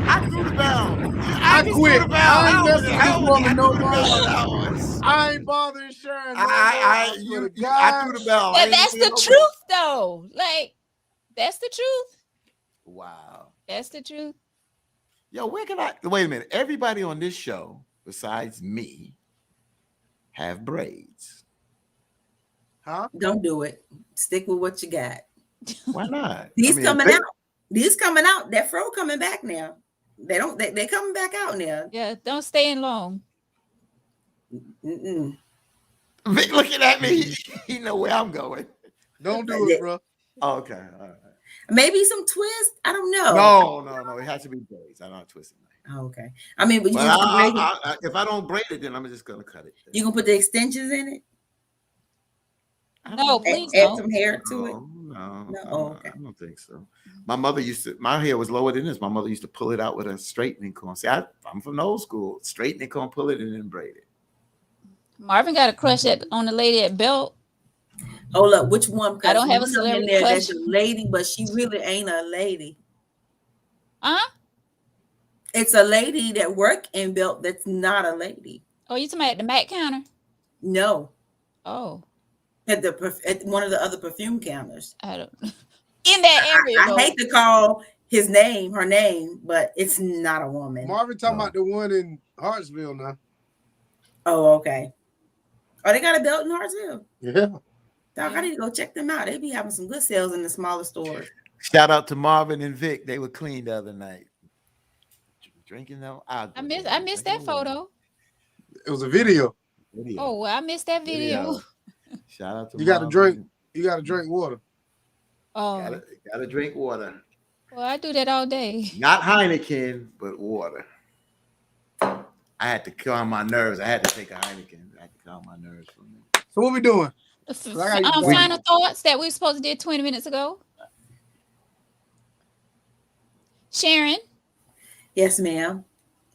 I threw the bell. I quit. I ain't messing with this woman no more. I ain't bothering sharing. I threw the bell. But that's the truth, though. Like, that's the truth. Wow. That's the truth. Yo, wait a minute. Everybody on this show, besides me, have braids. Huh? Don't do it. Stick with what you got. Why not? These coming out. That fro coming back now. They coming back out now. Yeah, don't stay in long. Vic looking at me. He know where I'm going. Don't do it, bro. Oh, okay. All right. Maybe some twist. I don't know. No. It has to be braids. I don't twist it. Oh, okay. I mean, but if I don't braid it, then I'm just gonna cut it. You gonna put the extensions in it? No, please add some hair to it. No. Okay. I don't think so. My hair was lower than this. My mother used to pull it out with a straightening comb. See, I'm from the old school. Straightening comb, pull it and then braid it. Marvin got a crush on the lady at Belt. Oh, look, which one? I don't have a celebrity crush. That's a lady, but she really ain't a lady. It's a lady that work in Belt that's not a lady. Oh, you talking about the Mac counter? No, Oh, at one of the other perfume counters. I don't. In that area, I though. hate to call her name, but it's not a woman. Marvin talking about the one in Hartsville now. Oh, okay. Oh, they got a Belt in Hartsville. Yeah. Dog, I need to go check them out. They be having some good sales in the smaller stores. Shout out to Marvin and Vic. They were clean the other night. Drinking them. I missed that photo. It was a video. Oh, well, I missed that video. Shout out to You got to drink. You got to drink water. Oh, gotta drink water. well, I do that all day. Not Heineken, but water. I had to calm my nerves. I had to take a Heineken. I had to calm my nerves for a minute. So what we doing? Final thoughts that we were supposed to do 20 minutes ago. Sharon. Yes, ma'am.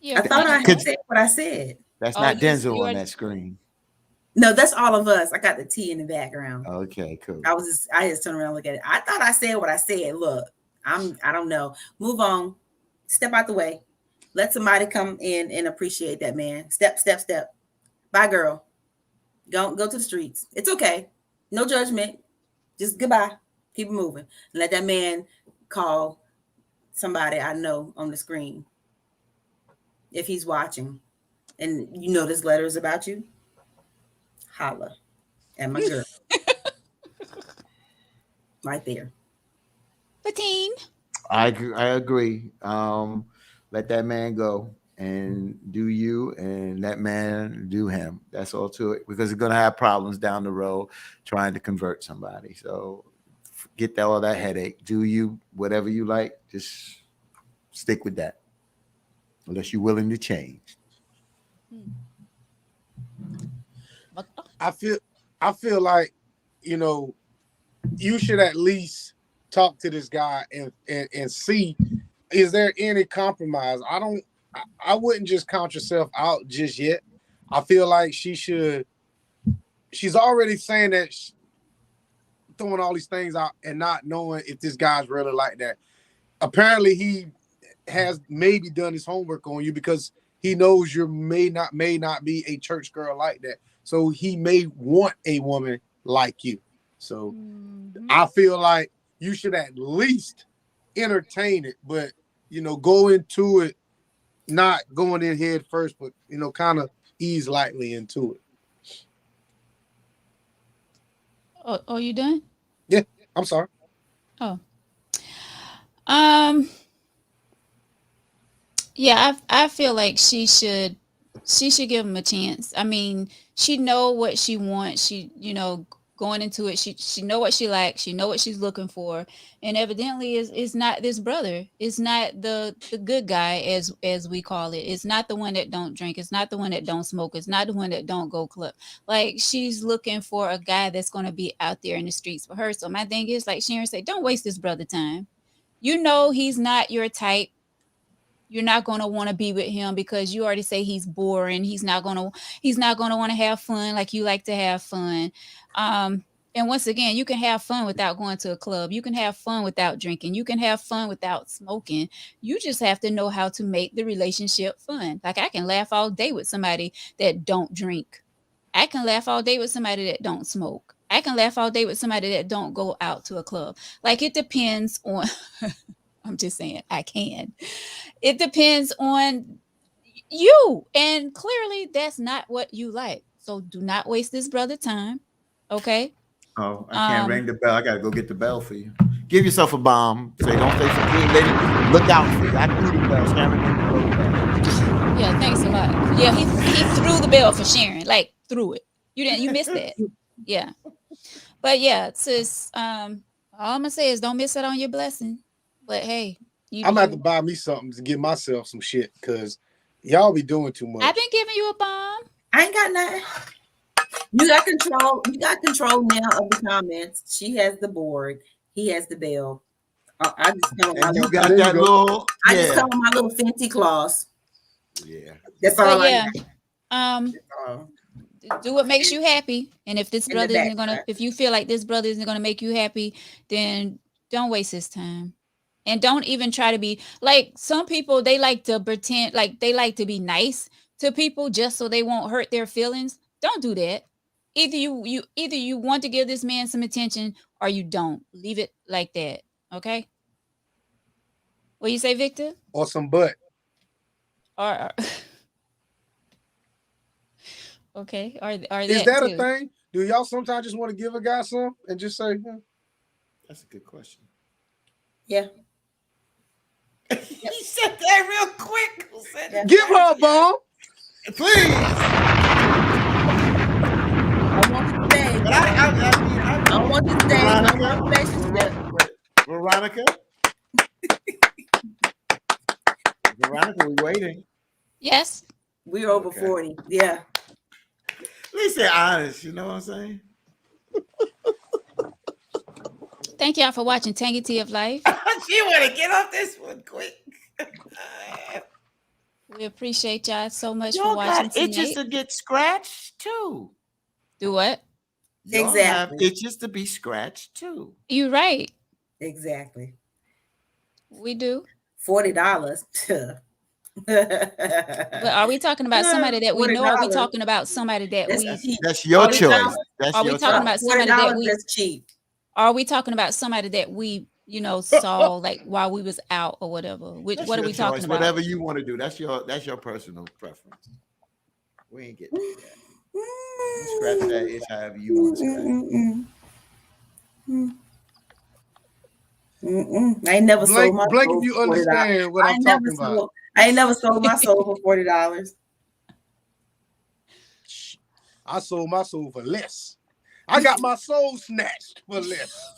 Yeah, I thought I had said what I said. That's not Denzel on that screen. No, that's all of us. I got the T in the background. Okay, cool. I just turned around and look at it. I thought I said what I said. Look, I don't know. Move on. Step out the way. Let somebody come in and appreciate that man. Step. Bye, girl. Go to the streets. It's okay. No judgment. Just goodbye. Keep it moving. And let that man call somebody I know on the screen. If he's watching and you know this letter is about you, holla at my girl. Right there. Patine. I agree. Let that man go and do you, and that man do him. That's all to it, because you're gonna have problems down the road trying to convert somebody. So get all that headache. Do you, whatever you like, just stick with that. Unless you're willing to change. I feel like, you should at least talk to this guy and see, is there any compromise? I wouldn't just count yourself out just yet. I feel like she's already saying that, throwing all these things out and not knowing if this guy's really like that. Apparently he has maybe done his homework on you, because he knows you may not be a church girl like that. So he may want a woman like you. So I feel like you should at least entertain it, but go into it, not going in head first, but kind of ease lightly into it. Oh, you done? Yeah, I'm sorry. Oh. Yeah, I feel like she should give him a chance. I mean, she know what she wants. She, going into it, she know what she likes. She know what she's looking for, and evidently is not this brother. It's not the good guy, as we call it. It's not the one that don't drink. It's not the one that don't smoke. It's not the one that don't go club. Like, she's looking for a guy that's going to be out there in the streets for her. So my thing is, like Sharon said, don't waste this brother time. He's not your type. You're not going to want to be with him because you already say he's boring. He's not going to want to have fun like you like to have fun. And once again, you can have fun without going to a club. You can have fun without drinking. You can have fun without smoking. You just have to know how to make the relationship fun. Like, I can laugh all day with somebody that don't drink. I can laugh all day with somebody that don't smoke. I can laugh all day with somebody that don't go out to a club. Like, it depends on... I'm just saying, I can. It depends on you. And clearly that's not what you like. So do not waste this brother time. Okay? Oh, I can't ring the bell. I got to go get the bell for you. Give yourself a bomb. Say, don't stay for clean, lady. Look out for you. I threw the bell. Sharon didn't throw the bell. Yeah, thanks a lot. Yeah, he threw the bell for Sharon. Like, threw it. You missed that. Yeah. But yeah, sis, all I'm gonna say is don't miss out on your blessing. But hey, I'm gonna have to buy me something to give myself some shit, because y'all be doing too much. I've been giving you a bomb. I ain't got nothing. You got control. You got control now of the comments. She has the board. He has the bell. I just come with my you got that little. I just come with my little fancy claws. Yeah. That's all. Do what makes you happy. And if this brother isn't gonna, if you feel like this brother isn't gonna make you happy, then don't waste his time. And don't even try to be like some people, they like to pretend like they like to be nice to people just so they won't hurt their feelings. Don't do that. Either you want to give this man some attention or you don't. Leave it like that. Okay? What you say, Victor? Or some butt. Or okay, or Is that that too. a thing? Do y'all sometimes just want to give a guy some and just say, That's a good question. Yeah. He said that real quick. Who said that? give her a bomb? Please. I want to stay. But I want to stay. I Veronica? want a relationship. Veronica? Veronica, we waiting. Yes. We're over Okay. 40. Yeah. At least they're honest. You know what I'm saying? Thank y'all for watching Tangy Tea of Life. She want to get off this one quick. We appreciate y'all so much for Y'all watching got itches tonight. to get scratched too. Do what? Y'all have Exactly. itches to be scratched too. You right. Exactly. We do. $40. But are we talking about somebody that we know? Or are we $40. talking about somebody that That's we cheap. That's your Are we choice. talking- That's are we your talking choice. about somebody that $40, we that's cheap. are we talking about somebody that we, you know, saw like while we was out or whatever? Which That's what are your we talking choice. about? Whatever you want to do. That's your personal preference. We ain't getting into that. You scratch that itch however you want to scratch. I ain't never sold my Blake, soul if you for $40. understand what I'm talking about. I ain't never sold my soul for $40. I sold my soul for less. I got my soul snatched for less.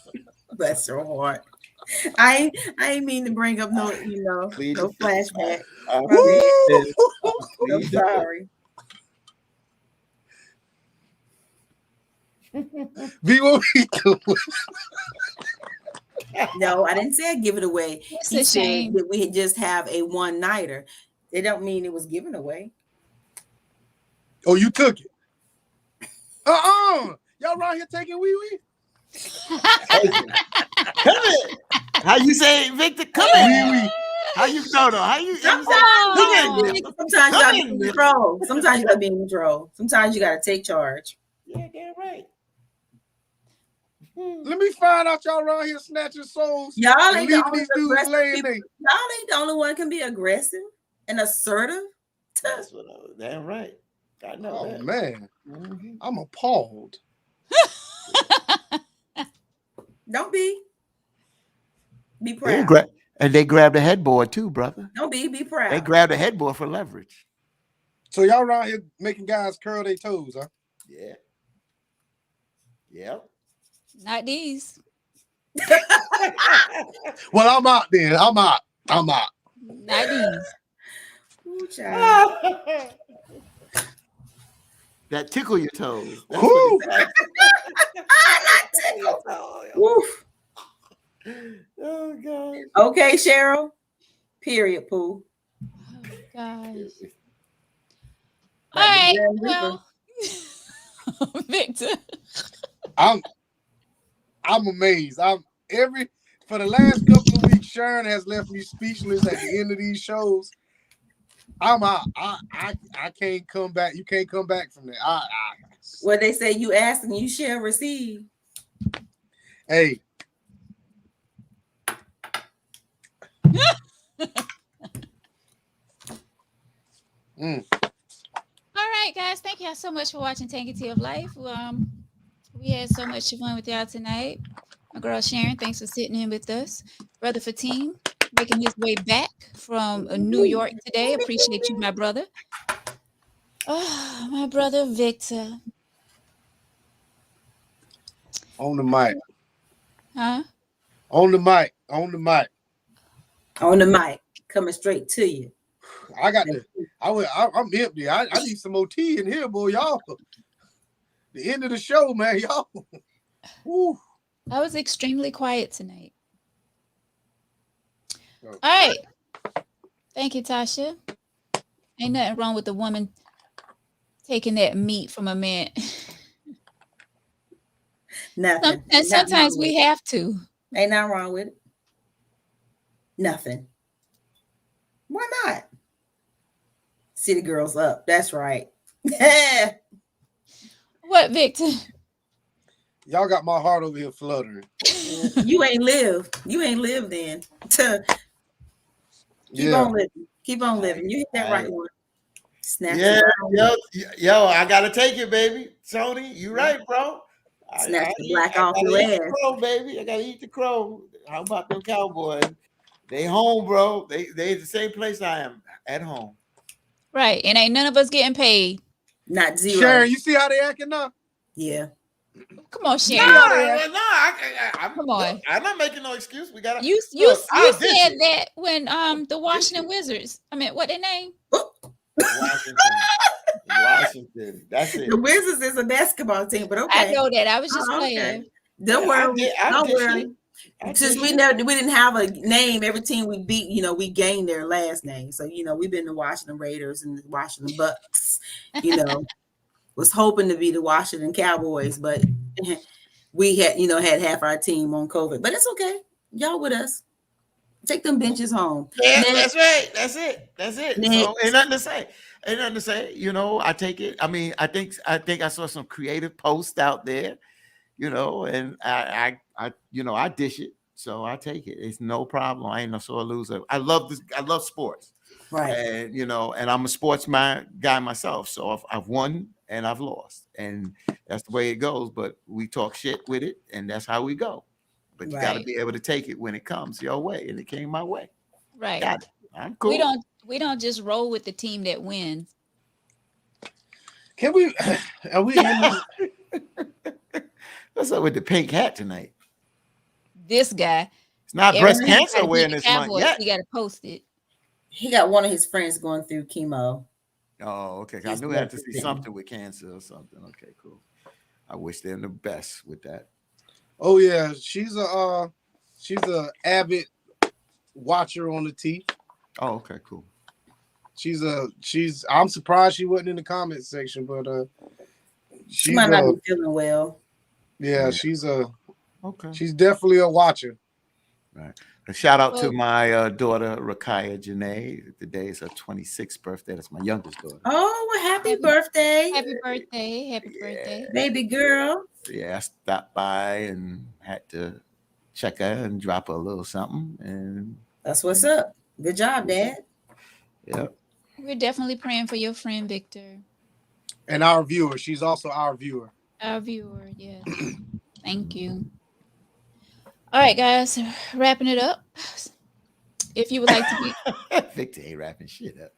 Bless your heart. I ain't mean to bring up no, Please no flashback. Woo! I'm sorry. V, what we doing? No, I didn't say I'd give it away. It's He a said shame. that we just have a one-nighter. They don't mean it was given away. Oh, you took it. Y'all around here taking wee-wee? Come in. How you say, Victor? Come in. Wee-wee. How you no? How you say? No. Come in. Sometimes you gotta be Come in in. control. Sometimes you gotta be in control. Sometimes you gotta take charge. Yeah, damn right. Let me find out y'all around here snatching souls. Y'all and ain't the leaving only these dudes aggressive laying people. there. Y'all ain't the only one can be aggressive and assertive. That's what I was. Damn right. I know Oh that. man, Mhm. I'm appalled. Don't be. Be They proud. and they grabbed the headboard too, brother. Don't be proud. They grabbed the headboard for leverage. So y'all around here making guys curl their toes, huh? Yeah. Yep. Not these. Well, I'm out then. I'm out. Not these. Ooh, child. That tickle your toes. That's Whew. what it's Oof. Oh God. Okay, Cheryl. Period, Pooh. Oh, gosh. Like All right. the Grim Reaper. Well, Victor. I'm amazed. For the last couple of weeks, Sharon has left me speechless at the end of these shows. I'm out. I can't come back. You can't come back from that. What they say, you ask and you shall receive. Hey. All right, guys. Thank y'all so much for watching Tangy Tea of Life. We had so much fun with y'all tonight. My girl Sharon, thanks for sitting in with us. Brother Fatim, making his way back from New York today. Appreciate you, my brother. Oh, my brother Victor. On the mic. Huh? On the mic. On the mic, coming straight to you. I'm empty. I need some more tea in here, boy. Y'all. The end of the show, man. Y'all. Woo. I was extremely quiet tonight. Oh. All right. Thank you, Tasha. Ain't nothing wrong with the woman taking that meat from a man. Nothing. And sometimes we have to. Ain't nothing wrong with it. Nothing. Why not? City girls up. That's right. What, Victor? Y'all got my heart over here fluttering. You ain't live. You ain't lived then. Keep Yeah. on living. Keep on living. You hit that right one. Snatch Yeah, it right. yo, I gotta take it, baby. Tony, you right, bro. Snatch the black I off gotta your eat the ass. crow, baby. I gotta eat the crow. How about them Cowboys? They home, bro. They the same place I am, at home. Right. And ain't none of us getting paid. Not zero. Sharon, you see how they acting now? Yeah. Come on, You see Sharon. how they act? Come on. I'm not making no excuse. We gotta You look, I'll dish said it. that when the Washington Wizards. I mean, what their name? Washington. That's it. The Wizards is a basketball team, but okay. I know that. I was just Oh, okay. playing. Don't worry. I'll Don't dish worry. it. Since we didn't have a name, every team we beat, we gained their last name. So, we've been the Washington Raiders and the Washington Bucks, was hoping to be the Washington Cowboys, but we had half our team on COVID, but it's okay. Y'all with us. Take them benches home. Yeah, Next. that's right. That's it. Next. So ain't nothing to say. I take it. I mean, I think I saw some creative posts out there, and I dish it. So I take it. It's no problem. I ain't no sore loser. I love this. I love sports. Right. And and I'm a sports guy myself. So I've won and I've lost. And that's the way it goes. But we talk shit with it, and that's how we go. But you got to be able to take it when it comes your way, and it came my way. Right. Got it. I'm cool. We don't just roll with the team that wins. Can we? Are we? What's up with the pink hat tonight? This guy. It's not breast cancer awareness month yet. He got to post it. He got one of his friends going through chemo. Oh, okay. I knew I had to see something with cancer or something. Okay, cool. I wish them the best with that. Oh yeah, she's a avid watcher on the T. Oh, okay, cool. I'm surprised she wasn't in the comment section, but she might not be feeling well. Yeah, she's definitely a watcher. Right. A shout out to my daughter Rakaya Janae. Today is her 26th birthday. That's my youngest daughter. Oh, well, happy birthday. Happy birthday. Happy birthday. Baby girl. Yeah, I stopped by and had to check her and drop her a little something. And that's what's up. Good job, Dad. Yep. We're definitely praying for your friend Victor. And our viewer. She's also our viewer. Our viewer, yes. Thank you. All right, guys, wrapping it up. If you would like to be Victor ain't wrapping shit up.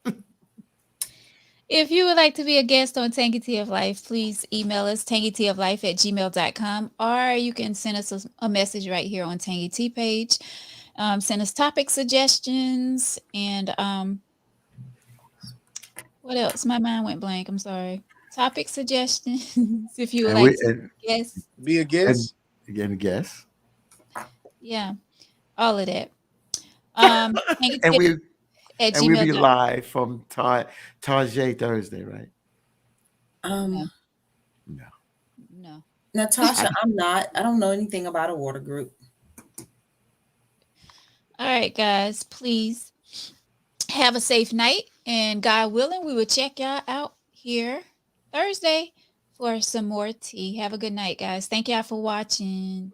If you would like to be a guest on Tangy Tea of Life, please email us tangyteaoflife@gmail.com, or you can send us a message right here on Tangy Tea page. Send us topic suggestions and what else? My mind went blank. I'm sorry. Topic suggestions. If you would like to be a guest. Again, a guest. Yeah, all of that. And we'll be live from Tarjay Thursday, right? No. Natasha, I'm not. I don't know anything about a water group. All right, guys, please have a safe night, and God willing, we will check y'all out here Thursday for some more tea. Have a good night, guys. Thank y'all for watching.